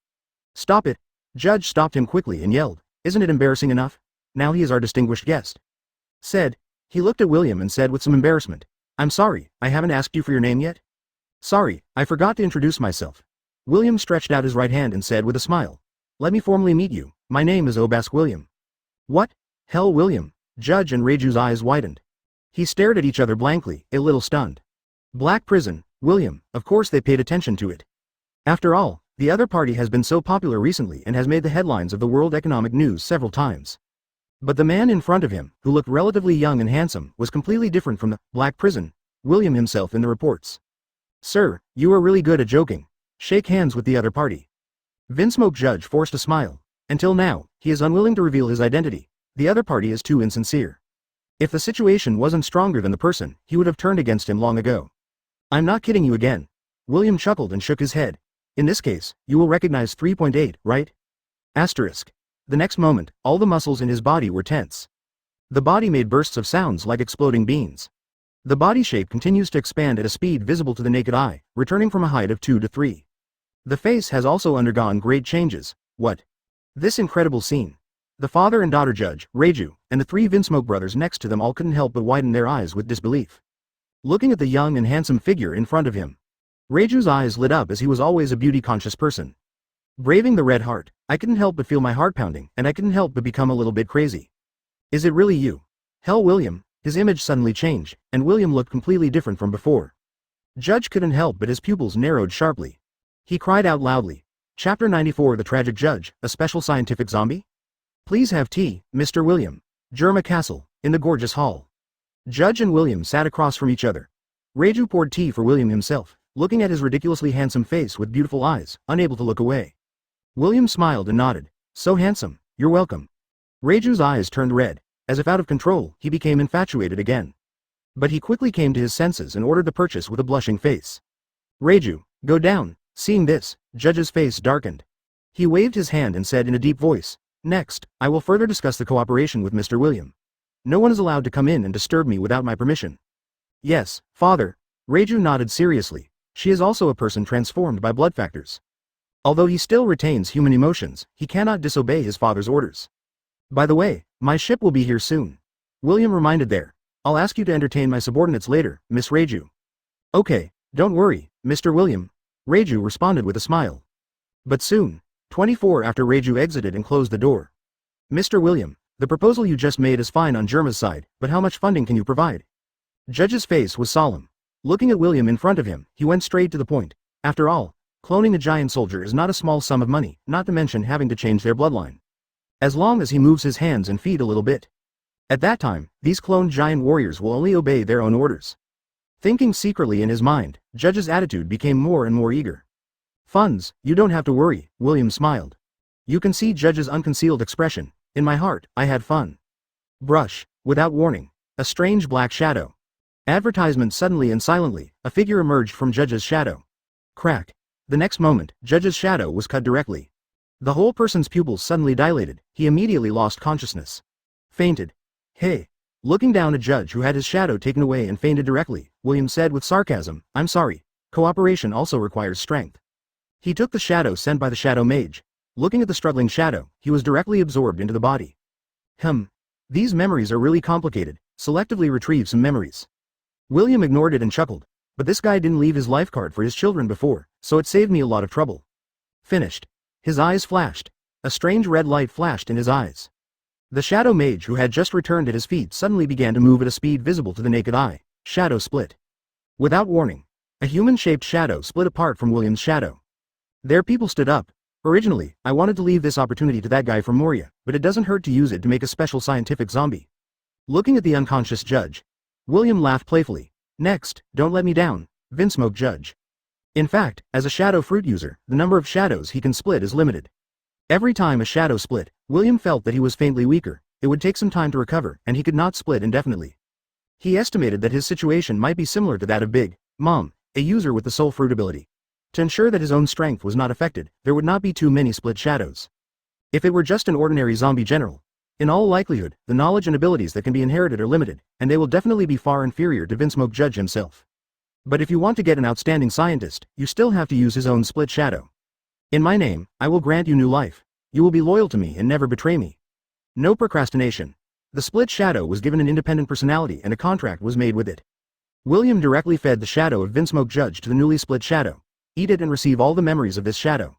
Stop it. Judge stopped him quickly and yelled, "Isn't it embarrassing enough? Now he is our distinguished guest." Said. He looked at William and said with some embarrassment, "I'm sorry, I haven't asked you for your name yet?" "Sorry, I forgot to introduce myself." William stretched out his right hand and said with a smile, "Let me formally meet you, my name is Obask William." "What? Hell, William?" Judge and Reiju's eyes widened. He stared at each other blankly, a little stunned. Black prison, William, of course they paid attention to it. After all, the other party has been so popular recently and has made the headlines of the World Economic News several times. But the man in front of him, who looked relatively young and handsome, was completely different from the black prison, William himself in the reports. "Sir, you are really good at joking. Shake hands with the other party." Vinsmoke Judge forced a smile. Until now, he is unwilling to reveal his identity. The other party is too insincere. If the situation wasn't stronger than the person, he would have turned against him long ago. "I'm not kidding you again." William chuckled and shook his head. "In this case, you will recognize 3.8, right? Asterisk. The next moment, all the muscles in his body were tense. The body made bursts of sounds like exploding beans. The body shape continues to expand at a speed visible to the naked eye, returning from a height of 2 to 3. The face has also undergone great changes. What? This incredible scene. The father and daughter Judge, Reiju, and the three Vinsmoke brothers next to them all couldn't help but widen their eyes with disbelief. Looking at the young and handsome figure in front of him. Reiju's eyes lit up as he was always a beauty-conscious person. Braving the red heart, I couldn't help but feel my heart pounding, and I couldn't help but become a little bit crazy. "Is it really you?" Hell, William. His image suddenly changed, and William looked completely different from before. Judge couldn't help but his pupils narrowed sharply. He cried out loudly. Chapter 94 The Tragic Judge, a special scientific zombie? Please have tea, Mr. William. Germa Castle, in the gorgeous hall. Judge and William sat across from each other. Reiju poured tea for William himself, looking at his ridiculously handsome face with beautiful eyes, unable to look away. William smiled and nodded. "So handsome, you're welcome." Reiju's eyes turned red. As if out of control, he became infatuated again. But he quickly came to his senses and ordered the purchase with a blushing face. "Reiju, go down." Seeing this, Judge's face darkened. He waved his hand and said in a deep voice, "Next, I will further discuss the cooperation with Mr. William. No one is allowed to come in and disturb me without my permission." "Yes, father." Reiju nodded seriously. She is also a person transformed by blood factors. Although he still retains human emotions, he cannot disobey his father's orders. "By the way, my ship will be here soon." William reminded there. "I'll ask you to entertain my subordinates later, Miss Reiju." "Okay, don't worry, Mr. William." Reiju responded with a smile. But soon, 24 after Reiju exited and closed the door. "Mr. William, the proposal you just made is fine on Germa's side, but how much funding can you provide?" Judge's face was solemn. Looking at William in front of him, he went straight to the point. After all, cloning a giant soldier is not a small sum of money, not to mention having to change their bloodline. As long as he moves his hands and feet a little bit. At that time, these cloned giant warriors will only obey their own orders. Thinking secretly in his mind, Judge's attitude became more and more eager. "Funds, you don't have to worry," William smiled. You can see Judge's unconcealed expression. "In my heart, I had fun." Brush. Without warning. A strange black shadow. Advertisement. Suddenly and silently, a figure emerged from Judge's shadow. Crack. The next moment, Judge's shadow was cut directly. The whole person's pupils suddenly dilated. He immediately lost consciousness. Fainted. "Hey." Looking down at Judge who had his shadow taken away and fainted directly, William said with sarcasm, "I'm sorry. Cooperation also requires strength." He took the shadow sent by the shadow mage. Looking at the struggling shadow, he was directly absorbed into the body. These memories are really complicated. Selectively retrieve some memories. William ignored it and chuckled. But this guy didn't leave his life card for his children before, so it saved me a lot of trouble. Finished. His eyes flashed. A strange red light flashed in his eyes. The shadow mage who had just returned at his feet suddenly began to move at a speed visible to the naked eye. Shadow split. Without warning, a human-shaped shadow split apart from William's shadow. Their people stood up. "Originally, I wanted to leave this opportunity to that guy from Moria, but it doesn't hurt to use it to make a special scientific zombie." Looking at the unconscious Judge, William laughed playfully. "Next, don't let me down, Vinsmoke Judge." In fact, as a shadow fruit user, the number of shadows he can split is limited. Every time a shadow split, William felt that he was faintly weaker. It would take some time to recover, and he could not split indefinitely. He estimated that his situation might be similar to that of Big Mom, a user with the soul fruit ability. To ensure that his own strength was not affected, there would not be too many split shadows. If it were just an ordinary zombie general, in all likelihood, the knowledge and abilities that can be inherited are limited, and they will definitely be far inferior to Vinsmoke Judge himself. But if you want to get an outstanding scientist, you still have to use his own split shadow. In my name, I will grant you new life. You will be loyal to me and never betray me. No procrastination. The split shadow was given an independent personality and a contract was made with it. William directly fed the shadow of Vinsmoke Judge to the newly split shadow. Eat it and receive all the memories of this shadow.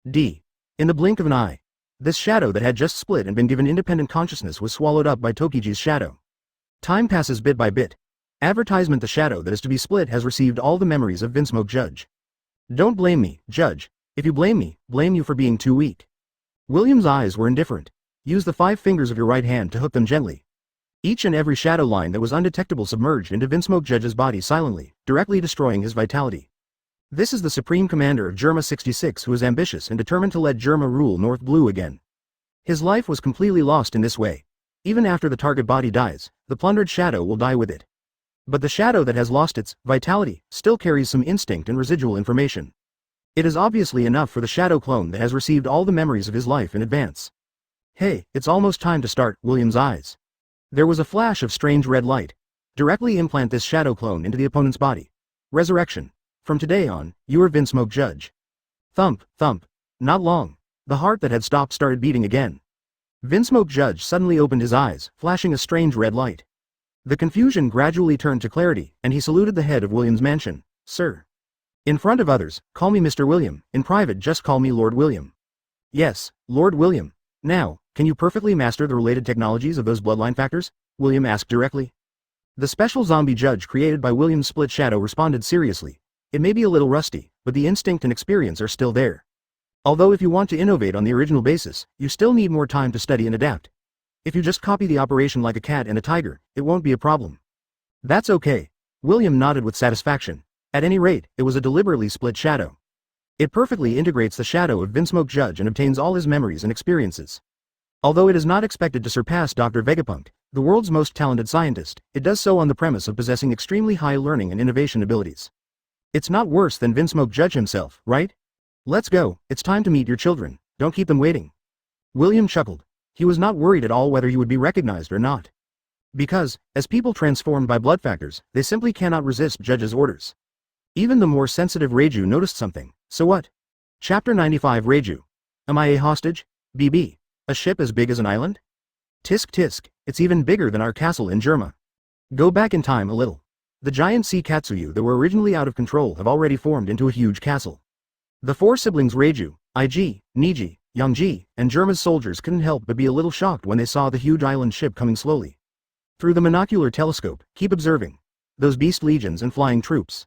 D. In the blink of an eye. This shadow that had just split and been given independent consciousness was swallowed up by Tokiji's shadow. Time passes bit by bit. Advertisement: the shadow that is to be split has received all the memories of Vinsmoke Judge. Don't blame me, Judge. If you blame me, blame you for being too weak. William's eyes were indifferent. Use the 5 fingers of your right hand to hook them gently. Each and every shadow line that was undetectable submerged into Vinsmoke Judge's body silently, directly destroying his vitality. This is the Supreme Commander of Germa 66 who is ambitious and determined to let Germa rule North Blue again. His life was completely lost in this way. Even after the target body dies, the plundered shadow will die with it. But the shadow that has lost its vitality still carries some instinct and residual information. It is obviously enough for the shadow clone that has received all the memories of his life in advance. Hey, it's almost time to start. William's eyes. There was a flash of strange red light. Directly implant this shadow clone into the opponent's body. Resurrection. From today on, you are Vinsmoke Judge. Thump, thump. Not long. The heart that had stopped started beating again. Vinsmoke Judge suddenly opened his eyes, flashing a strange red light. The confusion gradually turned to clarity, and he saluted the head of William's mansion. Sir. In front of others, call me Mr. William. In private, just call me Lord William. Yes, Lord William. Now, can you perfectly master the related technologies of those bloodline factors? William asked directly. The special zombie judge created by William's split shadow responded seriously. It may be a little rusty, but the instinct and experience are still there. Although if you want to innovate on the original basis, you still need more time to study and adapt. If you just copy the operation like a cat and a tiger, it won't be a problem. That's okay. William nodded with satisfaction. At any rate, it was a deliberately split shadow. It perfectly integrates the shadow of Vinsmoke Judge and obtains all his memories and experiences. Although it is not expected to surpass Dr. Vegapunk, the world's most talented scientist, it does so on the premise of possessing extremely high learning and innovation abilities. It's not worse than Vinsmoke Judge himself, right? Let's go, it's time to meet your children, don't keep them waiting. William chuckled. He was not worried at all whether he would be recognized or not. Because, as people transformed by blood factors, they simply cannot resist Judge's orders. Even the more sensitive Reiju noticed something. So what? Chapter 95 Reiju. Am I a hostage? BB. A ship as big as an island? Tisk tisk, it's even bigger than our castle in Germa. Go back in time a little. The giant sea Katsuyu that were originally out of control have already formed into a huge castle. The 4 siblings Reiju, Ig, Niji, Yangji, and Germa's soldiers couldn't help but be a little shocked when they saw the huge island ship coming slowly. Through the monocular telescope, keep observing. Those beast legions and flying troops.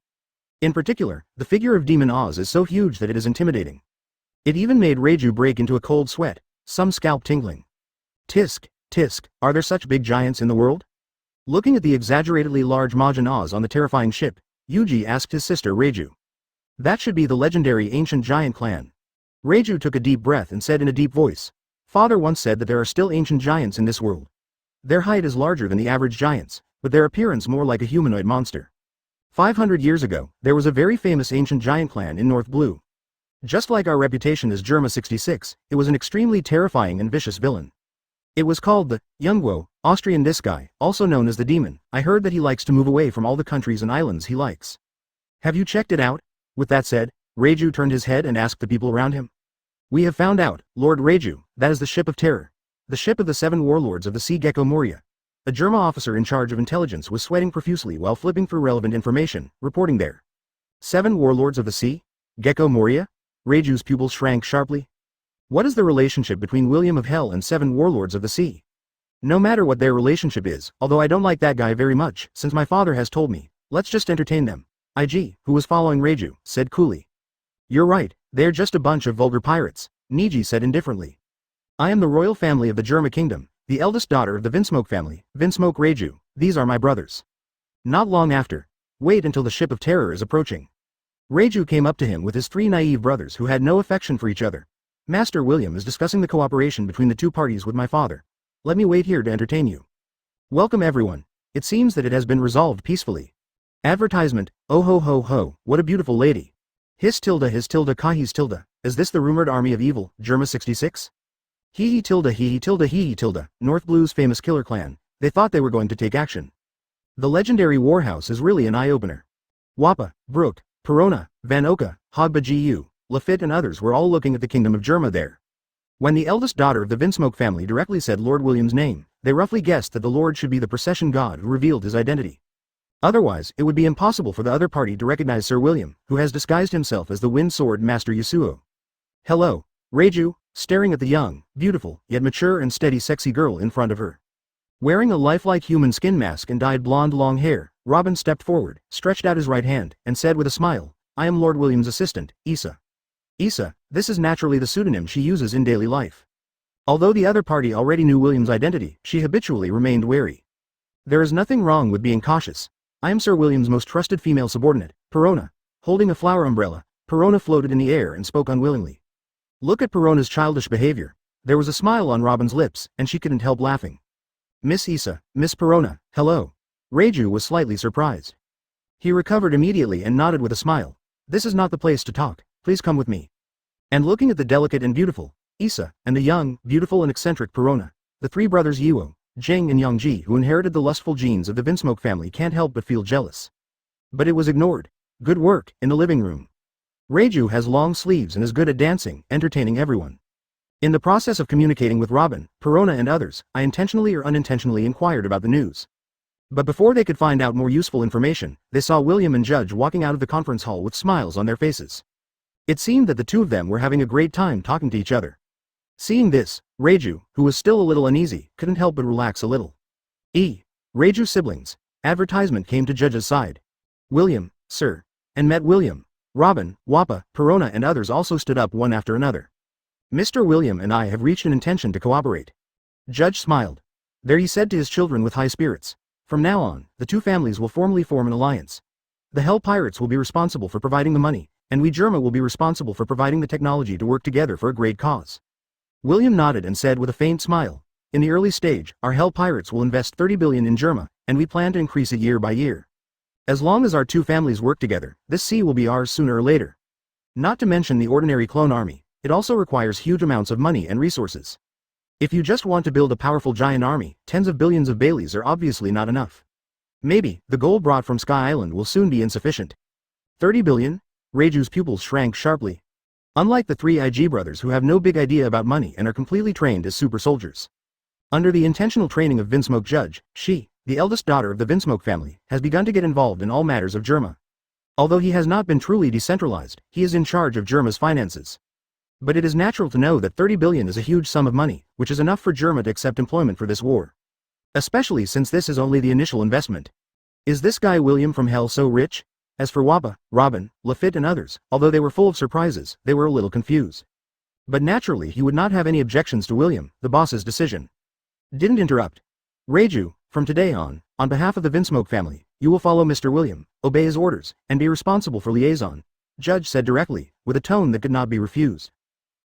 In particular, the figure of Demon Oz is so huge that it is intimidating. It even made Reiju break into a cold sweat, some scalp tingling. Tisk, tisk, are there such big giants in the world? Looking at the exaggeratedly large Majin Oz on the terrifying ship, Yuji asked his sister Reiju. That should be the legendary ancient giant clan. Reiju took a deep breath and said in a deep voice, Father once said that there are still ancient giants in this world. Their height is larger than the average giants, but their appearance more like a humanoid monster. 500 years ago, there was a very famous ancient giant clan in North Blue. Just like our reputation as Germa 66, it was an extremely terrifying and vicious villain. It was called the Yungwo, Austrian. This guy, also known as the Demon, I heard that he likes to move away from all the countries and islands he likes. Have you checked it out? With that said, Reiju turned his head and asked the people around him. We have found out, Lord Reiju, that is the ship of terror. The ship of the 7 warlords of the sea. Gekko Moria. A Germa officer in charge of intelligence was sweating profusely while flipping through relevant information, reporting there. 7 warlords of the sea? Gekko Moria? Reiju's pupils shrank sharply. What is the relationship between William of Hell and 7 warlords of the sea? No matter what their relationship is, although I don't like that guy very much, since my father has told me, let's just entertain them. Ig, who was following Reiju, said coolly. You're right, they're just a bunch of vulgar pirates, Niji said indifferently. I am the royal family of the Germa kingdom, the eldest daughter of the Vinsmoke family, Vinsmoke Reiju, these are my brothers. Not long after. Wait until the ship of terror is approaching. Reiju came up to him with his 3 naive brothers who had no affection for each other. Master William is discussing the cooperation between the 2 parties with my father. Let me wait here to entertain you. Welcome everyone. It seems that it has been resolved peacefully. Advertisement, oh ho ho ho, what a beautiful lady. His tilde kahis tilde, is this the rumored army of evil, Germa 66? Hee tilde, North Blue's famous killer clan, they thought they were going to take action. The legendary warhouse is really an eye-opener. Wappa, Brook, Perona, Van Oka, Hogba Gu, Lafitte and others were all looking at the kingdom of Germa there. When the eldest daughter of the Vinsmoke family directly said Lord William's name, they roughly guessed that the Lord should be the procession god who revealed his identity. Otherwise, it would be impossible for the other party to recognize Sir William, who has disguised himself as the Wind Sword Master Yasuo. Hello, Reiju, staring at the young, beautiful, yet mature and steady sexy girl in front of her. Wearing a lifelike human skin mask and dyed blonde long hair, Robin stepped forward, stretched out his right hand, and said with a smile, I am Lord William's assistant, Issa. Issa, this is naturally the pseudonym she uses in daily life. Although the other party already knew William's identity, she habitually remained wary. There is nothing wrong with being cautious. I am Sir William's most trusted female subordinate, Perona. Holding a flower umbrella, Perona floated in the air and spoke unwillingly. Look at Perona's childish behavior. There was a smile on Robin's lips, and she couldn't help laughing. Miss Issa, Miss Perona, hello. Reiju was slightly surprised. He recovered immediately and nodded with a smile. This is not the place to talk, please come with me. And looking at the delicate and beautiful Issa, and the young, beautiful and eccentric Perona, the three brothers Yuo, Jing and Yongji who inherited the lustful genes of the Vinsmoke family can't help but feel jealous. But it was ignored. Good work, in the living room. Reiju has long sleeves and is good at dancing, entertaining everyone. In the process of communicating with Robin, Perona and others, I intentionally or unintentionally inquired about the news. But before they could find out more useful information, they saw William and Judge walking out of the conference hall with smiles on their faces. It seemed that the two of them were having a great time talking to each other. Seeing this, Reiju, who was still a little uneasy, couldn't help but relax a little. Reiju siblings. Advertisement came to Judge's side. William, sir. And met William. Robin, Wappa, Perona and others also stood up one after another. Mr. William and I have reached an intention to cooperate. Judge smiled. There he said to his children with high spirits. From now on, the two families will formally form an alliance. The Hell Pirates will be responsible for providing the money, and we Germa will be responsible for providing the technology to work together for a great cause. William nodded and said with a faint smile, in the early stage, our Hell Pirates will invest 30 billion in Germa, and we plan to increase it year by year. As long as our two families work together, this sea will be ours sooner or later. Not to mention the ordinary clone army, it also requires huge amounts of money and resources. If you just want to build a powerful giant army, tens of billions of Baileys are obviously not enough. Maybe, the gold brought from Sky Island will soon be insufficient. 30 billion? Reiju's pupils shrank sharply. Unlike the three IG brothers who have no big idea about money and are completely trained as super soldiers. Under the intentional training of Vinsmoke Judge, she, the eldest daughter of the Vinsmoke family, has begun to get involved in all matters of Germa. Although he has not been truly decentralized, he is in charge of Germa's finances. But it is natural to know that 30 billion is a huge sum of money, which is enough for Germa to accept employment for this war. Especially since this is only the initial investment. Is this guy William from Hell so rich? As for Wappa, Robin, Lafitte and others, although they were full of surprises, they were a little confused. But naturally he would not have any objections to William, the boss's decision. Didn't interrupt. Reiju, from today on behalf of the Vinsmoke family, you will follow Mr. William, obey his orders, and be responsible for liaison, Judge said directly, with a tone that could not be refused.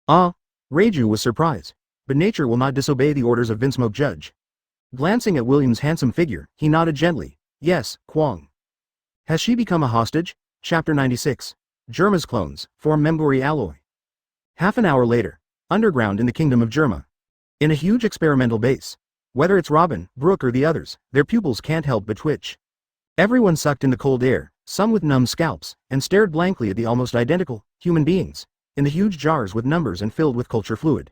Reiju was surprised, but nature will not disobey the orders of Vinsmoke Judge. Glancing at William's handsome figure, he nodded gently, yes, Kwang. Has she become a hostage? Chapter 96. Germa's clones, form memory alloy. Half an hour later, underground in the kingdom of Germa. In a huge experimental base. Whether it's Robin, Brook or the others, their pupils can't help but twitch. Everyone sucked in the cold air, some with numb scalps, and stared blankly at the almost identical, human beings, in the huge jars with numbers and filled with culture fluid.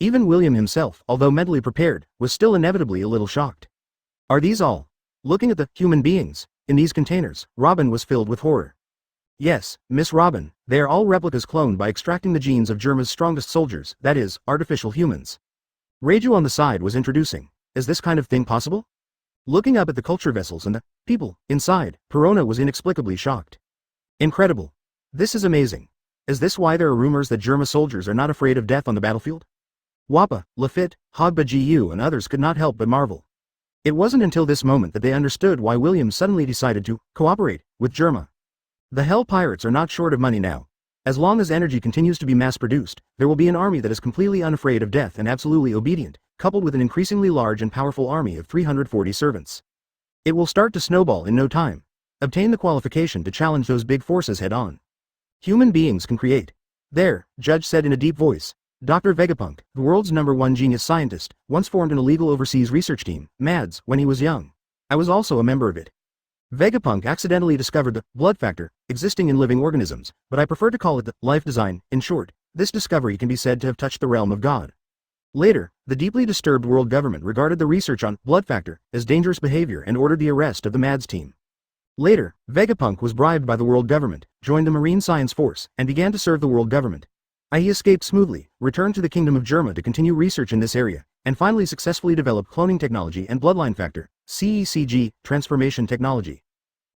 Even William himself, although mentally prepared, was still inevitably a little shocked. Are these all? Looking at the human beings in these containers, Robin was filled with horror. Yes, Miss Robin, they are all replicas cloned by extracting the genes of Germa's strongest soldiers, that is, artificial humans. Reiju on the side was introducing, is this kind of thing possible? Looking up at the culture vessels and the people inside, Perona was inexplicably shocked. Incredible. This is amazing. Is this why there are rumors that Germa soldiers are not afraid of death on the battlefield? Wappa, Lafitte, Hogba Gu and others could not help but marvel. It wasn't until this moment that they understood why William suddenly decided to cooperate with Germa. The Hell Pirates are not short of money now. As long as energy continues to be mass-produced, there will be an army that is completely unafraid of death and absolutely obedient, coupled with an increasingly large and powerful army of 340 servants. It will start to snowball in no time. obtain the qualification to challenge those big forces head-on. Human beings can create. There, Judge said in a deep voice. Dr. Vegapunk, the world's #1 genius scientist, once formed an illegal overseas research team, MADS, when he was young. I was also a member of it. Vegapunk accidentally discovered the blood factor existing in living organisms, but I prefer to call it the life design. In short, this discovery can be said to have touched the realm of God. Later, the deeply disturbed world government regarded the research on blood factor as dangerous behavior and ordered the arrest of the MADS team. Later, Vegapunk was bribed by the world government, joined the Marine Science Force, and began to serve the world government. He escaped smoothly, returned to the Kingdom of Germa to continue research in this area, and finally successfully developed cloning technology and bloodline factor, CECG, transformation technology.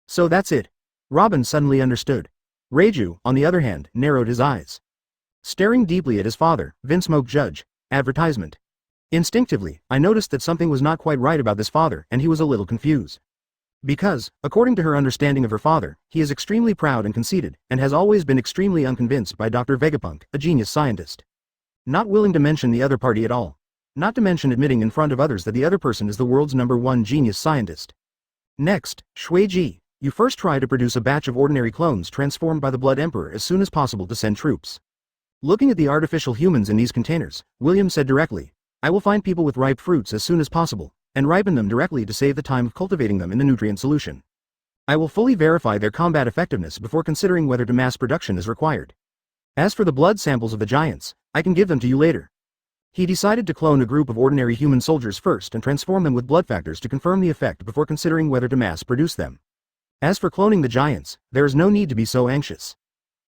So that's it. Robin suddenly understood. Reiju, on the other hand, narrowed his eyes. Staring deeply at his father, Vinsmoke Judge, advertisement. Instinctively, I noticed that something was not quite right about this father, and he was a little confused. Because, according to her understanding of her father, he is extremely proud and conceited, and has always been extremely unconvinced by Dr. Vegapunk, a genius scientist. Not willing to mention the other party at all. Not to mention admitting in front of others that the other person is the world's #1 genius scientist. Next, Shueiji, you first try to produce a batch of ordinary clones transformed by the Blood Emperor as soon as possible to send troops. Looking at the artificial humans in these containers, William said directly, I will find people with ripe fruits as soon as possible, and ripen them directly to save the time of cultivating them in the nutrient solution. I will fully verify their combat effectiveness before considering whether to mass production is required. As for the blood samples of the giants, I can give them to you later. He decided to clone a group of ordinary human soldiers first and transform them with blood factors to confirm the effect before considering whether to mass produce them. As for cloning the giants, there is no need to be so anxious.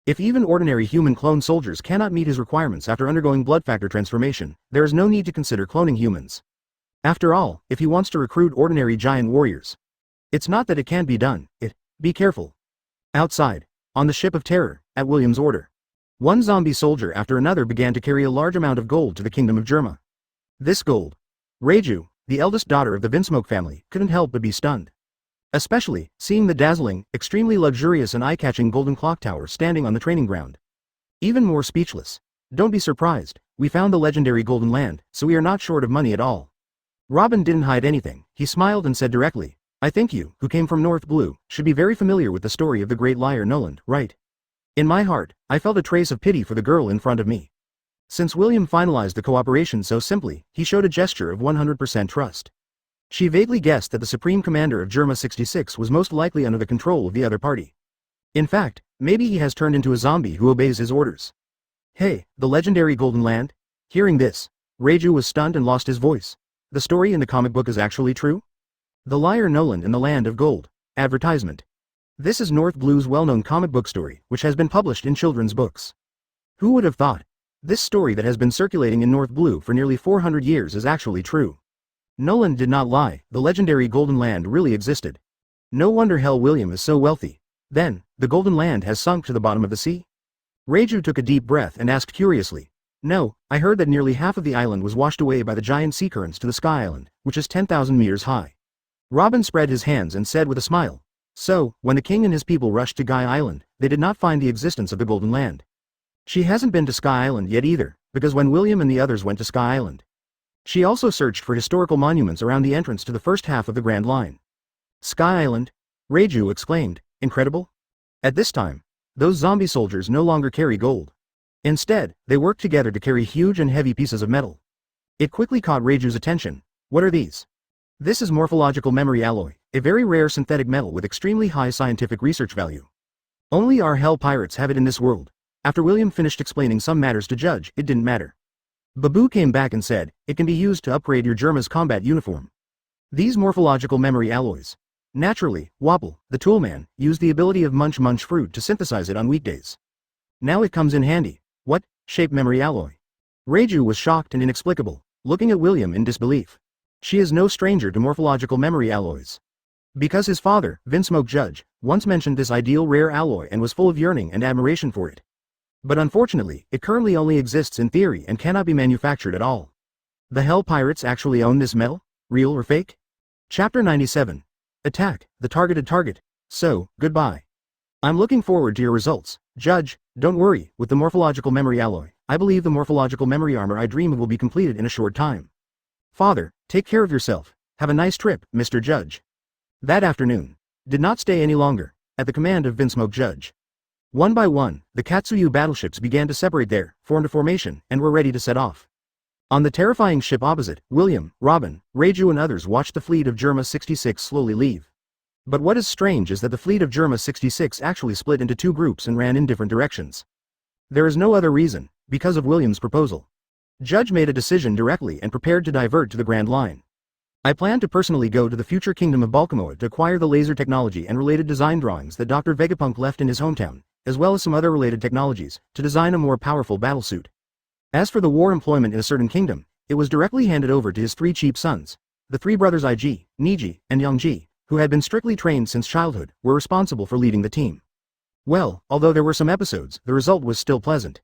If even ordinary human clone soldiers cannot meet his requirements after undergoing blood factor transformation, there is no need to consider cloning humans. After all, if he wants to recruit ordinary giant warriors. It's not that it can't be done, be careful. Outside, on the ship of terror, at William's order. One zombie soldier after another began to carry a large amount of gold to the Kingdom of Germa. This gold. Reiju, the eldest daughter of the Vinsmoke family, couldn't help but be stunned. Especially, seeing the dazzling, extremely luxurious and eye-catching golden clock tower standing on the training ground. Even more speechless. Don't be surprised, we found the legendary Golden Land, so we are not short of money at all. Robin didn't hide anything, he smiled and said directly, I think you, who came from North Blue, should be very familiar with the story of the great liar Noland, right? In my heart, I felt a trace of pity for the girl in front of me. Since William finalized the cooperation so simply, he showed a gesture of 100% trust. She vaguely guessed that the Supreme Commander of Germa 66 was most likely under the control of the other party. In fact, maybe he has turned into a zombie who obeys his orders. Hey, the legendary Golden Land? Hearing this, Reiju was stunned and lost his voice. The story in the comic book is actually true? The Liar Noland in the Land of Gold. Advertisement. This is North Blue's well-known comic book story, which has been published in children's books. Who would have thought? This story that has been circulating in North Blue for nearly 400 years is actually true. Noland did not lie, the legendary Golden Land really existed. No wonder Hell William is so wealthy. Then, the Golden Land has sunk to the bottom of the sea? Reiju took a deep breath and asked curiously. No, I heard that nearly half of the island was washed away by the giant sea currents to the Sky Island, which is 10,000 meters high. Robin spread his hands and said with a smile. So, when the king and his people rushed to Guy Island, they did not find the existence of the Golden Land. She hasn't been to Sky Island yet either, because when William and the others went to Sky Island, she also searched for historical monuments around the entrance to the first half of the Grand Line. Sky Island? Reiju exclaimed, incredible. At this time, those zombie soldiers no longer carry gold. Instead, they work together to carry huge and heavy pieces of metal. It quickly caught Reiju's attention. What are these? This is morphological memory alloy, a very rare synthetic metal with extremely high scientific research value. Only our Hell Pirates have it in this world. After William finished explaining some matters to Judge, it didn't matter. Babu came back and said, it can be used to upgrade your Germa's combat uniform. These morphological memory alloys. Naturally, Wapple, the toolman, used the ability of Munch Munch fruit to synthesize it on weekdays. Now it comes in handy. What? Shape memory alloy. Reiju was shocked and inexplicable, looking at William in disbelief. She is no stranger to morphological memory alloys. Because his father, Vinsmoke Judge, once mentioned this ideal rare alloy and was full of yearning and admiration for it. But unfortunately, it currently only exists in theory and cannot be manufactured at all. The Hell Pirates actually own this metal? Real or fake? Chapter 97. Attack, the targeted target. So, goodbye. I'm looking forward to your results, Judge. Don't worry, with the morphological memory alloy, I believe the morphological memory armor I dream of will be completed in a short time. Father, take care of yourself. Have a nice trip, Mr. Judge. That afternoon, did not stay any longer, at the command of Vinsmoke Judge. One by one, the Katsuyu battleships began to separate there, formed a formation, and were ready to set off. On the terrifying ship opposite, William, Robin, Reiju and others watched the fleet of Germa 66 slowly leave. But what is strange is that the fleet of Germa 66 actually split into two groups and ran in different directions. There is no other reason, because of William's proposal. Judge made a decision directly and prepared to divert to the Grand Line. I plan to personally go to the future kingdom of Balkamoa to acquire the laser technology and related design drawings that Dr. Vegapunk left in his hometown, as well as some other related technologies, to design a more powerful battlesuit. As for the war employment in a certain kingdom, it was directly handed over to his three chief sons. The three brothers Ig, Niji, and Youngji, who had been strictly trained since childhood, were responsible for leading the team. Well, although there were some episodes, the result was still pleasant.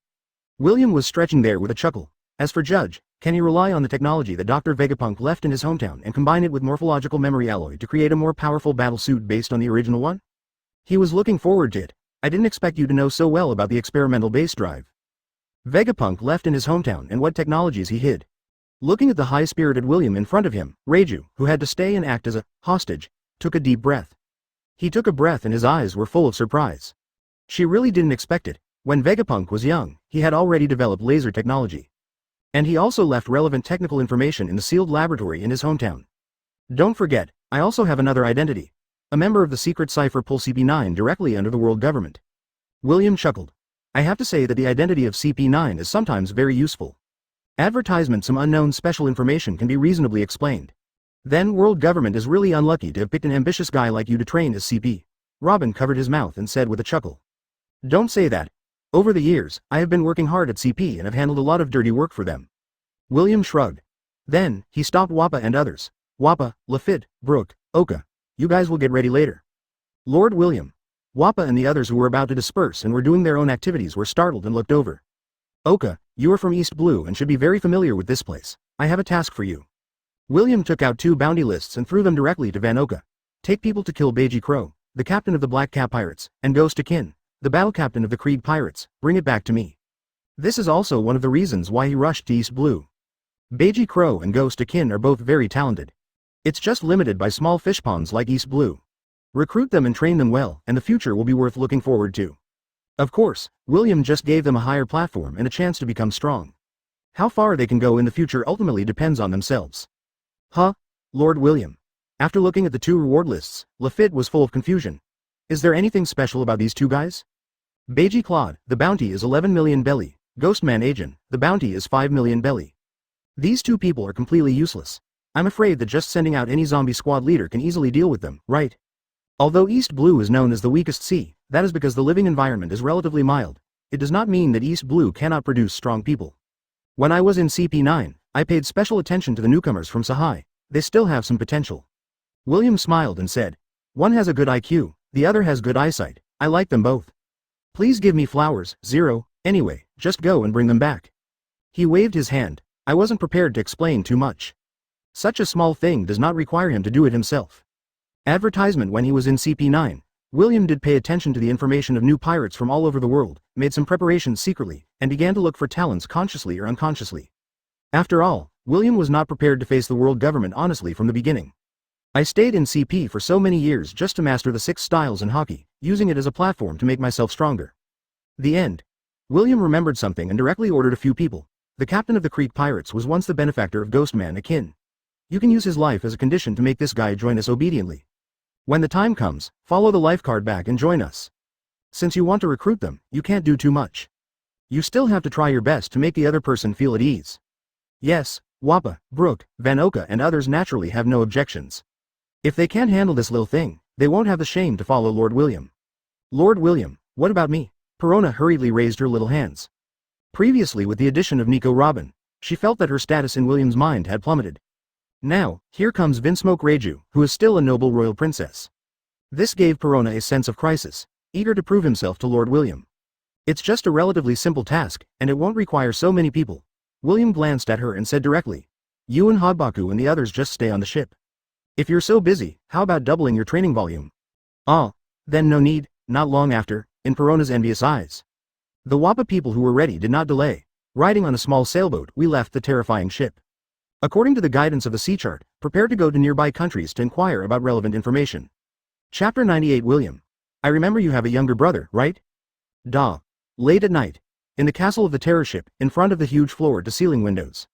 William was stretching there with a chuckle. As for Judge, can he rely on the technology that Dr. Vegapunk left in his hometown and combine it with morphological memory alloy to create a more powerful battlesuit based on the original one? He was looking forward to it. I didn't expect you to know so well about the experimental base drive Vegapunk left in his hometown and what technologies he hid. Looking at the high-spirited William in front of him, Reiju, who had to stay and act as a hostage, took a deep breath. He took a breath and his eyes were full of surprise. She really didn't expect it. When Vegapunk was young, he had already developed laser technology. And he also left relevant technical information in the sealed laboratory in his hometown. Don't forget, I also have another identity. A member of the secret cipher pool CP9 directly under the world government. William chuckled. I have to say that the identity of CP9 is sometimes very useful. Advertisement some unknown special information can be reasonably explained. Then world government is really unlucky to have picked an ambitious guy like you to train as CP. Robin covered his mouth and said with a chuckle. Don't say that. Over the years, I have been working hard at CP and have handled a lot of dirty work for them. William shrugged. Then, he stopped Wappa and others. Wappa, Lafitte, Brooke, Oka. You guys will get ready later. Lord William. Wappa and the others who were about to disperse and were doing their own activities were startled and looked over. Oka, you are from East Blue and should be very familiar with this place. I have a task for you. William took out 2 bounty lists and threw them directly to Van Oka. Take people to kill Beiji Crow, the captain of the Black Cap Pirates, and Ghost Akin, the battle captain of the Krieg Pirates. Bring it back to me. This is also one of the reasons why he rushed to East Blue. Beiji Crow and Ghost Akin are both very talented. It's just limited by small fish ponds like East Blue. Recruit them and train them well, and the future will be worth looking forward to. Of course, William just gave them a higher platform and a chance to become strong. How far they can go in the future ultimately depends on themselves. Huh? Lord William. After looking at the 2 reward lists, Lafitte was full of confusion. Is there anything special about these 2 guys? Beiji Claude, the bounty is 11 million belly. Ghostman Agent, the bounty is 5 million belly. These 2 people are completely useless. I'm afraid that just sending out any zombie squad leader can easily deal with them, right? Although East Blue is known as the weakest sea, that is because the living environment is relatively mild. It does not mean that East Blue cannot produce strong people. When I was in CP9, I paid special attention to the newcomers from Sahai. They still have some potential. William smiled and said, one has a good IQ, the other has good eyesight. I like them both. Please give me flowers, Zero. Anyway, just go and bring them back. He waved his hand. I wasn't prepared to explain too much. Such a small thing does not require him to do it himself. Advertisement. When he was in CP9, William did pay attention to the information of new pirates from all over the world, made some preparations secretly, and began to look for talents consciously or unconsciously. After all, William was not prepared to face the world government honestly from the beginning. I stayed in CP for so many years just to master the 6 styles in hockey, using it as a platform to make myself stronger. The end. William remembered something and directly ordered a few people. The captain of the Creek Pirates was once the benefactor of Ghostman Akin. You can use his life as a condition to make this guy join us obediently. When the time comes, follow the life card back and join us. Since you want to recruit them, you can't do too much. You still have to try your best to make the other person feel at ease. Yes, Wappa, Brooke, Van Oka and others naturally have no objections. If they can't handle this little thing, they won't have the shame to follow Lord William. Lord William, what about me? Perona hurriedly raised her little hands. Previously, with the addition of Nico Robin, she felt that her status in William's mind had plummeted. Now, here comes Vinsmoke Reiju, who is still a noble royal princess. This gave Perona a sense of crisis, eager to prove himself to Lord William. It's just a relatively simple task, and it won't require so many people. William glanced at her and said directly, you and Hodbaku and the others just stay on the ship. If you're so busy, how about doubling your training volume? Ah, then no need. Not long after, in Perona's envious eyes. The Wappa people who were ready did not delay. Riding on a small sailboat, we left the terrifying ship. According to the guidance of the sea chart, prepare to go to nearby countries to inquire about relevant information. Chapter 98 William. I remember you have a younger brother, right? Duh. Late at night. In the castle of the terror ship, in front of the huge floor-to-ceiling windows.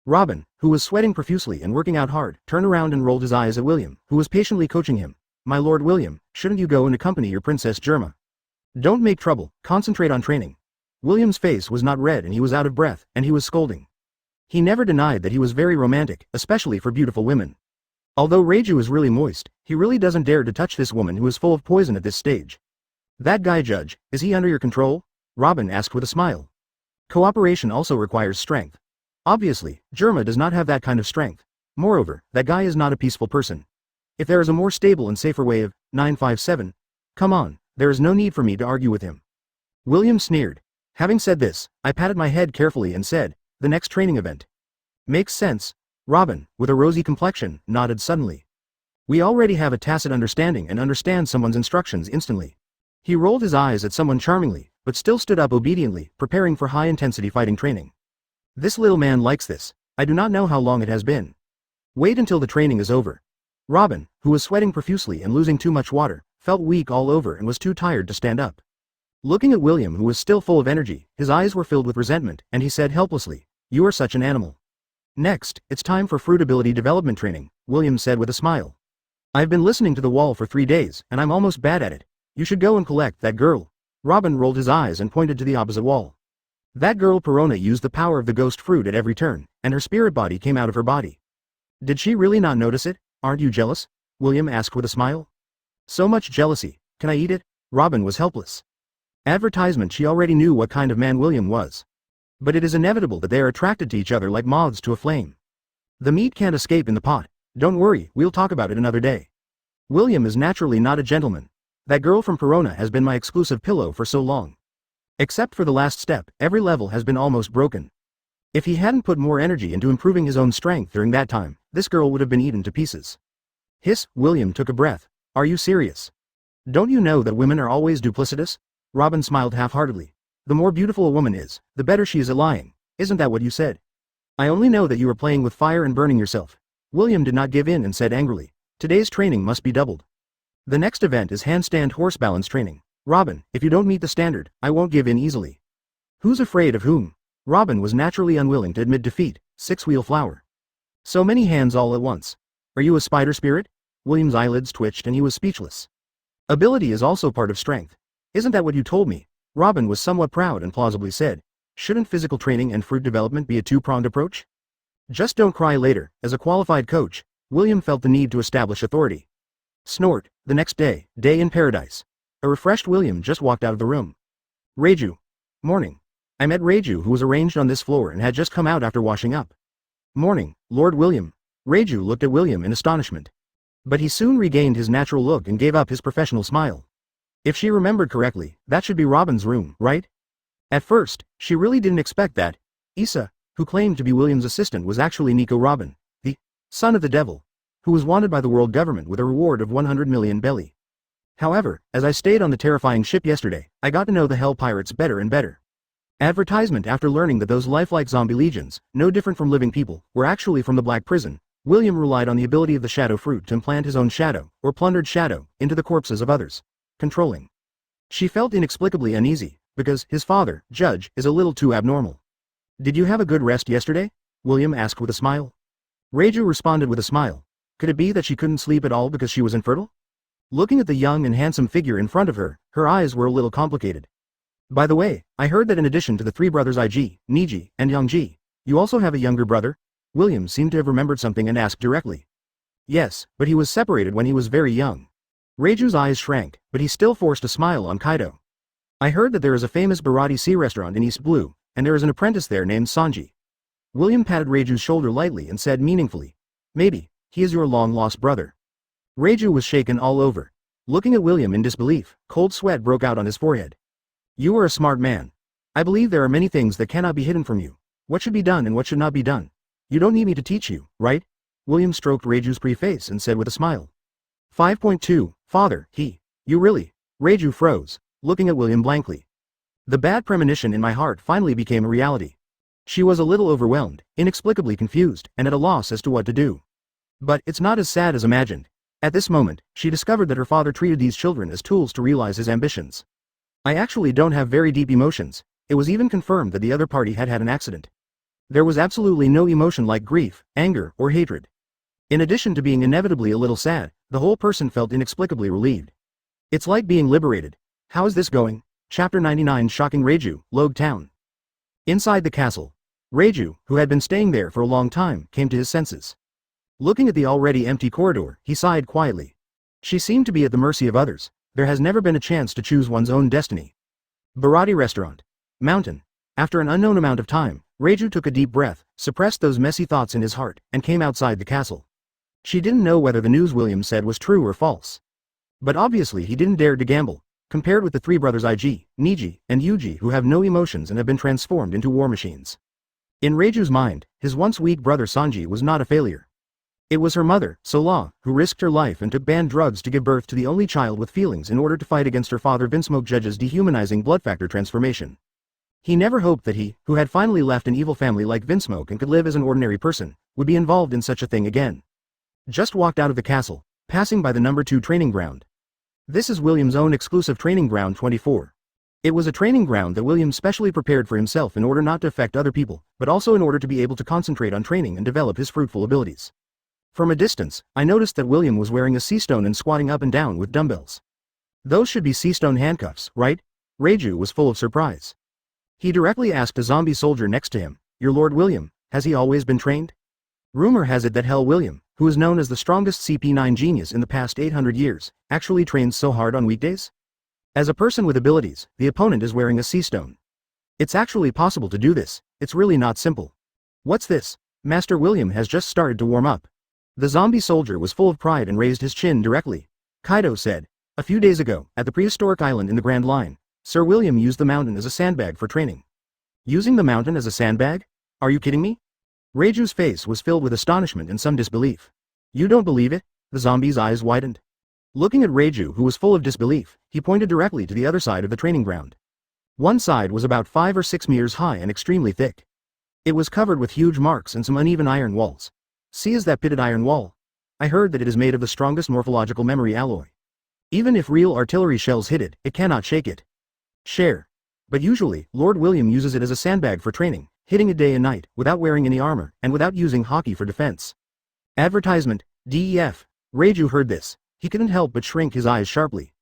Robin, who was sweating profusely and working out hard, turned around and rolled his eyes at William, who was patiently coaching him. My lord William, shouldn't you go and accompany your Princess Germa? Don't make trouble, concentrate on training. William's face was not red and he was out of breath, and he was scolding. He never denied that he was very romantic, especially for beautiful women. Although Reiju is really moist, he really doesn't dare to touch this woman who is full of poison at this stage. That guy Judge, is he under your control? Robin asked with a smile. Cooperation also requires strength. Obviously, Germa does not have that kind of strength. Moreover, that guy is not a peaceful person. If there is a more stable and safer way of 957, come on, there is no need for me to argue with him. William sneered. Having said this, I patted my head carefully and said, the next training event. Makes sense. Robin, with a rosy complexion, nodded suddenly. We already have a tacit understanding and understand someone's instructions instantly. He rolled his eyes at someone charmingly, but still stood up obediently, preparing for high-intensity fighting training. This little man likes this. I do not know how long it has been. Wait until the training is over. Robin, who was sweating profusely and losing too much water, felt weak all over and was too tired to stand up. Looking at William, who was still full of energy, his eyes were filled with resentment, and he said helplessly, "You are such an animal." Next, it's time for fruit ability development training, William said with a smile. I've been listening to the wall for 3 days, and I'm almost bad at it. You should go and collect that girl. Robin rolled his eyes and pointed to the opposite wall. That girl Perona used the power of the ghost fruit at every turn, and her spirit body came out of her body. Did she really not notice it? Aren't you jealous? William asked with a smile. So much jealousy. Can I eat it? Robin was helpless. Advertisement. She already knew what kind of man William was. But it is inevitable that they are attracted to each other like moths to a flame. The meat can't escape in the pot. Don't worry, we'll talk about it another day. William is naturally not a gentleman. That girl from Perona has been my exclusive pillow for so long. Except for the last step, every level has been almost broken. If he hadn't put more energy into improving his own strength during that time, this girl would have been eaten to pieces. Hiss, William took a breath. Are you serious? Don't you know that women are always duplicitous? Robin smiled half-heartedly. The more beautiful a woman is, the better she is at lying. Isn't that what you said? I only know that you are playing with fire and burning yourself. William did not give in and said angrily. Today's training must be doubled. The next event is handstand horse balance training. Robin, if you don't meet the standard, I won't give in easily. Who's afraid of whom? Robin was naturally unwilling to admit defeat. Six-wheel flower. So many hands all at once. Are you a spider spirit? William's eyelids twitched and he was speechless. Ability is also part of strength. Isn't that what you told me? Robin was somewhat proud and plausibly said. Shouldn't physical training and fruit development be a two-pronged approach? Just don't cry later. As a qualified coach, William felt the need to establish authority. Snort. The next day, day in paradise. A refreshed William just walked out of the room. Reiju. Morning. I met Reiju, who was arranged on this floor and had just come out after washing up. Morning, Lord William. Reiju looked at William in astonishment. But he soon regained his natural look and gave up his professional smile. If she remembered correctly, that should be Robin's room, right? At first, she really didn't expect that. Issa, who claimed to be William's assistant, was actually Nika Robin, the son of the devil, who was wanted by the world government with a reward of 100 million belly. However, as I stayed on the terrifying ship yesterday, I got to know the hell pirates better and better. Advertisement. After learning that those lifelike zombie legions, no different from living people, were actually from the Black Prison, William relied on the ability of the shadow fruit to implant his own shadow, or plundered shadow, into the corpses of others. Controlling. She felt inexplicably uneasy, because his father, Judge, is a little too abnormal. Did you have a good rest yesterday? William asked with a smile. Reiju responded with a smile. Could it be that she couldn't sleep at all because she was infertile? Looking at the young and handsome figure in front of her, her eyes were a little complicated. By the way, I heard that in addition to the three brothers Ig, Niji, and Yongji, you also have a younger brother? William seemed to have remembered something and asked directly. Yes, but he was separated when he was very young. Reiju's eyes shrank, but he still forced a smile on Kaido. I heard that there is a famous Bharati Sea restaurant in East Blue, and there is an apprentice there named Sanji. William patted Reiju's shoulder lightly and said meaningfully, maybe, he is your long-lost brother. Reiju was shaken all over. Looking at William in disbelief, cold sweat broke out on his forehead. You are a smart man. I believe there are many things that cannot be hidden from you. What should be done and what should not be done. You don't need me to teach you, right? William stroked Reiju's pretty face and said with a smile. 5.2, Father, you really? Reiju froze, looking at William blankly. The bad premonition in my heart finally became a reality. She was a little overwhelmed, inexplicably confused, and at a loss as to what to do. But it's not as sad as imagined. At this moment, she discovered that her father treated these children as tools to realize his ambitions. I actually don't have very deep emotions. It was even confirmed that the other party had had an accident. There was absolutely no emotion like grief, anger, or hatred. In addition to being inevitably a little sad, the whole person felt inexplicably relieved. It's like being liberated. How is this going? Chapter 99 Shocking Reiju, Logue Town. Inside the castle, Reiju, who had been staying there for a long time, came to his senses. Looking at the already empty corridor, he sighed quietly. She seemed to be at the mercy of others. There has never been a chance to choose one's own destiny. Bharati Restaurant. Mountain. After an unknown amount of time, Reiju took a deep breath, suppressed those messy thoughts in his heart, and came outside the castle. She didn't know whether the news William said was true or false. But obviously he didn't dare to gamble, compared with the three brothers Ig, Niji, and Yuji who have no emotions and have been transformed into war machines. In Reiju's mind, his once weak brother Sanji was not a failure. It was her mother, Sola, who risked her life and took banned drugs to give birth to the only child with feelings in order to fight against her father Vinsmoke Judge's dehumanizing blood factor transformation. He never hoped that he, who had finally left an evil family like Vinsmoke and could live as an ordinary person, would be involved in such a thing again. Just walked out of the castle, passing by the number 2 training ground. This is William's own exclusive training ground 24. It was a training ground that William specially prepared for himself in order not to affect other people, but also in order to be able to concentrate on training and develop his fruitful abilities. From a distance, I noticed that William was wearing a sea stone and squatting up and down with dumbbells. Those should be sea stone handcuffs, right? Reiju was full of surprise. He directly asked a zombie soldier next to him, "Your Lord William, has he always been trained?" Rumor has it that Hell William, who is known as the strongest CP9 genius in the past 800 years, actually trains so hard on weekdays? As a person with abilities, the opponent is wearing a sea stone. It's actually possible to do this, it's really not simple. What's this? Master William has just started to warm up. The zombie soldier was full of pride and raised his chin directly. Kaido said, "A few days ago, at the prehistoric island in the Grand Line, Sir William used the mountain as a sandbag for training." Using the mountain as a sandbag? Are you kidding me? Reiju's face was filled with astonishment and some disbelief. You don't believe it? The zombie's eyes widened. Looking at Reiju, who was full of disbelief, he pointed directly to the other side of the training ground. One side was about 5 or 6 meters high and extremely thick. It was covered with huge marks and some uneven iron walls. See, is that pitted iron wall? I heard that it is made of the strongest morphological memory alloy. Even if real artillery shells hit it, it cannot shake it. Share. But usually, Lord William uses it as a sandbag for training, hitting it day and night, without wearing any armor, and without using hockey for defense. Advertisement, DEF. Reiju heard this. He couldn't help but shrink his eyes sharply.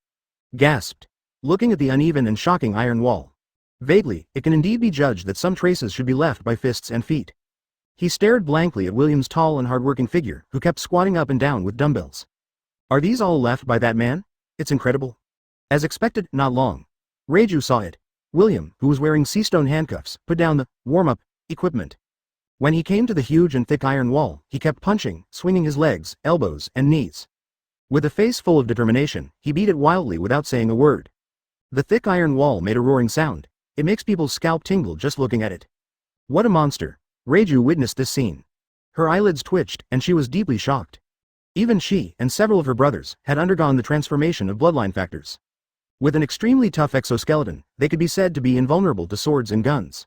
Gasped. Looking at the uneven and shocking iron wall. Vaguely, it can indeed be judged that some traces should be left by fists and feet. He stared blankly at William's tall and hard-working figure, who kept squatting up and down with dumbbells. Are these all left by that man? It's incredible. As expected, not long. Reiju saw it. William, who was wearing sea stone handcuffs, put down the warm-up equipment. When he came to the huge and thick iron wall, he kept punching, swinging his legs, elbows, and knees. With a face full of determination, he beat it wildly without saying a word. The thick iron wall made a roaring sound. It makes people's scalp tingle just looking at it. What a monster. Reiju witnessed this scene. Her eyelids twitched, and she was deeply shocked. Even she, and several of her brothers, had undergone the transformation of bloodline factors. With an extremely tough exoskeleton, they could be said to be invulnerable to swords and guns.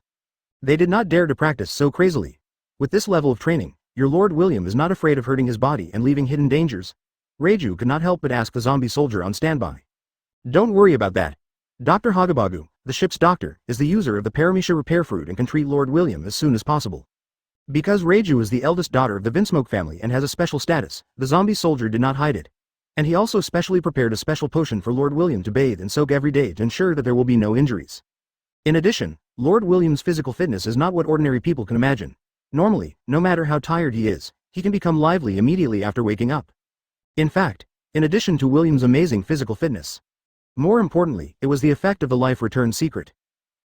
They did not dare to practice so crazily. With this level of training, your Lord William is not afraid of hurting his body and leaving hidden dangers? Reiju could not help but ask the zombie soldier on standby. Don't worry about that. Dr. Hagabagu, the ship's doctor, is the user of the Paramecia repair fruit and can treat Lord William as soon as possible. Because Reiju is the eldest daughter of the Vinsmoke family and has a special status, the zombie soldier did not hide it. And he also specially prepared a special potion for Lord William to bathe and soak every day to ensure that there will be no injuries. In addition, Lord William's physical fitness is not what ordinary people can imagine. Normally, no matter how tired he is, he can become lively immediately after waking up. In fact, in addition to William's amazing physical fitness, more importantly, it was the effect of the life return secret.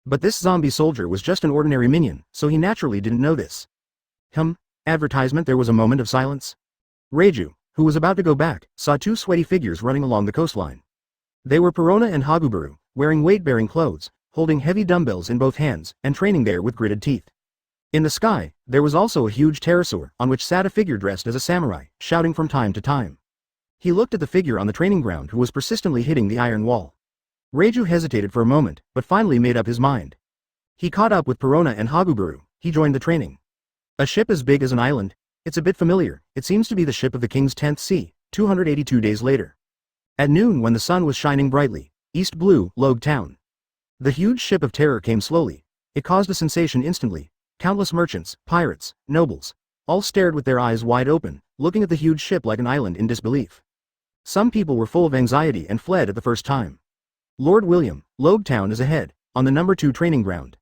But this zombie soldier was just an ordinary minion, so he naturally didn't know this. Advertisement. There was a moment of silence. Reiju, who was about to go back, saw 2 sweaty figures running along the coastline. They were Perona and Haguburu, wearing weight-bearing clothes, holding heavy dumbbells in both hands, and training there with gritted teeth. In the sky, there was also a huge pterosaur, on which sat a figure dressed as a samurai, shouting from time to time. He looked at the figure on the training ground who was persistently hitting the iron wall. Reiju hesitated for a moment, but finally made up his mind. He caught up with Perona and Haguburu. He joined the training. A ship as big as an island? It's a bit familiar. It seems to be the ship of the King's 10th Sea, 282 days later. At noon when the sun was shining brightly, East Blue, Logue Town. The huge ship of terror came slowly. It caused a sensation instantly. Countless merchants, pirates, nobles, all stared with their eyes wide open, looking at the huge ship like an island in disbelief. Some people were full of anxiety and fled at the first time. Lord William, Logue Town is ahead, on the number 2 training ground.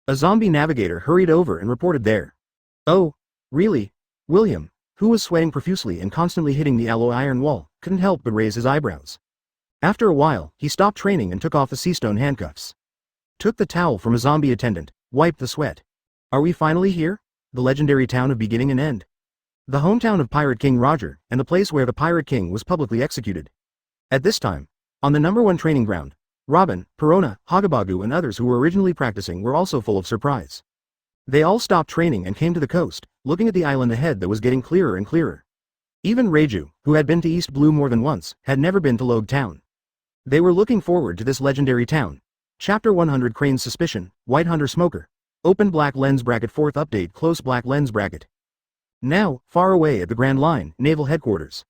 A zombie navigator hurried over and reported there. Oh, really? William, who was sweating profusely and constantly hitting the alloy iron wall, couldn't help but raise his eyebrows. After a while, he stopped training and took off the seastone handcuffs. Took the towel from a zombie attendant, wiped the sweat. Are we finally here? The legendary town of beginning and end. The hometown of Pirate King Roger, and the place where the Pirate King was publicly executed. At this time, on the number 1 training ground, Robin, Perona, Hagabagu and others who were originally practicing were also full of surprise. They all stopped training and came to the coast, looking at the island ahead that was getting clearer and clearer. Even Reiju, who had been to East Blue more than once, had never been to Logue Town. They were looking forward to this legendary town. Chapter 100 Crane's Suspicion, White Hunter Smoker. Open black lens bracket 4th update close black lens bracket. Now, far away at the Grand Line, Naval Headquarters.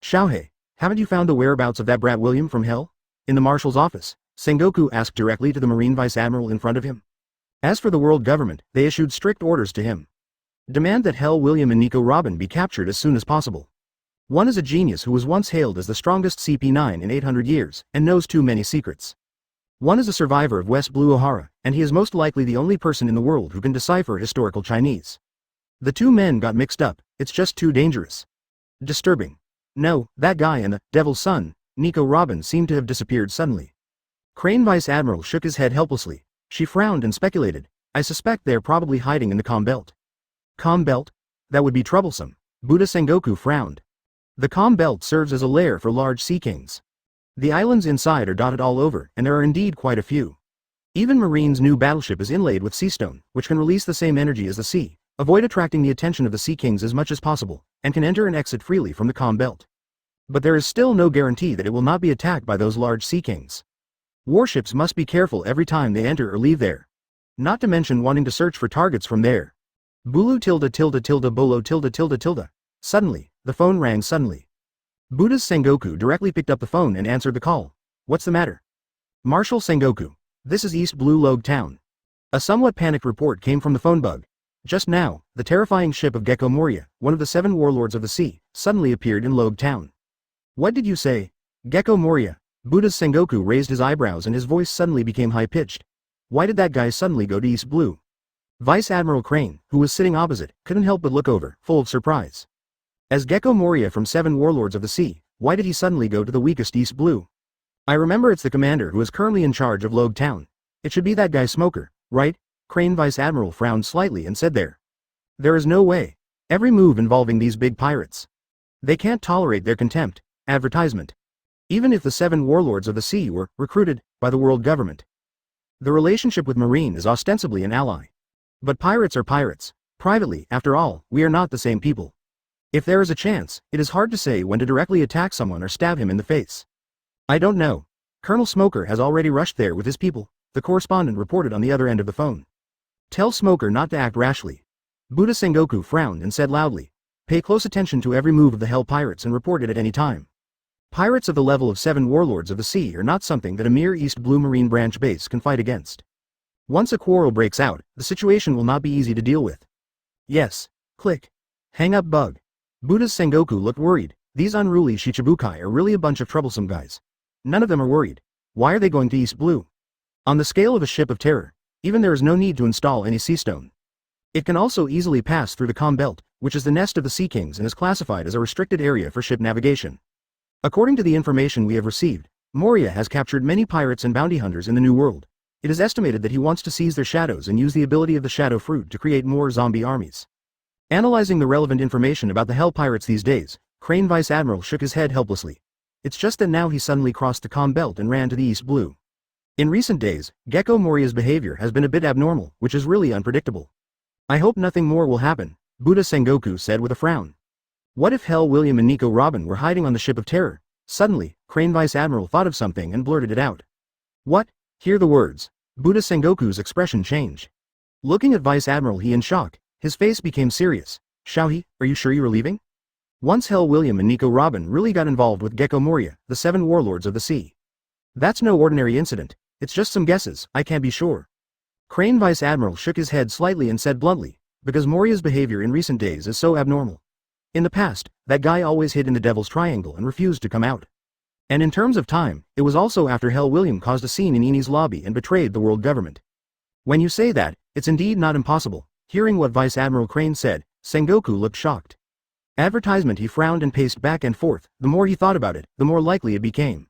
Xiaohei, haven't you found the whereabouts of that brat William from hell? In the Marshal's office, Sengoku asked directly to the Marine Vice Admiral in front of him. As for the world government, they issued strict orders to him. Demand that Hell William and Nico Robin be captured as soon as possible. One is a genius who was once hailed as the strongest CP9 in 800 years, and knows too many secrets. One is a survivor of West Blue Ohara, and he is most likely the only person in the world who can decipher historical Chinese. The 2 men got mixed up, it's just too dangerous. Disturbing. No, that guy and the devil's son, Nico Robin seemed to have disappeared suddenly. Crane Vice Admiral shook his head helplessly. She frowned and speculated, I suspect they're probably hiding in the Com Belt. Com Belt? That would be troublesome. Buddha Sengoku frowned. The Com Belt serves as a lair for large sea kings. The islands inside are dotted all over, and there are indeed quite a few. Even Marine's new battleship is inlaid with seastone, which can release the same energy as the sea, avoid attracting the attention of the sea kings as much as possible, and can enter and exit freely from the Com Belt. But there is still no guarantee that it will not be attacked by those large sea kings. Warships must be careful every time they enter or leave there. Not to mention wanting to search for targets from there. Bulu tilde tilde tilde bolo tilde tilde tilde. Suddenly, the phone rang suddenly. Buddha's Sengoku directly picked up the phone and answered the call. What's the matter? Marshal Sengoku. This is East Blue Logue Town. A somewhat panicked report came from the phone bug. Just now, the terrifying ship of Gekko Moria, one of the 7 warlords of the sea, suddenly appeared in Logue Town. What did you say? Gekko Moria. Buddha's Sengoku raised his eyebrows and his voice suddenly became high-pitched. Why did that guy suddenly go to East Blue? Vice Admiral Crane, who was sitting opposite, couldn't help but look over, full of surprise. As Gekko Moria from 7 warlords of the sea, why did he suddenly go to the weakest East Blue? I remember it's the commander who is currently in charge of Logue Town. It should be that guy Smoker, right? Crane Vice Admiral frowned slightly and said there is no way. Every move involving these big pirates. They can't tolerate their contempt, advertisement. Even if the 7 warlords of the sea were recruited by the world government. The relationship with Marine is ostensibly an ally. But pirates are pirates. Privately, after all, we are not the same people. If there is a chance, it is hard to say when to directly attack someone or stab him in the face. I don't know. Colonel Smoker has already rushed there with his people, the correspondent reported on the other end of the phone. Tell Smoker not to act rashly. Buddha Sengoku frowned and said loudly, pay close attention to every move of the Hell Pirates and report it at any time. Pirates of the level of 7 warlords of the sea are not something that a mere East Blue Marine branch base can fight against. Once a quarrel breaks out, the situation will not be easy to deal with. Yes. Click. Hang up bug. Buddha's Sengoku looked worried. These unruly Shichibukai are really a bunch of troublesome guys. None of them are worried. Why are they going to East Blue? On the scale of a ship of terror, even there is no need to install any seastone. It can also easily pass through the Com Belt, which is the nest of the Sea Kings and is classified as a restricted area for ship navigation. According to the information we have received, Moria has captured many pirates and bounty hunters in the New World. It is estimated that he wants to seize their shadows and use the ability of the Shadow Fruit to create more zombie armies. Analyzing the relevant information about the Hell Pirates these days, Crane Vice Admiral shook his head helplessly. It's just that now he suddenly crossed the Com Belt and ran to the East Blue. In recent days, Gekko Moria's behavior has been a bit abnormal, which is really unpredictable. I hope nothing more will happen, Buddha Sengoku said with a frown. What if Hell William and Nico Robin were hiding on the ship of terror? Suddenly, Crane Vice Admiral thought of something and blurted it out. What? Hear the words. Buddha Sengoku's expression changed. Looking at Vice Admiral he in shock, his face became serious. Xiaohe, are you sure you are leaving? Once Hell William and Nico Robin really got involved with Gekko Moria, the 7 warlords of the sea. That's no ordinary incident, it's just some guesses, I can't be sure. Crane Vice Admiral shook his head slightly and said bluntly, because Moria's behavior in recent days is so abnormal. In the past, that guy always hid in the Devil's Triangle and refused to come out. And in terms of time, it was also after Hell William caused a scene in Eni's lobby and betrayed the world government. When you say that, it's indeed not impossible. Hearing what Vice Admiral Crane said, Sengoku looked shocked. Advertisement, he frowned and paced back and forth. The more he thought about it, the more likely it became.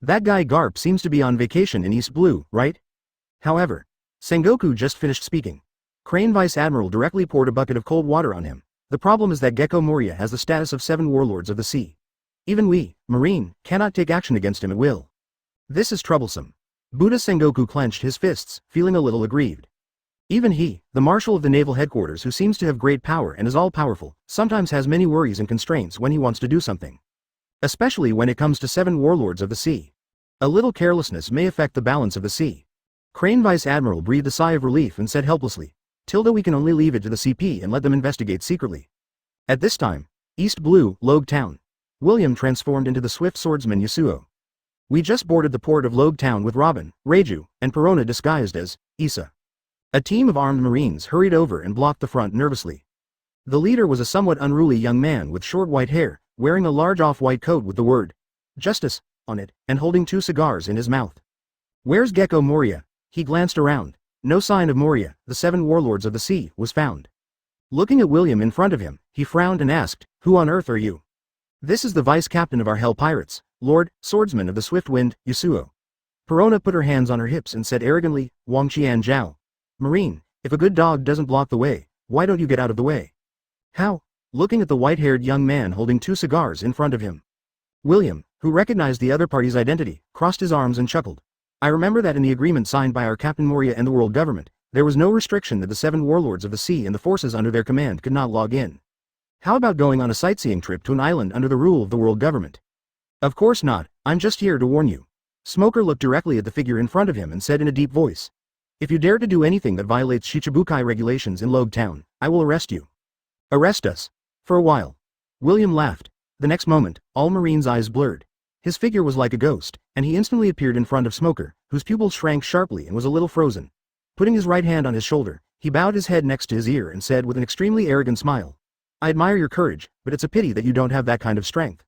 That guy Garp seems to be on vacation in East Blue, right? However, Sengoku just finished speaking. Crane Vice Admiral directly poured a bucket of cold water on him. The problem is that Gekko Moria has the status of 7 warlords of the sea. Even we, Marine, cannot take action against him at will. This is troublesome. Buddha Sengoku clenched his fists, feeling a little aggrieved. Even he, the marshal of the naval headquarters who seems to have great power and is all-powerful, sometimes has many worries and constraints when he wants to do something. Especially when it comes to 7 warlords of the sea. A little carelessness may affect the balance of the sea. Crane Vice Admiral breathed a sigh of relief and said helplessly, Tilda, we can only leave it to the CP and let them investigate secretly. At this time, East Blue, Logue Town. William transformed into the swift swordsman Yasuo. We just boarded the port of Logue Town with Robin, Reiju, and Perona disguised as Issa. A team of armed marines hurried over and blocked the front nervously. The leader was a somewhat unruly young man with short white hair, wearing a large off-white coat with the word Justice on it, and holding 2 cigars in his mouth. Where's Gekko Moria? He glanced around. No sign of Moria, the 7 warlords of the sea, was found. Looking at William in front of him, he frowned and asked, Who on earth are you? This is the vice captain of our Hell Pirates, Lord, Swordsman of the Swift Wind, Yasuo. Perona put her hands on her hips and said arrogantly, Wang Qian Zhao. Marine, if a good dog doesn't block the way, why don't you get out of the way? How? Looking at the white-haired young man holding 2 cigars in front of him. William, who recognized the other party's identity, crossed his arms and chuckled. I remember that in the agreement signed by our Captain Moria and the world government, there was no restriction that the 7 warlords of the sea and the forces under their command could not log in. How about going on a sightseeing trip to an island under the rule of the world government? Of course not, I'm just here to warn you. Smoker looked directly at the figure in front of him and said in a deep voice. If you dare to do anything that violates Shichibukai regulations in Logue Town, I will arrest you. Arrest us. For a while. William laughed. The next moment, all Marine's eyes blurred. His figure was like a ghost, and he instantly appeared in front of Smoker, whose pupils shrank sharply and was a little frozen. Putting his right hand on his shoulder, he bowed his head next to his ear and said with an extremely arrogant smile. I admire your courage, but it's a pity that you don't have that kind of strength.